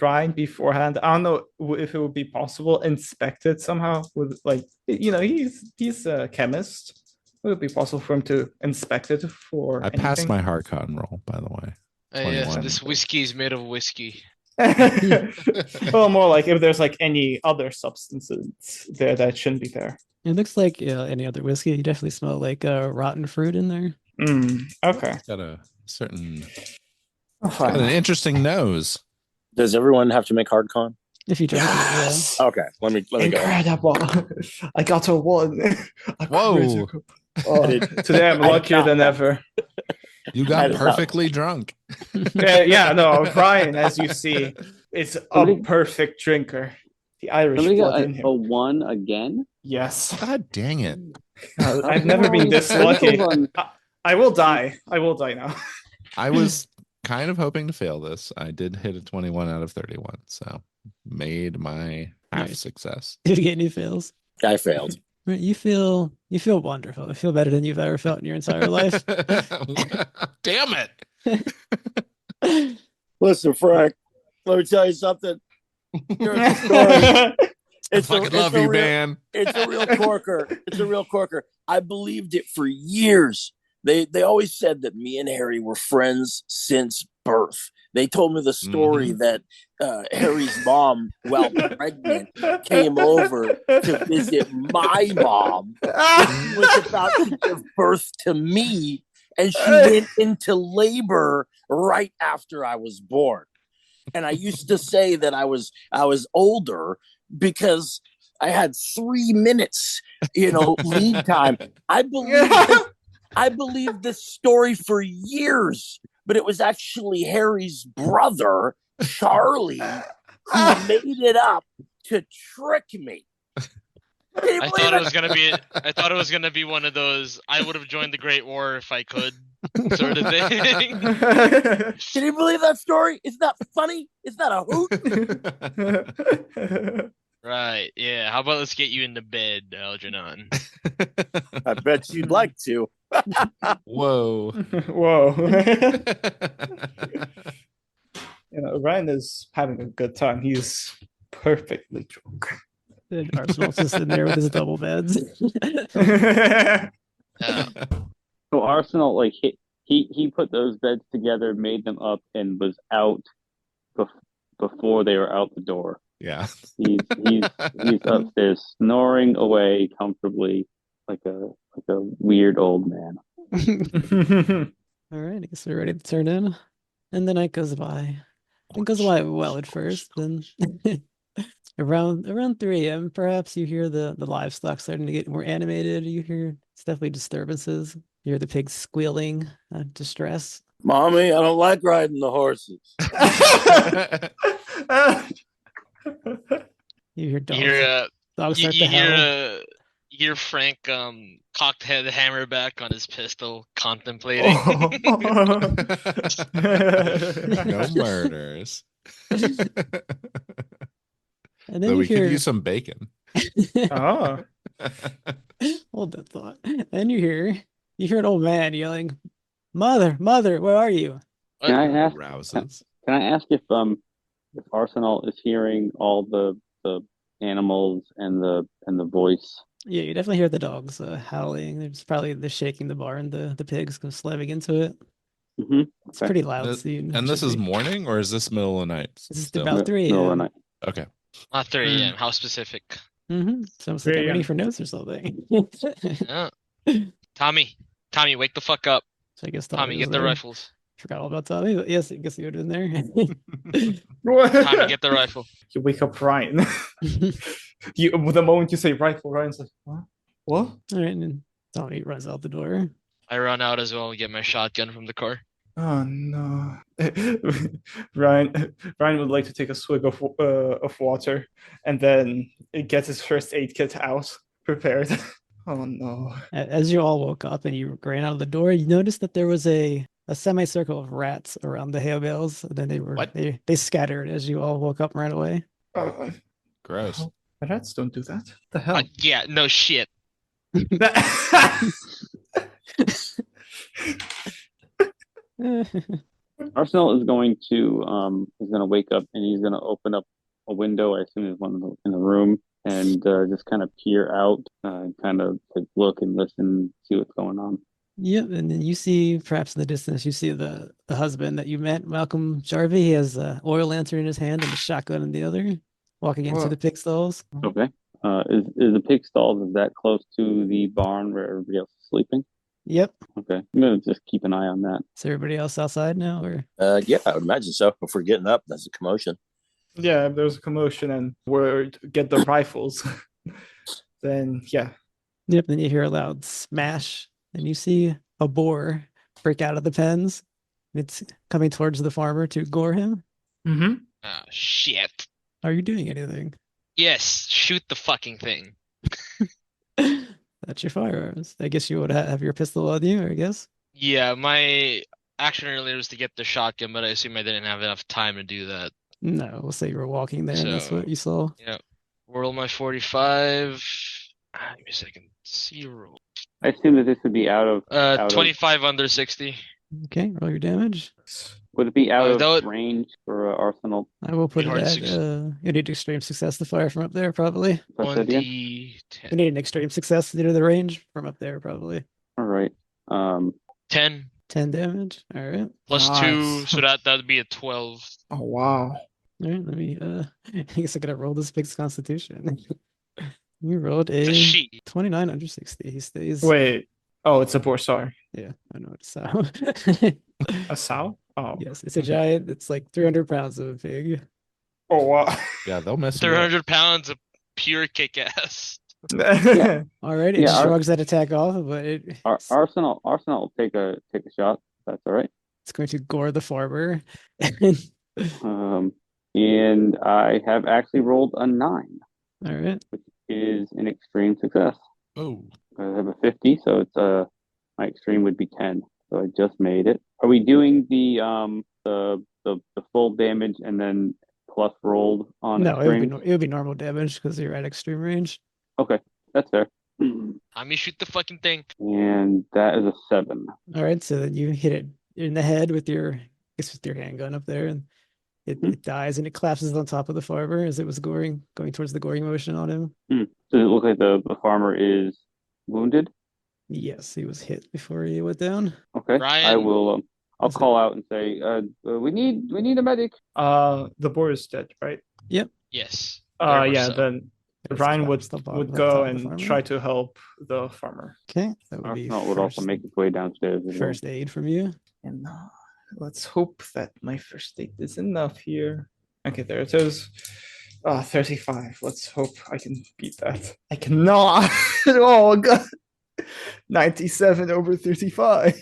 Ryan beforehand, I don't know if it would be possible, inspect it somehow with, like, he's a chemist. Would it be possible for him to inspect it for anything? Passed my hard con roll, by the way. Yes, this whiskey is made of whiskey. Well, more like if there's like any other substances there that shouldn't be there. It looks like any other whiskey. You definitely smell like rotten fruit in there. Okay. Got a certain, got an interesting nose. Does everyone have to make hard con? If you drink Yes! it, yeah. Okay, let me go. Incredible! I got a 1. Whoa! Today I'm luckier than ever. You got perfectly drunk. No, Brian, as you see, is a perfect drinker. The Irish blood in him. A 1 again? Yes. God dang it! I've never been this lucky. I will die. I will die now. I was kind of hoping to fail this. I did hit a 21 out of 31, so made my half success. Did you get any fails? I failed. Right, you feel wonderful. You feel better than you've ever felt in your entire life. Damn it! Listen, Frank, let me tell you something. Here's a story. I fucking love you, man. It's a real corker. It's a real corker. I believed it for years. They always said that me and Harry were friends since birth. They told me the story that Harry's mom, while pregnant, came over to visit my mom. She was about to give birth to me, and she went into labor right after I was born. And I used to say that I was older because I had 3 minutes, lead time. I believed this story for years, but it was actually Harry's brother, Charlie, who made it up to trick me. I thought it was gonna be one of those. I would have joined the Great War if I could. sort of thing. Can you believe that story? It's not funny. It's not a hoot. Right, yeah. How about let's get you into bed, Algernon? I bet you'd like to. Whoa. Whoa. Ryan is having a good time. He's perfectly drunk. And Arsenault's just in there with his double beds. So Arsenault, like he put those beds together, made them up, and was out before they were out the door. Yeah. He's upstairs snoring away comfortably like a weird old man. All right, I guess we're ready to turn in. And the night goes by. It goes by well at first, then around 3 a.m. perhaps you hear the livestock starting to get more animated. You hear it's definitely disturbances. You hear the pigs squealing, distress. Mommy, I don't like riding the horses. You hear dogs. Dogs You start to howl. hear Frank cock the hammer back on his pistol, contemplating. No murders. And then Though you we hear could use some bacon. Oh. hold that thought. Then you hear an old man yelling, "Mother, mother, where are you?" Can I ask? Rouses. Can I ask if Arsenault is hearing all the animals and the voice? Yeah, you definitely hear the dogs howling. They're shaking the barn. The pigs go slamming into it. Mm-hmm. It's pretty loud. So And this is morning, or is this middle of the night? This is still? about 3 Middle of a.m. the night. Okay. Not 3 a.m. How specific? So I'm 3 waiting a.m. for notes or something. Yeah. Tommy, wake the fuck up. So I guess Tommy, get the rifles. Forgot all about Tommy, but yes, I guess he would have been there. Tommy, get the rifle. You wake up Ryan. The moment you say rifle, Ryan's like, what? What? All right, and then Tommy runs out the door. I run out as well and get my shotgun from the car. Oh no. Ryan would like to take a swig of water and then get his first aid kit out prepared. Oh no. As you all woke up and you ran out of the door, you noticed that there was a semicircle of rats around the hay bales. And then they scattered as you all woke up right away. Gross. Rats don't do that. What the hell? Yeah, no shit. Arsenault is going to wake up and he's going to open up a window. I assume there's one in the room, and just kind of peer out, kind of like look and listen, see what's going on. Yep, and then you see, perhaps in the distance, you see the husband that you met, Malcolm Jarvie. He has an oil lantern in his hand and a shotgun in the other, walking into the pig stalls. Okay. Is the pig stalls, is that close to the barn where everybody else is sleeping? Yep. Okay. I'm gonna just keep an eye on that. Is everybody else outside now, or? Yeah, I would imagine so. If we're getting up, that's a commotion. Yeah, if there's a commotion and we're to get the rifles, then yeah. Yep, then you hear a loud smash, and you see a boar break out of the pens. It's coming towards the farmer to gore him. Mm-hmm. Ah, shit. Are you doing anything? Yes, shoot the fucking thing. That's your firearms. I guess you would have your pistol on you, I guess. Yeah, my action earlier was to get the shotgun, but I assume I didn't have enough time to do that. No, we'll say you were walking there, and that's So, what you saw. Yeah. Roll my 45. Give me a second. Zero. I assume that this would be out of 25 under 60. Okay, roll your damage. Would it be out that of range for Arsenault? I will put it Hard at, success. you need extreme success to fire from up there, probably. Plus that, yeah? 1d10. You need an extreme success to do the range from up there, probably. All right. 10 10 damage. All right. plus Nice. 2, so that would be a 12. Oh wow. All right, let me, I guess I gotta roll this pig's constitution. You rolled It's a a sheet. 29 under 60. He stays. Wait. Oh, it's a boar. Sorry. Yeah, I know it's so. A sow? Oh. Yes, it's a giant. It's like 300 pounds of a pig. Oh wow. Yeah, they'll mess you up. 300 pounds of pure kick-ass. All right, it Yeah, shrugs that attack off, but Arsenault will take a shot. That's all right. it's going to gore the farmer. And I have actually rolled a 9, All right. which is an extreme success. Oh. I have a 50, so it's my extreme would be 10. So I just made it. Are we doing the full damage and then plus rolled on No, extreme? it would be normal damage because you're at extreme range. Okay, that's fair. Tommy, shoot the fucking thing. And that is a 7. All right, so then you hit it in the head with your handgun up there, and it dies and it collapses on top of the farmer as it was going towards the goring motion on him. Does it look like the farmer is wounded? Yes, he was hit before he went down. Okay, Ryan. I will. I'll That's call out and say, we need a medic. The boar is dead, right? Yes. very much Yeah. so. Then It's Ryan top- would stop on would the go top of the and farmer. try to help the farmer. Okay, that would be Arsenault would also first, make its way downstairs. As well. first aid from you. And let's hope that my first aid is enough here. Okay, there it is. 35. Let's hope I can beat that. I cannot. Oh god. 97 over 35.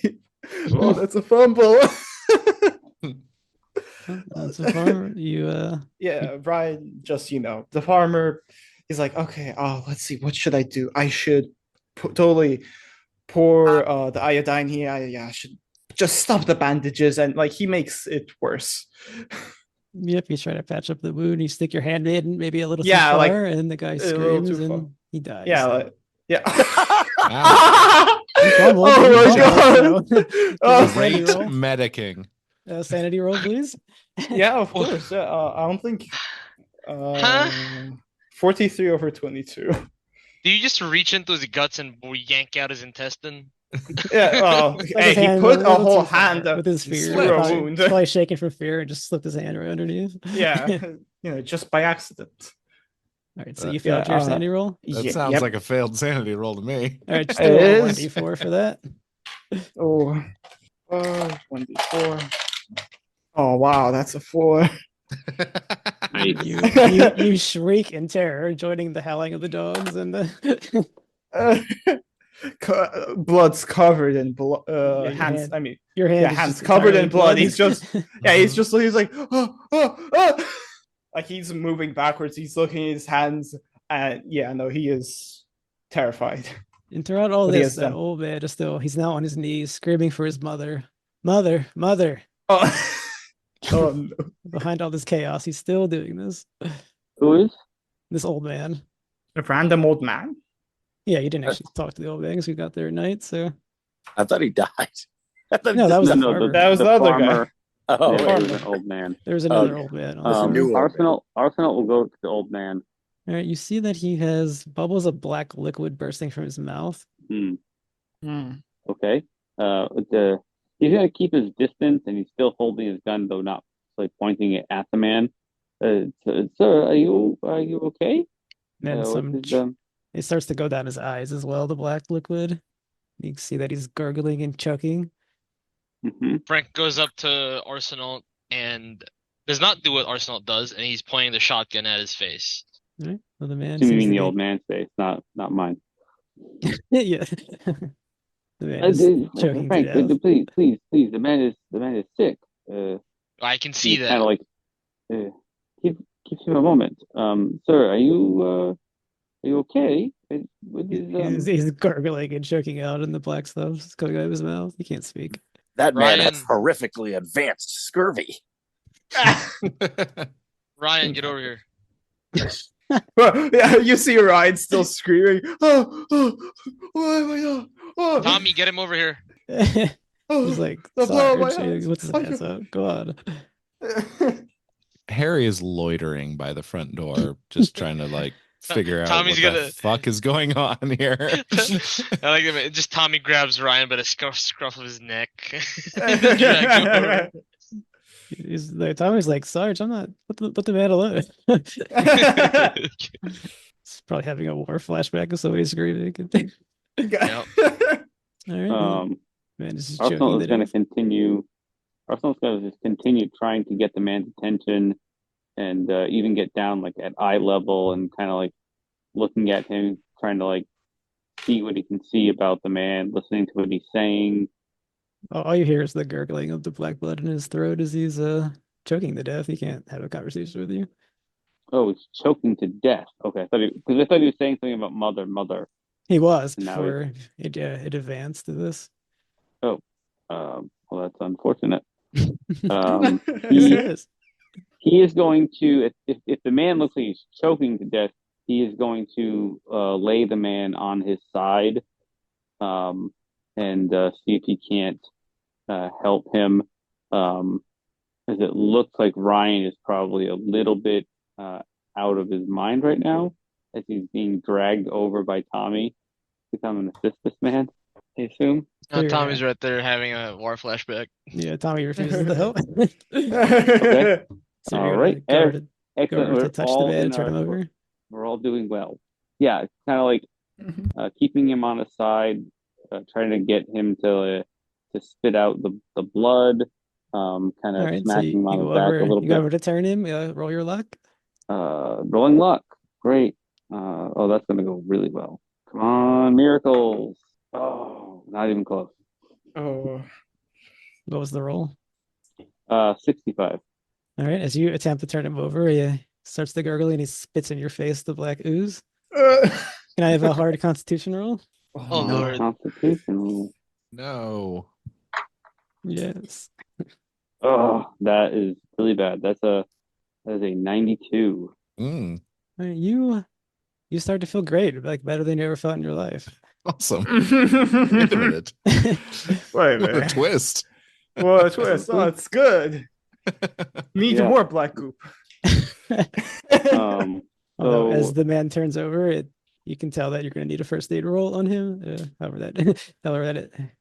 Oh, that's a fumble. That's a farmer. Yeah, Brian, just the farmer, he's like, okay, let's see, what should I do? I should totally pour the iodine here. I should just stop the bandages, and like he makes it worse. Yep, you try to patch up the wound. You stick your hand in maybe a little Yeah, too like, far, and the guy a little screams too far. and he dies. Yeah, yeah. You fumbled, Oh you my fumbled, god. so- Oh, Sanity Great roll. medicing. Sanity roll, please. yeah, of course. Yeah, I don't think. Huh? 43 over 22. Do you just reach into his guts and yank out his intestine? Yeah, Like hey, his he hand put went a little whole too far hand with his fear. through a Probably, wound. probably shaking from fear and just slipped his hand right underneath. Yeah, just by accident. All right, so you failed Yeah, your sanity roll. That Yeah, sounds yep. like a failed sanity roll to me. All right, just It do a is. 1d4 for that. Oh, 1d4. Oh wow, that's a 4. Nice. You shriek in terror, joining the howling of the dogs and the Blood's covered in blood. your Hands. hand- I mean, your hand. yeah, is hands just covered in entirely blood. bloody. He's just, yeah, he's like, oh. Like he's moving backwards. He's looking at his hands, and yeah, no, he is terrified. And throughout all What he this, has that done. old man is he's now on his knees, screaming for his mother. Mother. Oh, oh no. Behind all this chaos, he's still doing this. Who is? This old man. A random old man. Yeah, you didn't actually talk to the old man because we got there at night, so I thought he died. I thought No, that was just- the farmer. That was the other guy. farmer. Oh, Yeah, wait. he was an old man. there was another old man. On the This farm. new old man. Arsenault will go to the old man. All right, you see that he has bubbles of black liquid bursting from his mouth. Hmm. Hmm. Okay. He's gonna keep his distance, and he's still holding his gun, though not like pointing it at the man. Sir, are you okay? And What's some his, it starts to go down his eyes as well, the black liquid. You can see that he's gurgling and choking. mhm. Frank goes up to Arsenault and does not do what Arsenault does, and he's pointing the shotgun at his face. All right, well, the man You seems mean to the be- old man's face, not mine. yeah. The man is choking to Frank, death. please, the man is sick. I can see that. Kind of like, give him a moment. Sir, are you okay? He's gurgling and choking out, and the black stuff's coming out of his mouth. He can't speak. That man has Ryan- horrifically advanced scurvy. Ryan, get over here. Yeah, you see Ryan still screaming. Oh, why am I not? Oh, Tommy, get him over here. oh. He's like, The blood of my Sarge, hands. what's his hands up? Go on. Harry is loitering by the front door, just trying to like figure out Tommy's what the gonna- fuck is going on here. I like it. Just Tommy grabs Ryan by the scruff of his neck. Drag him over. He's like, Tommy's like, Sarge, I'm not. Let the man alone. He's probably having a war flashback of somebody screaming. Yep. All right, man is just choking Arsenal to is going to death. continue. Arsenal's going to just continue trying to get the man's attention, and even get down like at eye level and kind of like looking at him, trying to like see what he can see about the man, listening to what he's saying. All you hear is the gurgling of the black blood in his throat as he's choking to death. He can't have a conversation with you. Oh, he's choking to death. Okay, because I thought he was saying something about mother. He was Now before it advanced to this. Well, that's unfortunate. Yes, He it is. he is going to if the man looks like he's choking to death, he is going to lay the man on his side, and see if he can't help him. As it looks like Ryan is probably a little bit out of his mind right now, as he's being dragged over by Tommy to come and assist this man, I assume. Sure, Tommy's yeah. right there having a war flashback. Yeah, Tommy refuses to help. Okay. So All you're right. gonna go Excellent. over to We're touch the all man in and turn him our, over. we're all doing well. Yeah, it's kind of like keeping him on his side, trying to get him to spit out the blood, kind All of right, so smacking him on you the go back over, a little you go bit. over to turn him. Roll your luck. Rolling luck. Great. Oh, that's going to go really well. Come on, miracles. Oh, not even close. Oh, What was the roll? 65. All right, as you attempt to turn him over, he starts to gurgle and he spits in your face the black ooze. uh, Can I have a hard Constitution roll? Oh, no. Lord. Constitution. No. Yes. Oh, that is really bad. That is a 92. Mm, All right, you start to feel great, like better than you ever felt in your life. awesome. Wait a minute. Wait a What a minute. twist. Well, twist. Oh, it's good. Need Yeah. more black goop. Although, as So the man turns over, you can tell that you're going to need a first aid roll on him. However that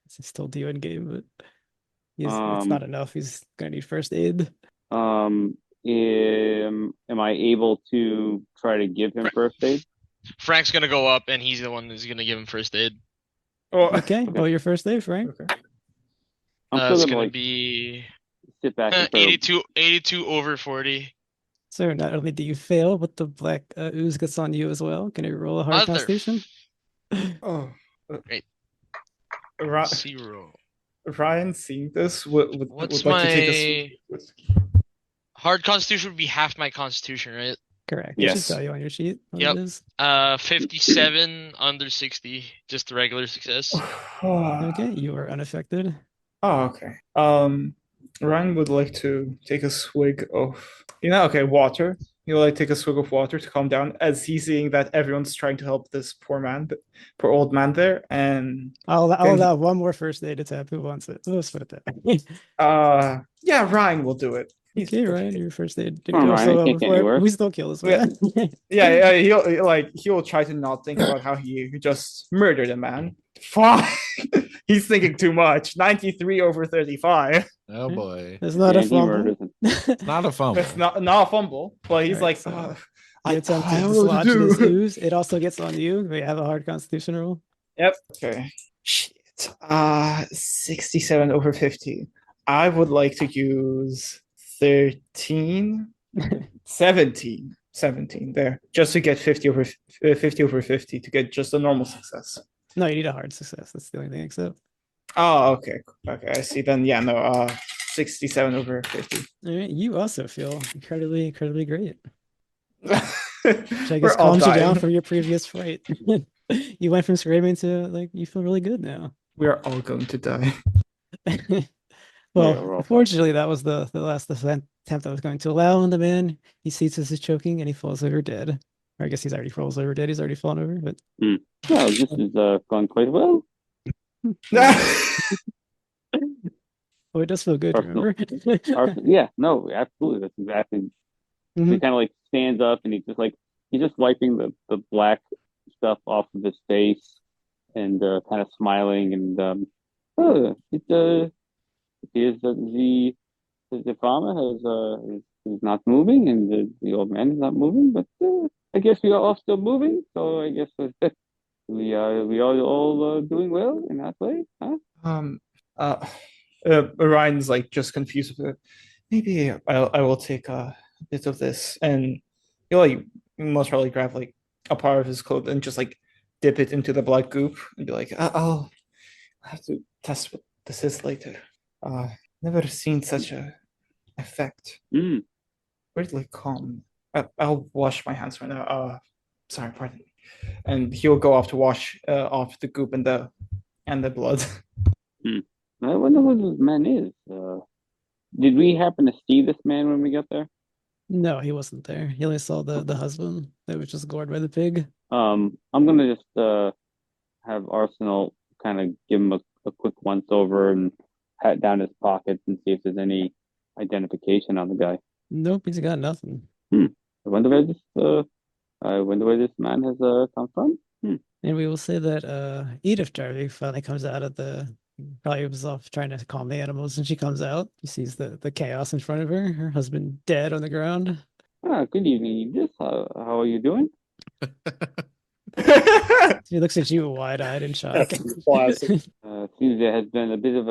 it's still due in game, but it's not enough. He's going to need first aid. am I able to try to give him first aid? Frank's gonna go up, and he's the one who's gonna give him first aid. Oh, Okay, roll your first aid, Frank. okay. I'm It's still gonna gonna be sit back and sort of 82 over 40. So not only do you fail, but the black ooze gets on you as well. Can you roll a hard Mother Constitution? Oh, Great. Ra- 0. Ryan, seeing this, would What's like to take my us. hard constitution would be half my constitution, right? Correct. Yes. It should tell you on your sheet what Yep. it is. 57 under 60, just the regular success. Okay, you are unaffected. Oh, okay. Ryan would like to take a swig of, water. He'll like take a swig of water to calm down as he's seeing that everyone's trying to help this poor old man there. And I'll Then- allow one more first aid attempt. Who wants it? Let's put it that way. yeah, Ryan will do it. He's Okay, pretty- Ryan, your first aid. Come on, Ryan, I can't get anywhere. We still kill this man. Yeah, he'll try to not think about how he just murdered a man. Fine. He's thinking too much. 93 over 35. Oh boy. It's not a and he fumble. murders him. Not a fumble. It's not a fumble, but he's Alright, like, so I You attempt I to don't know what dislodge to this do. ooze. It also gets on you. We have a hard Constitution roll. Yep. Okay. Shit. 67 over 50. I would like to use 13, 17 there, just to get 50 over 50 to get just a normal success. No, you need a hard success. That's the only thing except. Oh, okay. Okay, I see. Then yeah, no. 67 over 50. All right, you also feel incredibly, incredibly great. Which I We're guess all calms you down dying. from your previous fright. You went from screaming to like you feel really good now. We are all going to die. Well, we're all unfortunately, that was the last attempt I was going to allow on the man. He sees this is choking and he falls over dead. Or I guess he's already falls over dead. He's already fallen over, but No, this is going quite well. oh, it does feel good, Arsenal. remember? Yeah, no, absolutely. That's exactly. He Mhm. kind of like stands up and he's just wiping the black stuff off of his face and kind of smiling and it appears that the farmer is not moving and the old man is not moving, but I guess we are all still moving. So I guess we are all doing well in that way, huh? Ryan's like just confused with it. Maybe I will take a bit of this, and he'll like most probably grab like a part of his clothes and just like dip it into the blood goop and be like, I'll have to test what this is later. Never seen such a effect. Mm. Weirdly calm. I'll wash my hands right now. Sorry, pardon me. And he'll go off to wash off the goop and the blood. I wonder who this man is. Did we happen to see this man when we got there? No, he wasn't there. He only saw the husband that was just gored by the pig. I'm gonna just have Arsenault kind of give him a quick once over and pat down his pockets and see if there's any identification on the guy. Nope, he's got nothing. I wonder where this man has come from. And we will say that Edith Jarvie finally comes out of probably was off trying to calm the animals, and she comes out. She sees the chaos in front of her. Her husband dead on the ground. Good evening, Edith. How are you doing? She looks at you wide-eyed in shock. Classic. Seems there has been a bit of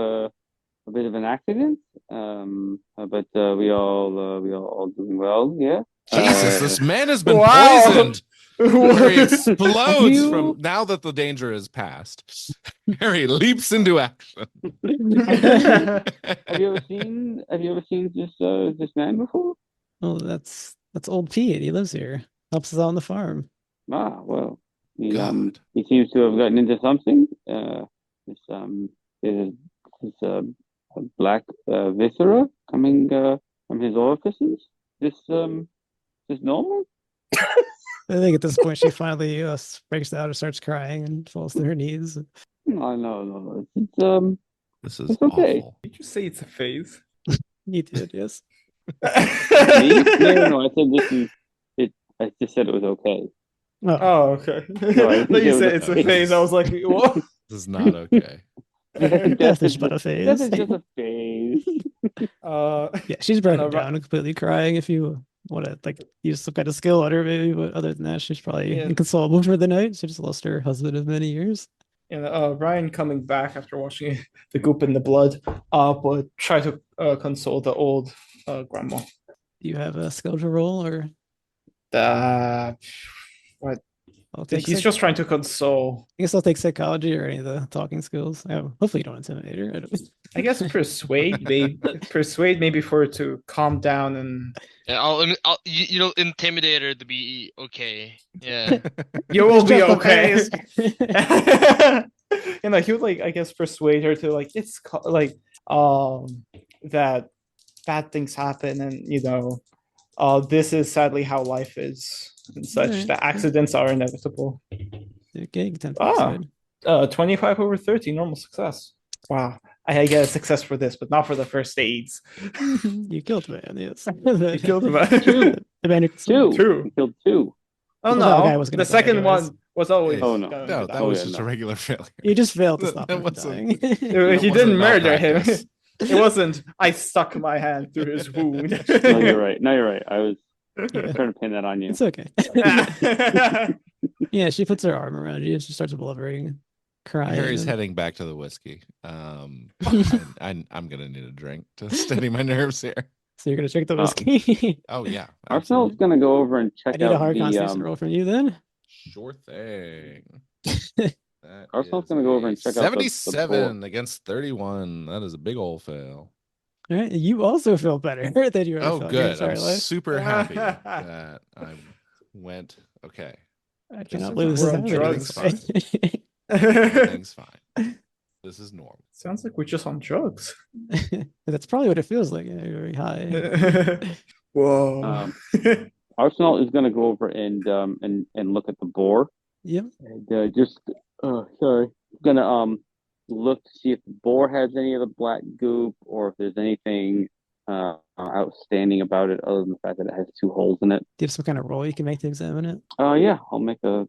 an accident. But we all doing well. Yeah. Jesus, this man has been Wow. poisoned. Harry explodes You- from now that the danger is past. Harry leaps into action. Have you ever seen this man before? Oh, that's old Pete. He lives here. Helps us out on the farm. Well, God. he seems to have gotten into something. There's a black viscera coming from his orifices. This normal? I think at this point she finally breaks out and starts crying and falls to her knees. No. This is It's okay. awful. Did you say it's a phase? You did, yes. Me? No. I said this is it. I just said it was okay. Oh, Oh, okay. No, I Then you think said it it's was a phase. I was like, what? This is not okay. death is but a Death phase. is just a phase. Yeah, she's broken No, down and completely crying. If you want to use some kind of skill on her, maybe, but other than that, she's probably Yeah. inconsolable for the night. She just lost her husband of many years. And Ryan coming back after watching the goop in the blood, would try to console the old grandma. Do you have a skill to roll, or What? I'll take He's just trying to console. I guess I'll take psychology or any of the talking skills. Oh, hopefully you don't intimidate her. I don't... I guess persuade, maybe for her to calm down and Yeah, I'll intimidate her to be okay. Yeah. you will be Just okay. okay. He would I guess persuade her to that bad things happen, and this is sadly how life is and such. Alright. That accidents are inevitable. Okay, you can attempt to Ah. persuade. 25 over 30, normal success. Wow. I get a success for this, but not for the first aids. You killed the man, yes. You killed him. The man who Two. Two. He killed two. Oh Well, the guy no, was gonna the die second anyways. one was always. Oh, no. gonna No, die. that was yeah, just no. a regular failure. You just failed to That- stop that him from wasn't- dying. He wasn't didn't murder him. malpractice. It wasn't. I stuck my hand through his wound. No, you're right. I was Yeah. trying to pin that on you. It's okay. Yeah, she puts her arm around you. She starts blubbering, crying. Harry's and- heading back to the whiskey. I'm gonna need a drink to steady my nerves here. So you're gonna drink the whiskey. Oh yeah, Arsenal's gonna go over and I check need a out hard the constitution roll from you then. sure thing. That Arsenal's is gonna go over and check out the 77 against 31. That is a big old fail. All right, you also feel better than you already Oh, felt in your good. entire I'm life. super happy that I went. Okay, I This cannot is believe this we're is on happening. drugs. everything's fine. This is normal. Sounds like we're just on drugs. That's probably what it feels like. Yeah, you're very high. Whoa. Arsenal is gonna go over and look at the boar. Yep. And gonna look to see if the boar has any of the black goop or if there's anything outstanding about it other than the fact that it has two holes in it. Do you have some kind of roll you can make to examine it? Yeah, I'll make a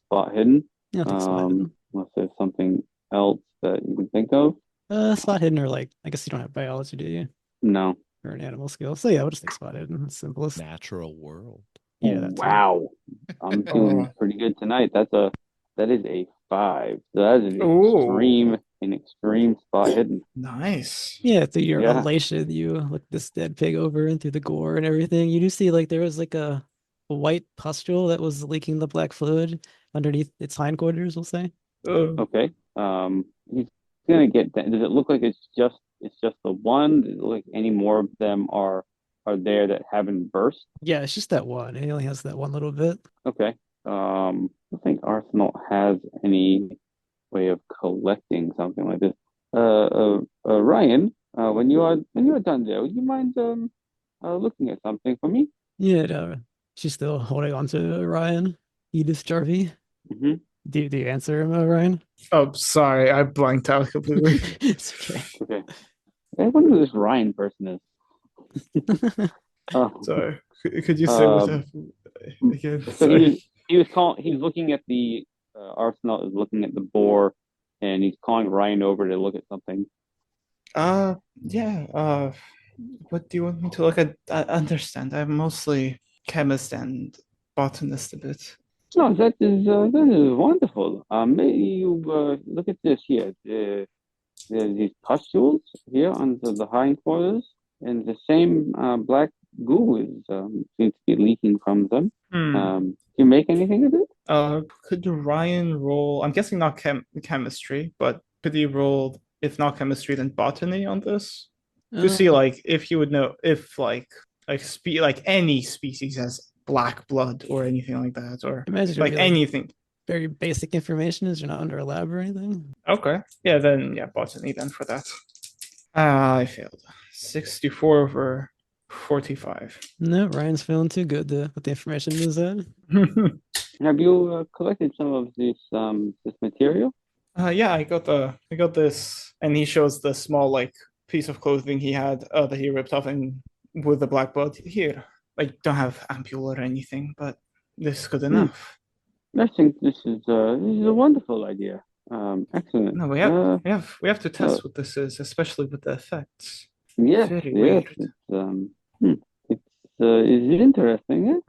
spot hidden. Yeah, I'll take spot hidden. Unless there's something else that you can think of. Spot hidden, or I guess you don't have biology, do you? No. Or an animal skill. So yeah, we'll just take spot hidden. It's simplest. Natural world. Yeah, that's Wow. I'm doing pretty good tonight. That is a 5. So that is an extreme spot hidden. Nice. Yeah, through your Yeah. elation, you look this dead pig over and through the gore and everything. You do see there was a white pustule that was leaking the black fluid underneath its hindquarters, we'll say. Okay. He's gonna get that. Does it look like it's just the one? Does it look like any more of them are there that haven't burst? Yeah, it's just that one. It only has that one little bit. Okay. I don't think Arsenal has any way of collecting something like this. Ryan, when you are done there, would you mind looking at something for me? Yeah, no, she's still holding on to Ryan. Edith Jarvie. Mm-hmm. Do you answer him, Ryan? Oh, sorry, I blanked out completely. It's okay. Okay. I wonder who this Ryan person is. Sorry, could you say what Um, happened again? So Sorry. he's looking at the Arsenault is looking at the boar, and he's calling Ryan over to look at something. Yeah. What do you want me to look at? I understand. I'm mostly chemist and botanist a bit. No, that is wonderful. Maybe you look at this here. There's these pustules here on the hindquarters, and the same black goo is seems to be leaking from them. Do you make anything of it? Could Ryan roll? I'm guessing not chemistry, but could he roll, if not chemistry, then botany on this? To see like if he would know if like any species has black blood or anything like that, or Imagine like anything. Very basic information as you're not under a lab or anything. Okay. Yeah, then yeah, botany then for that. I failed. 64 over 45. No, Ryan's feeling too good to put the information in his head. Have you collected some of this material? Yeah, I got this, and he shows the small like piece of clothing he had that he ripped off and with the black blood. Here, I don't have ampule or anything, but this is good enough. I think this is a wonderful idea. Excellent. No, we have to test what this is, especially with the effects. Yes, Very yes. weird. It's interesting. Eh?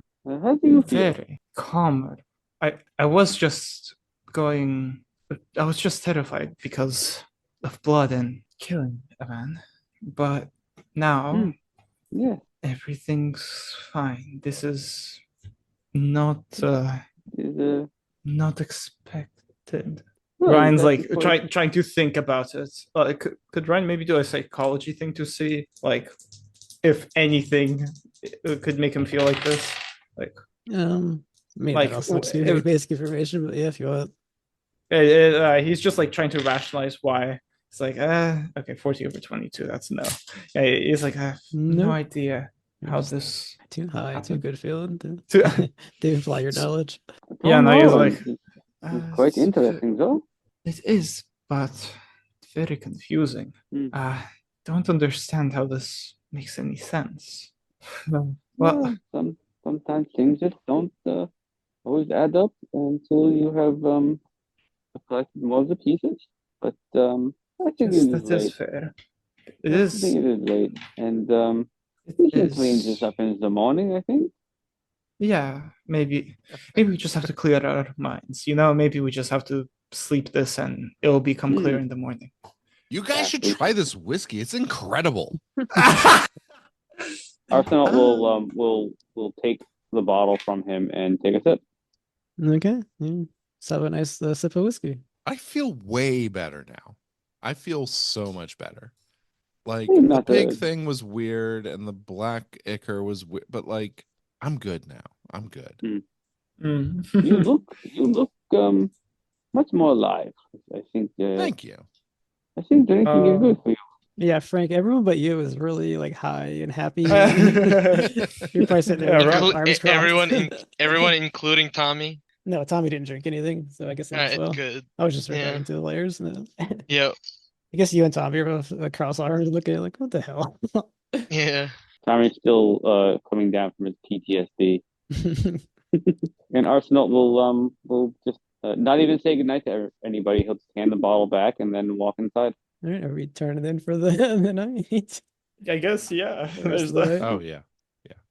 How do you feel? Very calmer. I was just terrified because of blood and killing a man. But now Yeah. everything's fine. This is not not expected. Well, Ryan's that's like trying to think about it. Could Ryan maybe do a psychology thing to see like if anything could make him feel like this? Like maybe like, that also looks very basic information, but yeah, if you want. He's just like trying to rationalize why. It's like, okay, 40 over 22. That's no. Yeah, he's like, I have no Nope. idea how Just this too high, too happened. good feeling to To- imply your knowledge. Yeah, no, he's no, like, it's quite interesting, though. It is, but very confusing. Don't understand how this makes any sense. Well, Yeah, sometimes things just don't always add up until you have collected more of the pieces. But I think yes, it is that late. is fair. It I is. think it is late, and It we can is. clean this up in the morning. I think. Yeah, maybe we just have to clear our minds. Maybe we just have to sleep this and it'll become clear in the morning. You guys should try this whiskey. It's incredible. Arsenault will take the bottle from him and take a sip. Okay. Yeah. Let's have a nice sip of whiskey. I feel way better now. I feel so much better. Like Hey, the not pig the- thing was weird and the black ichor was weird, but like I'm good now. I'm good. You look much more alive. I think. Thank you. I think drinking is good for you. Yeah, Frank, everyone but you is really like high and happy. You're probably sitting there with your arms crossed. Everyone, including Tommy. No, Tommy didn't drink anything, so I guess that's well. Good. I was just referring to the layers. No. Yep. I guess you and Tommy are both cross arms looking at like, what the hell? Yeah. Tommy's still coming down from his PTSD. And Arsenault will just not even say goodnight to anybody. He'll just hand the bottle back and then walk inside. All right, are we turning in for the night? I guess, yeah. There's Oh yeah.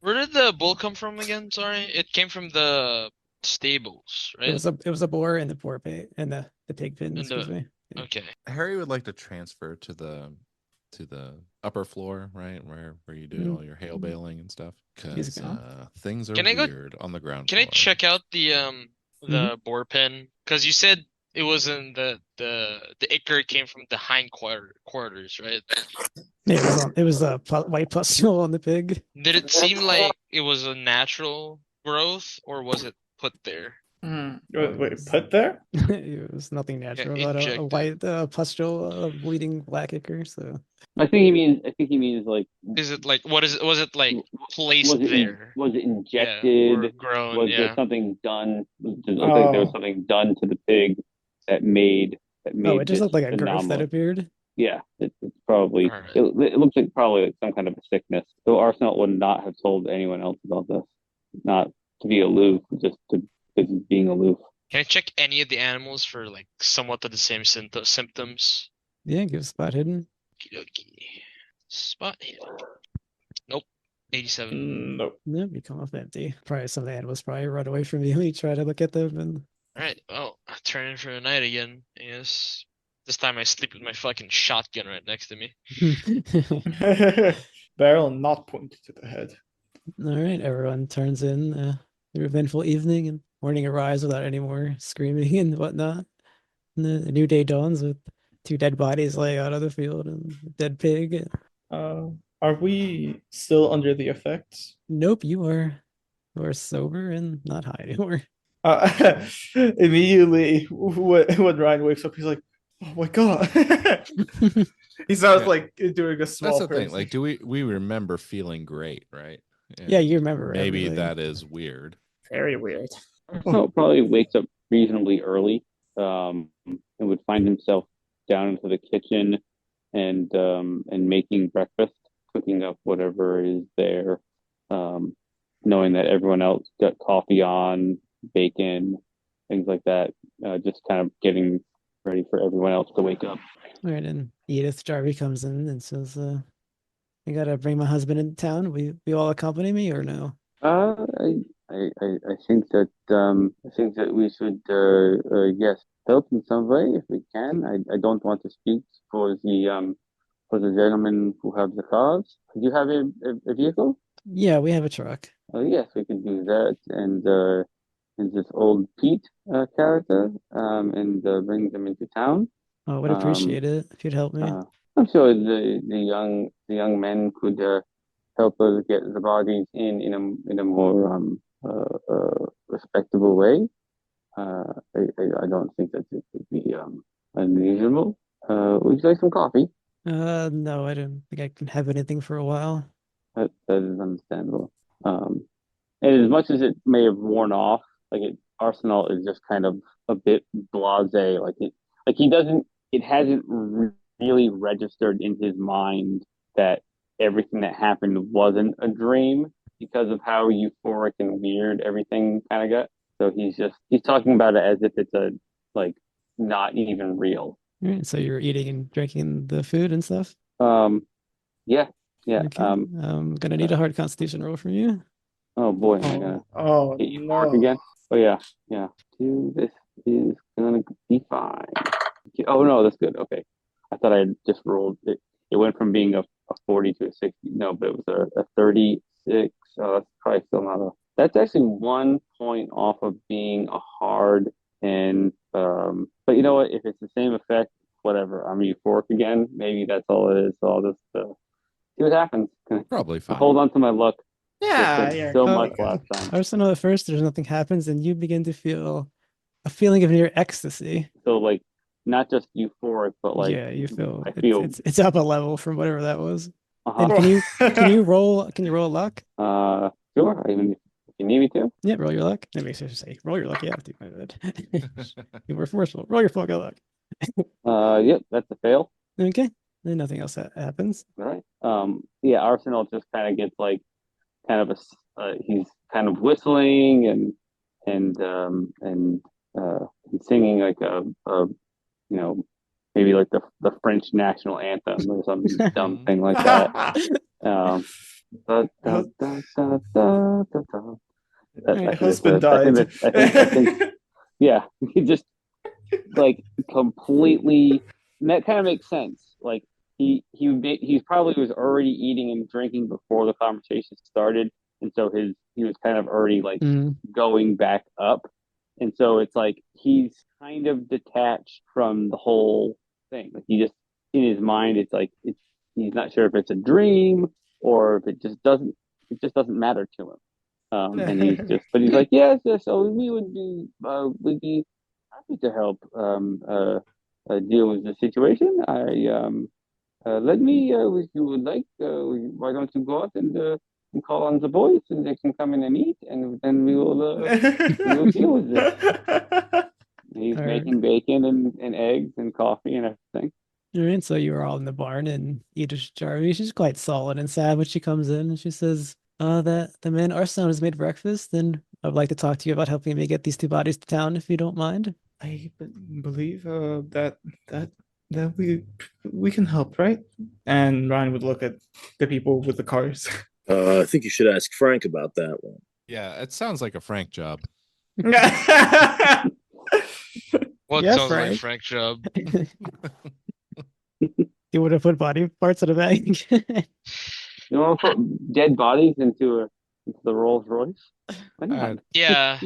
Where did the bull come from again? Sorry, it came from the stables, right? It was a boar and the boar pig and the pig pen. Excuse me. Yeah. Okay. Harry would like to transfer to the upper floor, right, where you do all your hail bailing and stuff, because things are weird on the ground Can floor. I check out the boar pen? Because you said it wasn't the ichor came from the hind quarters, right? It was a white pustule on the pig. Did it seem like it was a natural growth, or was it put there? Wait, put there? It was nothing natural about a injected. white pustule bleeding black ichor. So I think he means like, Is it like what is it? Was it like placed was it there? was it Yeah, or injected? grown? Was there Yeah. something done? Does it look like there was Oh, something done to the pig that made it just this looked like a growth that anomalous? appeared. Yeah, it's probably All right. it looks like probably like some kind of a sickness. So Arsenault would not have told anyone else about this. Not to be aloof, just to because he's being aloof. Can I check any of the animals for like somewhat of the same symptoms? Yeah, give spot hidden. Okey-dokey. Spot hidden. Nope. 87. nope. Nope, you come off empty. Probably some of the animals probably run away from you when you try to look at them. And All right. Well, I turn in for the night again. Yes. This time I sleep with my fucking shotgun right next to me. Barrel not pointed to the head. All right, everyone turns in their eventful evening and morning arrives without any more screaming and whatnot. And the new day dawns with two dead bodies laying out on the field and a dead pig. Are we still under the effects? Nope, you are sober and not high anymore. Immediately, when Ryan wakes up, he's like, "Oh my god!" He sounds Yeah. like doing a small. That's the thing. person. Like, do we remember feeling great, right? Yeah, And you remember maybe everything. that is weird. Very weird. Arsenault probably wakes up reasonably early, and would find himself down into the kitchen and making breakfast, cooking up whatever is there, knowing that everyone else got coffee on, bacon, things like that, just kind of getting ready for everyone else to wake up. All right, and Edith Jarvie comes in and says, I gotta bring my husband into town. We all accompany me or no? Uh, I think that we should yes, help in some way if we can. I don't want to speak for the gentlemen who have the cars. Do you have a vehicle? Yeah, we have a truck. Oh yes, we can do that and this old Pete character and bring them into town. Oh, I would Um, appreciate it if you'd help me. I'm sure the young men could help us get the bodies in a more respectable way. I don't think that it would be unreasonable. Would you like some coffee? No, I don't think I can have anything for a while. That is understandable. And as much as it may have worn off, Arsenal is just kind of a bit blasé. He doesn't. It hasn't really registered in his mind that everything that happened wasn't a dream because of how euphoric and weird everything kind of got. So he's talking about it as if it's a like not even real. All right, so you're eating and drinking the food and stuff? Um, yeah, yeah. Okay. I'm gonna need a hard constitution roll from you. Oh boy, am I gonna Oh hit you for work no! again? Oh yeah, yeah. This is gonna be fine. Oh no, that's good. Okay, I thought I had just rolled it. It went from being a 40 to a 60. No, but it was a 36. Oh, that's probably still not a. That's actually 1 point off of being a hard. And but you know what? If it's the same effect, whatever. I'm euphoric again. Maybe that's all it is. So I'll just see what happens. Probably fine. Hold on to my luck. Yeah, yeah. So Oh, much last time. Arsenal, at first, there's nothing happens, and you begin to feel a feeling of near ecstasy. So like not just euphoric, but like Yeah, you feel I feel it's up a level from whatever that was. uh-huh. And can you roll luck? Sure. Even if you need me to. Yeah, roll your luck. Let me just say, roll your luck. Yeah, do my bad. You were forceful. Roll your fucking luck. Yep, that's a fail. Okay. Then nothing else happens. All right. Yeah, Arsenal just kind of gets like kind of he's kind of whistling and singing like a you know maybe like the French national anthem or some dumb thing like that. Da, da, da, da, da, da, da. My husband died. I think yeah, he just like completely. And that kind of makes sense. Like he probably was already eating and drinking before the conversation started, and so he was kind of already like going back up, and so it's like he's kind of detached from the whole thing. Like he just in his mind, he's not sure if it's a dream or if it just doesn't matter to him. And he's like, yes, yes. So we'd be happy to help deal with the situation. Let me, if you would like, why don't you go out and call on the boys, and they can come in and eat, and then we will deal with it. He's All right. making bacon and eggs and coffee and everything. All right, so you were all in the barn, and Edith Jarvie, she's quite sullen and sad when she comes in, and she says, that the man Arsenault has made breakfast, and I'd like to talk to you about helping me get these two bodies to town, if you don't mind." I believe that we can help, right? And Ryan would look at the people with the cars. I think you should ask Frank about that one. Yeah, it sounds like a Frank job. What Yeah, sounds like Frank. Frank job? You would have put body parts in a bag. You want to put dead bodies into the Rolls Royce? Why not? Yeah.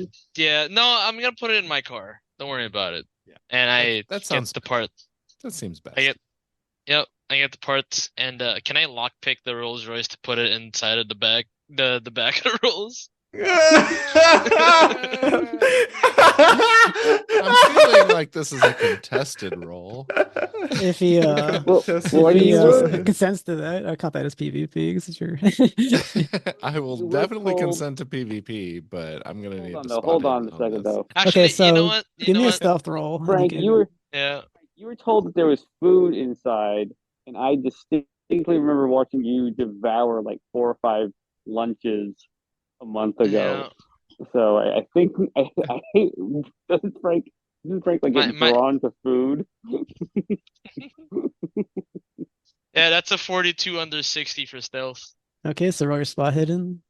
No, I'm gonna put it in my car. Don't worry about it. Yeah. And I That sounds get the parts. That seems best. I get the parts, and can I lockpick the Rolls Royce to put it inside of the bag, the back of the Rolls? I'm feeling like this is a contested role. If he consents to that, I count that as PvP. Since you're I will You were definitely told- consent to PvP, but I'm gonna need to Hold on a spot second this. though. Actually, Okay, so you know what? give me a stealth roll. and Frank, can- Yeah. you were told that there was food inside, and I distinctly remember watching you devour like 4 or 5 lunches a month ago. So I think doesn't Frank like get drawn to food? Yeah, that's a 42 under 60 for stealth. Okay, so roll your spot hidden.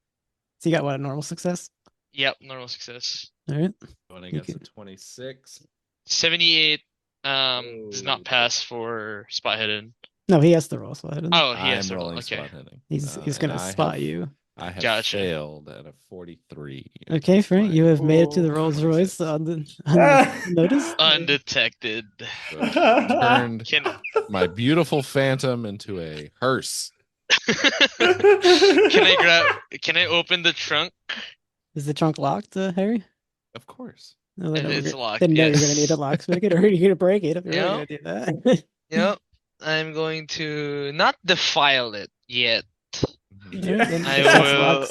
So you got what, a normal success? Yep, normal success. All right. Going against a 26. 78 does not pass for spot hidden. No, he has to roll spot hidden. Oh, he has I'm to roll. rolling Okay. spot hitting. He's And gonna spot you. I have Gotcha. failed at a 43. Okay, Frank, you have made it to the Oh. Rolls Royce unnoticed. Undetected. So turned Can my beautiful phantom into a hearse. Can I open the trunk? Is the trunk locked, Harry? Of course. No, they know It's we're- locked, They know yes. you're gonna need a locksmith, or you're gonna break it if you're really Yep. gonna do that. Yep. I'm going to not defile it yet. Alright, then I that's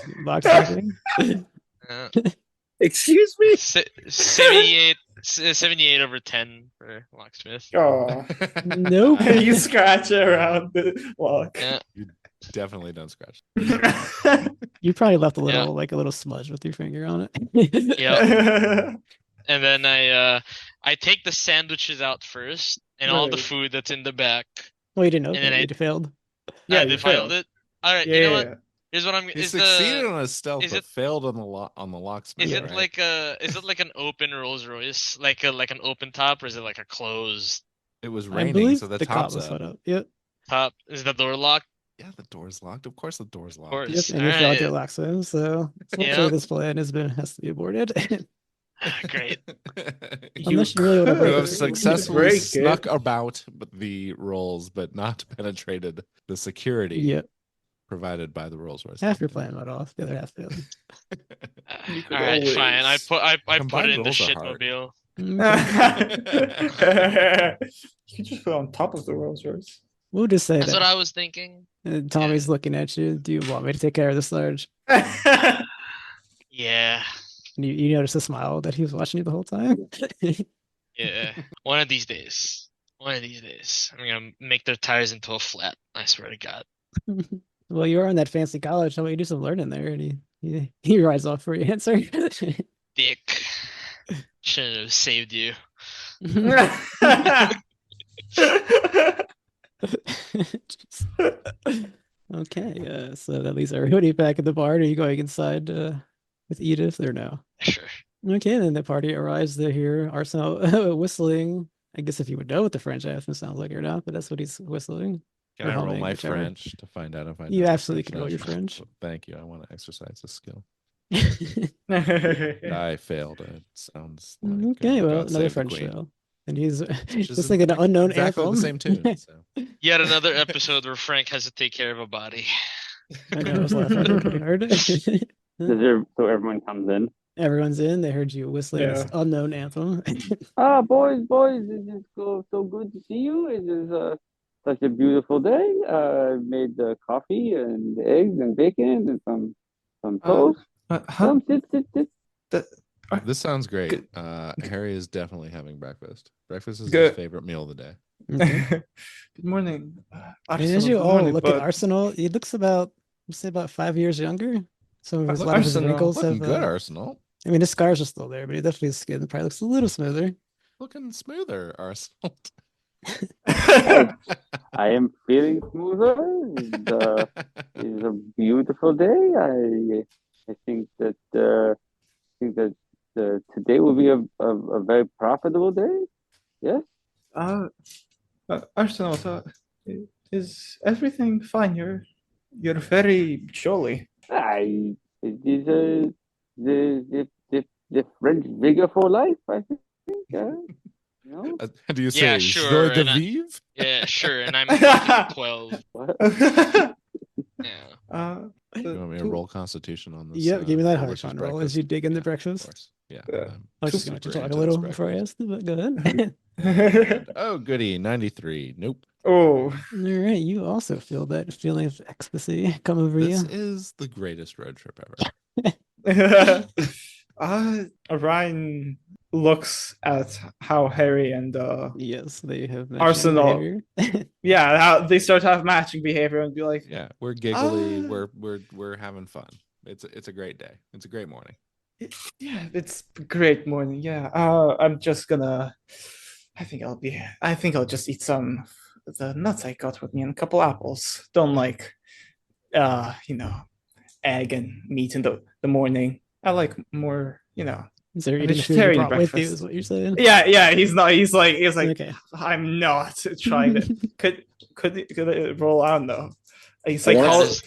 will. locksmithing. Excuse me? 78 over 10 for locksmith. Oh, Nope. you scratch around the lock. Yeah. Definitely don't scratch. You probably left a little, Yeah. like a little smudge with your finger on it. Yep. And then I take the sandwiches out first and all the Right. food that's in the back. Well, you didn't know And then that. You failed. Yeah, I you defiled failed. it. All right, Yeah, you know yeah, what? Here's what I'm. He Is succeeded the on his stealth, is but it- failed on the locksmith. is it right? like a is it like an open Rolls Royce, like an open top, or is it like a closed It was I raining, believe so the the cop top's was up. put up. Yep. top? Is the door locked? Yeah, the door's locked. Of course, the door's locked. course. Yep. And you Alright. failed your locksmith, so unfortunately Yep. this plan has to be aborted. Great. Unless you really want to You break have it. successfully break it. snuck about the rolls, but not penetrated the security Yep. provided by the Rolls Royce. Half your plan went off. The other half failed. You could All right, fine. I always- put I put Combined it in the rolls are hard. shitmobile. Okay. You can just put it on top of the Rolls Royce. We'll just say That's what that. I was thinking. Tommy's looking at you. Do you want me to take care of this large? Yeah. And you notice a smile that he was watching you the whole time. Yeah. One of these days. One of these days. I'm gonna make their tires into a flat. I swear to God. Well, you are in that fancy college. How about you do some learning there? And he rides off for your answer. Dick. Shouldn't have saved you. Okay, so that leaves everybody back at the bar. Are you going inside with Edith or no? Sure. Okay, then the party arrives. They hear Arsenault whistling. I guess if you would know what the French accent sounds like or not, but that's what he's whistling. Can Or I roll humming, my whichever. French to find out if I You know absolutely can roll your language? French. Thank you. I want to exercise this skill. Yeah. I failed. It sounds like Okay, well, God another Save the French Queen, show. And he's which is just like an unknown exactly anthem. the same tune. So. Yet another episode where Frank has to take care of a body. I know, I was laughing pretty hard. So everyone comes in. Everyone's in. They heard you whistling this Yeah. unknown anthem. Boys, it is so good to see you. It is such a beautiful day. Made coffee and eggs and bacon and some toast. Huh? Come sit. This sounds great. Good. Harry is definitely having breakfast. Breakfast is Good. his favorite meal of the day. Okay. Good morning. And as Arsenault, you good all morning, look at bud. Arsenault, he looks about, say, about 5 years younger. Some of his, a Look, lot of his Arsenault, wrinkles Looking have. good, Arsenal. I mean, his scars are still there, but he definitely his skin probably looks a little smoother. Looking smoother, Arsenal. I am feeling smoother. It's a beautiful day. I think that today will be a very profitable day. Yes. Arsenault, is everything fine? You're very jolly. It is the French vigor for life. I think. You know. Do you Yeah, say sure, joie de and vivre? Yeah, sure. And I'm fucking 12. What? Yeah. You want me to roll Constitution on this? Yep, give me that hard delicious con roll as breakfast? you dig in the Yeah, of breakfast. course. Yeah. I was just going to super talk a into little this before I breakfast. asked, but go ahead. Oh, goody. 93. Nope. Oh, All right, you also feel that feeling of ecstasy come over This you. is the greatest road trip ever. Ryan looks at how Harry and Yes, they have matching Arsenault. behavior. Yeah, how they start to have matching behavior and be like, Yeah, we're giggly. Ah. We're having fun. It's a great day. It's a great morning. yeah, it's a great morning. Yeah, I'm just gonna. I think I'll just eat some of the nuts I got with me and a couple apples. Don't like, egg and meat in the morning. I like more, Is there a eating the food you vegetarian brought with you, breakfast. is what you're saying? Yeah. He's not. He's like, Okay. I'm not trying to. Could it roll on though? He's I like, wanna how say-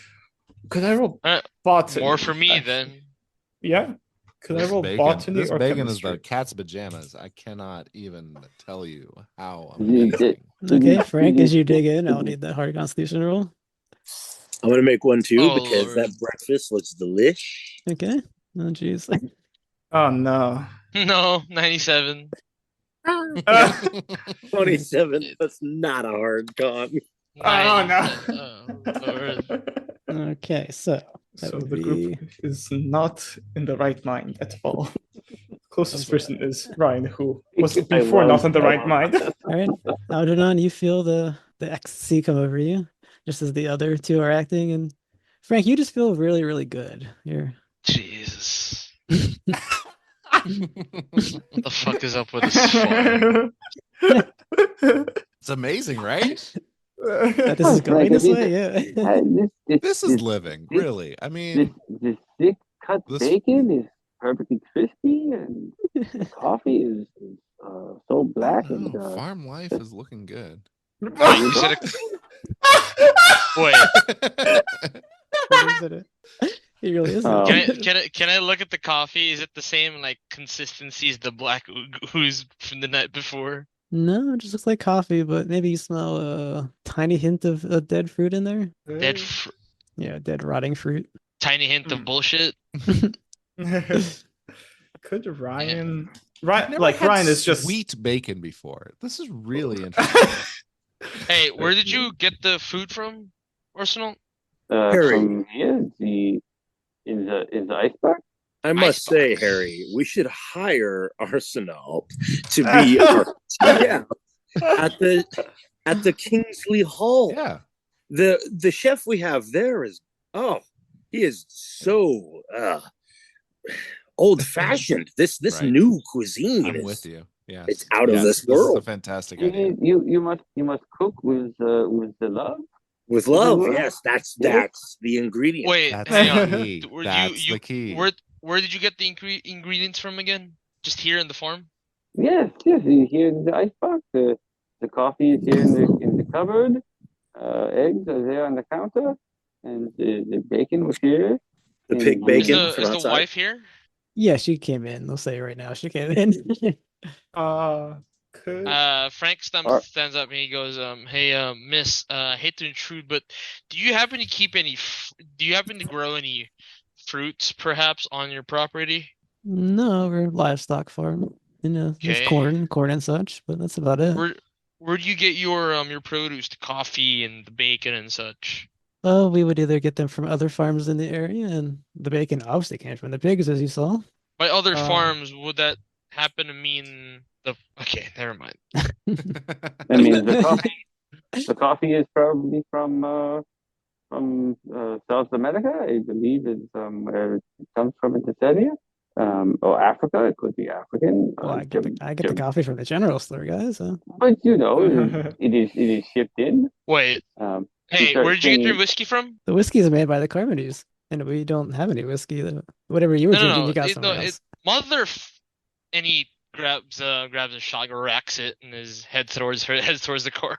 could I roll Uh, botany? More for me actually? then. Yeah. Could I This roll bacon, botany this or bacon chemistry? is the cat's pajamas. I cannot even tell you how You amazing. Okay, Frank, as you dig in, I'll need that hard constitution roll. I'm gonna make one too Oh, because Lord. that breakfast looks delish. Okay. Oh, jeez. Oh no. No, 97. 27. That's not a hard con. Oh no. Lord. Okay, so that So would the be group is not in the right mind at all. Closest person is Ryan, who was I before love- not in the I right love- mind. all right. Algernon, you feel the ecstasy come over you, just as the other two are acting, and Frank, you just feel really, really good. You're Jesus. What the fuck is up with this farm? It's amazing, right? that this is going this way, yeah. This is living, really. I mean, this thick cut This- bacon is perfectly crispy, and the coffee is so black I don't and know, farm life is looking good. Wait, you said Wait, He really is. Um, can I look at the coffee? Is it the same like consistency as the black ooze from the night before? No, it just looks like coffee, but maybe you smell a tiny hint of a dead fruit in there. Dead, Yeah, dead rotting fruit. tiny hint of bullshit. Could Ryan? I've never Like had Ryan is just sweet bacon before. This is really interesting. Hey, where did you get the food from, Arsenal? Harry. From here, in the iceberg. I must say, Icebox. Harry, we should hire Arsenault to be our at the Kingsley Hall. Yeah. The chef we have there is he is so old fashioned. This Right. new cuisine I'm is with you. Yeah. it's out of this This is world. a fantastic idea. You must cook with the love. With love. Well, Yes, that's the ingredient. Wait, That's hang the on. key. Were That's you the key. where did you get the ingredients from again? Just here in the farm? Yes. Here in the icebox. The coffee is here in the cupboard. Eggs are there on the counter, and the bacon was here. The pig And- bacon Is from the outside. wife here? Yeah, she came in. They'll say right now she came in. Could Frank stands up and he goes, hey, miss, hate to intrude, but do you happen to keep do you happen to grow any fruits perhaps on your property? No, we're a livestock farm. There's Okay. corn and such, but that's about it. Where do you get your produce, the coffee and the bacon and such? Well, we would either get them from other farms in the area, and the bacon obviously came from the pigs, as you saw. By other Uh, farms, would that happen to mean the? Okay, never mind. I mean, the coffee is probably from South America, I believe, is where it comes from in this area. Or Africa, it could be African. Well, I get the coffee from the general store, guys. But it is shipped in. Wait, You hey, start where did you get your singing- whiskey from? The whiskey is made by the Carmodies, and we don't have any whiskey. Whatever you were drinking, you got somewhere else. And he grabs a shotgun, racks it, and heads towards the core.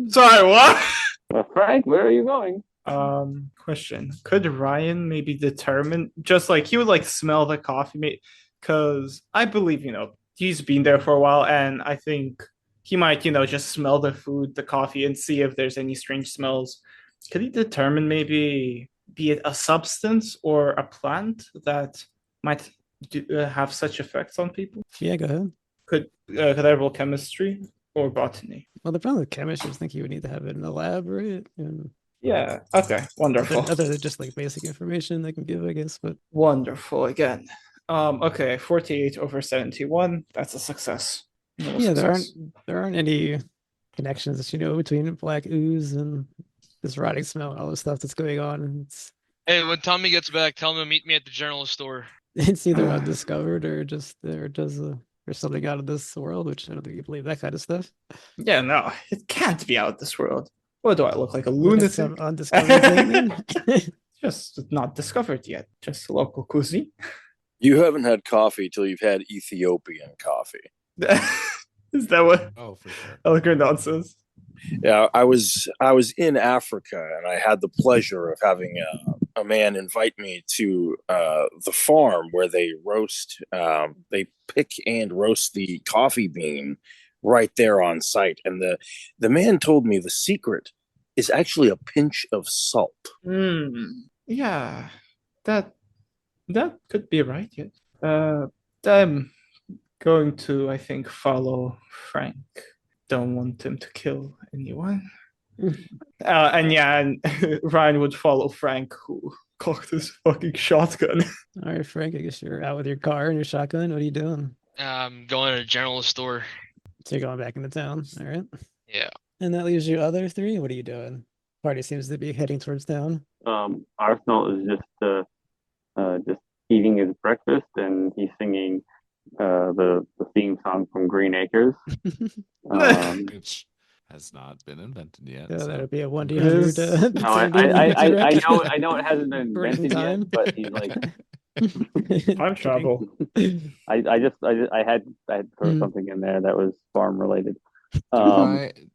Sorry, what? Frank, where are you going? Question. Could Ryan maybe determine, just like he would like smell the coffee, because I believe, he's been there for a while, and I think he might, just smell the food, the coffee, and see if there's any strange smells. Could he determine maybe, be it a substance or a plant that might have such effects on people? Yeah, go ahead. Could I roll chemistry or botany? Well, the problem with chemistry is I think you would need to have it in a lab, right? And Yeah. Okay. Wonderful. other than just like basic information they can give, I guess. But Wonderful again. Okay, 48 over 71. That's a success. No yeah, success. there aren't any connections between black ooze and this rotting smell and all the stuff that's going on. Hey, when Tommy gets back, tell him to meet me at the general store. It's either undiscovered or or something out of this world, which I don't think you believe that kind of stuff. Yeah, no, it can't be out of this world. What do I look like, a What is lunatic? some undiscovered thing then? Just not discovered yet. Just local cuisine. You haven't had coffee till you've had Ethiopian coffee. Is that what Oh, for sure. Algeron says? Yeah, I was in Africa, and I had the pleasure of having a man invite me to the farm where they pick and roast the coffee bean right there on site. And the man told me the secret is actually a pinch of salt. Yeah, that could be right. Yes. I'm going to, I think, follow Frank. Don't want him to kill anyone. And Ryan would follow Frank, who cocked his fucking shotgun. All right, Frank, I guess you're out with your car and your shotgun. What are you doing? I'm going to the general store. So you're going back into town. All right. Yeah. And that leaves you other three. What are you doing? Party seems to be heading towards town. Arsenault is just eating his breakfast, and he's singing the theme song from Green Acres. Which has not been invented yet. Yeah, so. that would be a 1d100. No, I know it hasn't been invented time. yet, but he's like, Time travel. I had thrown something in there that was farm related.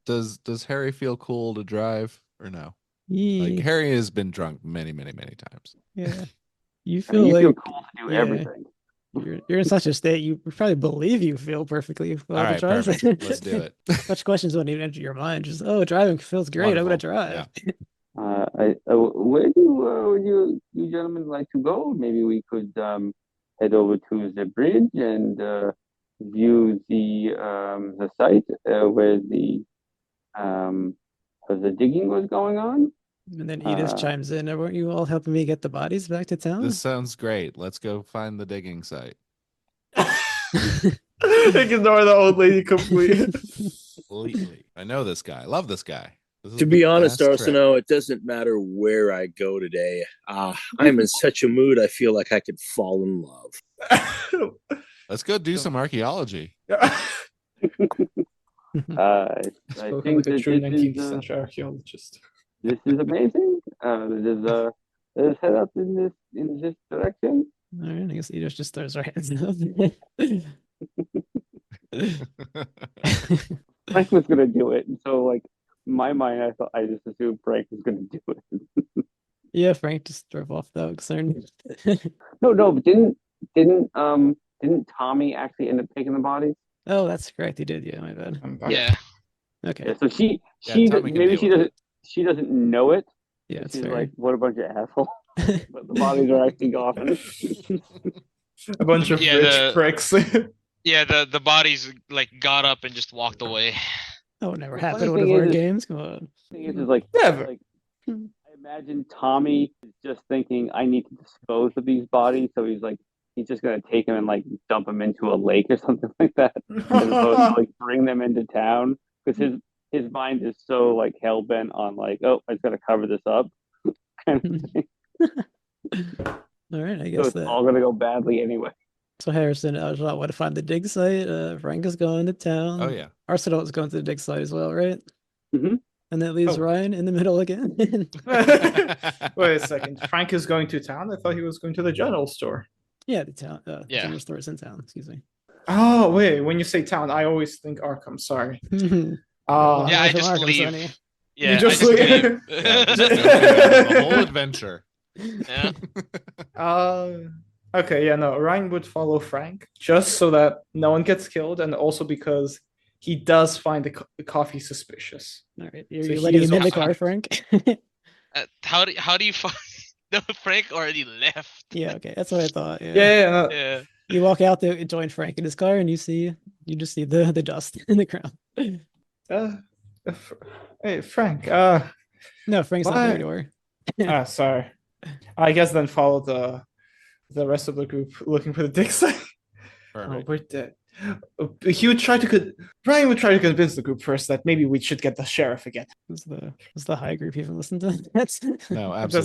Does Harry feel cool to drive or no? Yeah. Like Harry has been drunk many, many, many times. Yeah. You I feel mean, you like feel cool to do yeah. everything. You're in such a state you probably believe you feel perfectly well All to right, drive. perfect. Let's do it. Such questions won't even enter your mind. Just driving feels great. I'm gonna Wonderful. drive. Where do you gentlemen like to go? Maybe we could head over to the bridge and view the site where the digging was going on. And then Edith chimes in. Weren't you all helping me get the bodies back to town? This sounds great. Let's go find the digging site. Ignore the old lady completely. Completely. I know this guy. Love this guy. This is To be the honest, best trip. Arsenault, it doesn't matter where I go today. I'm in such a mood, I feel like I could fall in love. Let's go do some archaeology. I Spoken think like a that true this 19th is century archaeologist. this is amazing. Let's head up in this direction. All right, I guess Edith just throws her hands up. Frank was gonna do it, and so like in my mind, I just assumed Frank was gonna do it. Yeah, Frank just drove off without concern. No, but didn't Tommy actually end up taking the bodies? Oh, that's correct. He did. Yeah, my bad. I'm back. Yeah. Okay. Yeah, so Tommy can maybe deal with it. she doesn't know it. Yeah, it's She's fair. like, what a bunch of assholes. but the bodies are actually gone. A bunch of Yeah, rich pricks. Yeah, the bodies like got up and just walked away. That would never The happen funny in one of thing our is- games. Come on. Thing is like, Never. like I imagine Tommy is just thinking, I need to dispose of these bodies, so he's just gonna take them and like dump them into a lake or something like that, as opposed to like bring them into town, because his mind is so like hell bent on like, oh, I just gotta cover this up, kind of thing. All right, I So guess it's that. all gonna go badly anyway. So Harrison, Algeron want to find the dig site. Frank is going to town. Oh yeah. Arsenault is going to the dig site as well, right? Mhm. And that leaves Oh. Ryan in the middle again. Wait a second. Frank is going to town? I thought he was going to the general store. Yeah, the town. Yeah. General store is in town. Excuse me. Oh, wait. When you say town, I always think Arkham. Sorry. Well, Yeah, I from just Arkham, leave. Sonny. Yeah, just I just leave. leave. Yeah, just the whole adventure. Yeah. Okay, yeah, no. Ryan would follow Frank just so that no one gets killed, and also because he does find the coffee suspicious. All right, So you're he letting is him in the also- car, Frank. How do you find? No, Frank already left. Yeah, okay, that's what I thought. Yeah. Yeah, no. Yeah. You walk out there and join Frank in his car, and you just see the dust in the ground. Hey, Frank. No, Frank's not there What? anymore. Sorry. I guess then follow the rest of the group looking for the dig site. Oh, Perfect. we're dead. Ryan would try to convince the group first that maybe we should get the sheriff again. Was the high group even listen to that? No, Just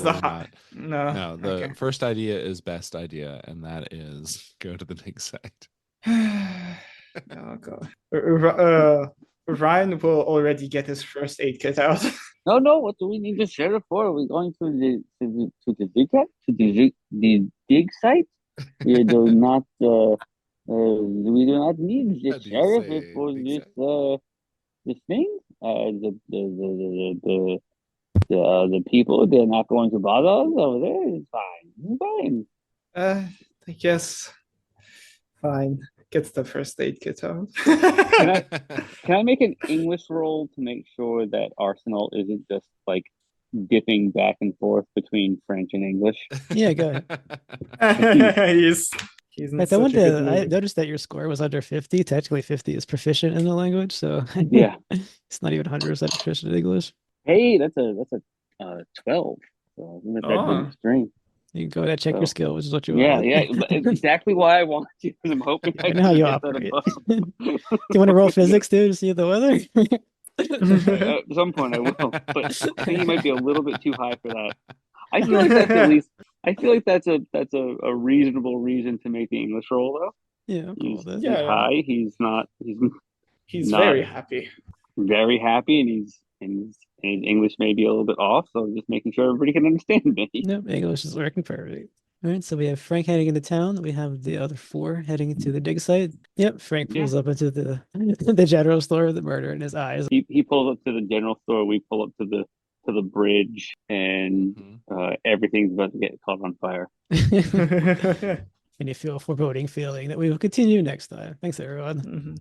absolutely the not. No. No, the okay. first idea is best idea, and that is go to the dig site. Oh god. Ryan will already get his first aid kit out. No, what do we need the sheriff for? Are we going to the dig site? We do not we do not need the How do you sheriff say for dig this site? this thing. The people, they're not going to bother us over there. It's fine. It's fine. I guess. Fine. Gets the first aid kit out. Can I make an English roll to make sure that Arsenault isn't just like dipping back and forth between French and English? Yeah, go ahead. He's in I such a good I mood. noticed that your score was under 50. Technically, 50 is proficient in the language, so Yeah. it's not even 100% proficient in English. Hey, that's a 12. So I'm gonna Oh. extreme. You can go ahead and check your So, skill, which is what you Yeah, want. yeah, but exactly why I want you. Because I'm hoping I know how you get that operate. above. Do you want to roll physics too to see the weather? At some point I will, but I think you might be a little bit too high for that. I feel like that's at least. I feel like that's a reasonable reason to make the English roll though. Yeah, I'm cool He's, with it. he's Yeah. high. He's not. He's Not- very happy. Very happy, and his English may be a little bit off. So just making sure everybody can understand me. Nope, English is working perfect. All right, so we have Frank heading into town. We have the other four heading to the dig site. Yep, Frank pulls up into the general store with the murder in his eyes. He pulls up to the general store. We pull up to the bridge, and everything's about to get caught on fire. And you feel a foreboding feeling that we will continue next time. Thanks, everyone. Mhm.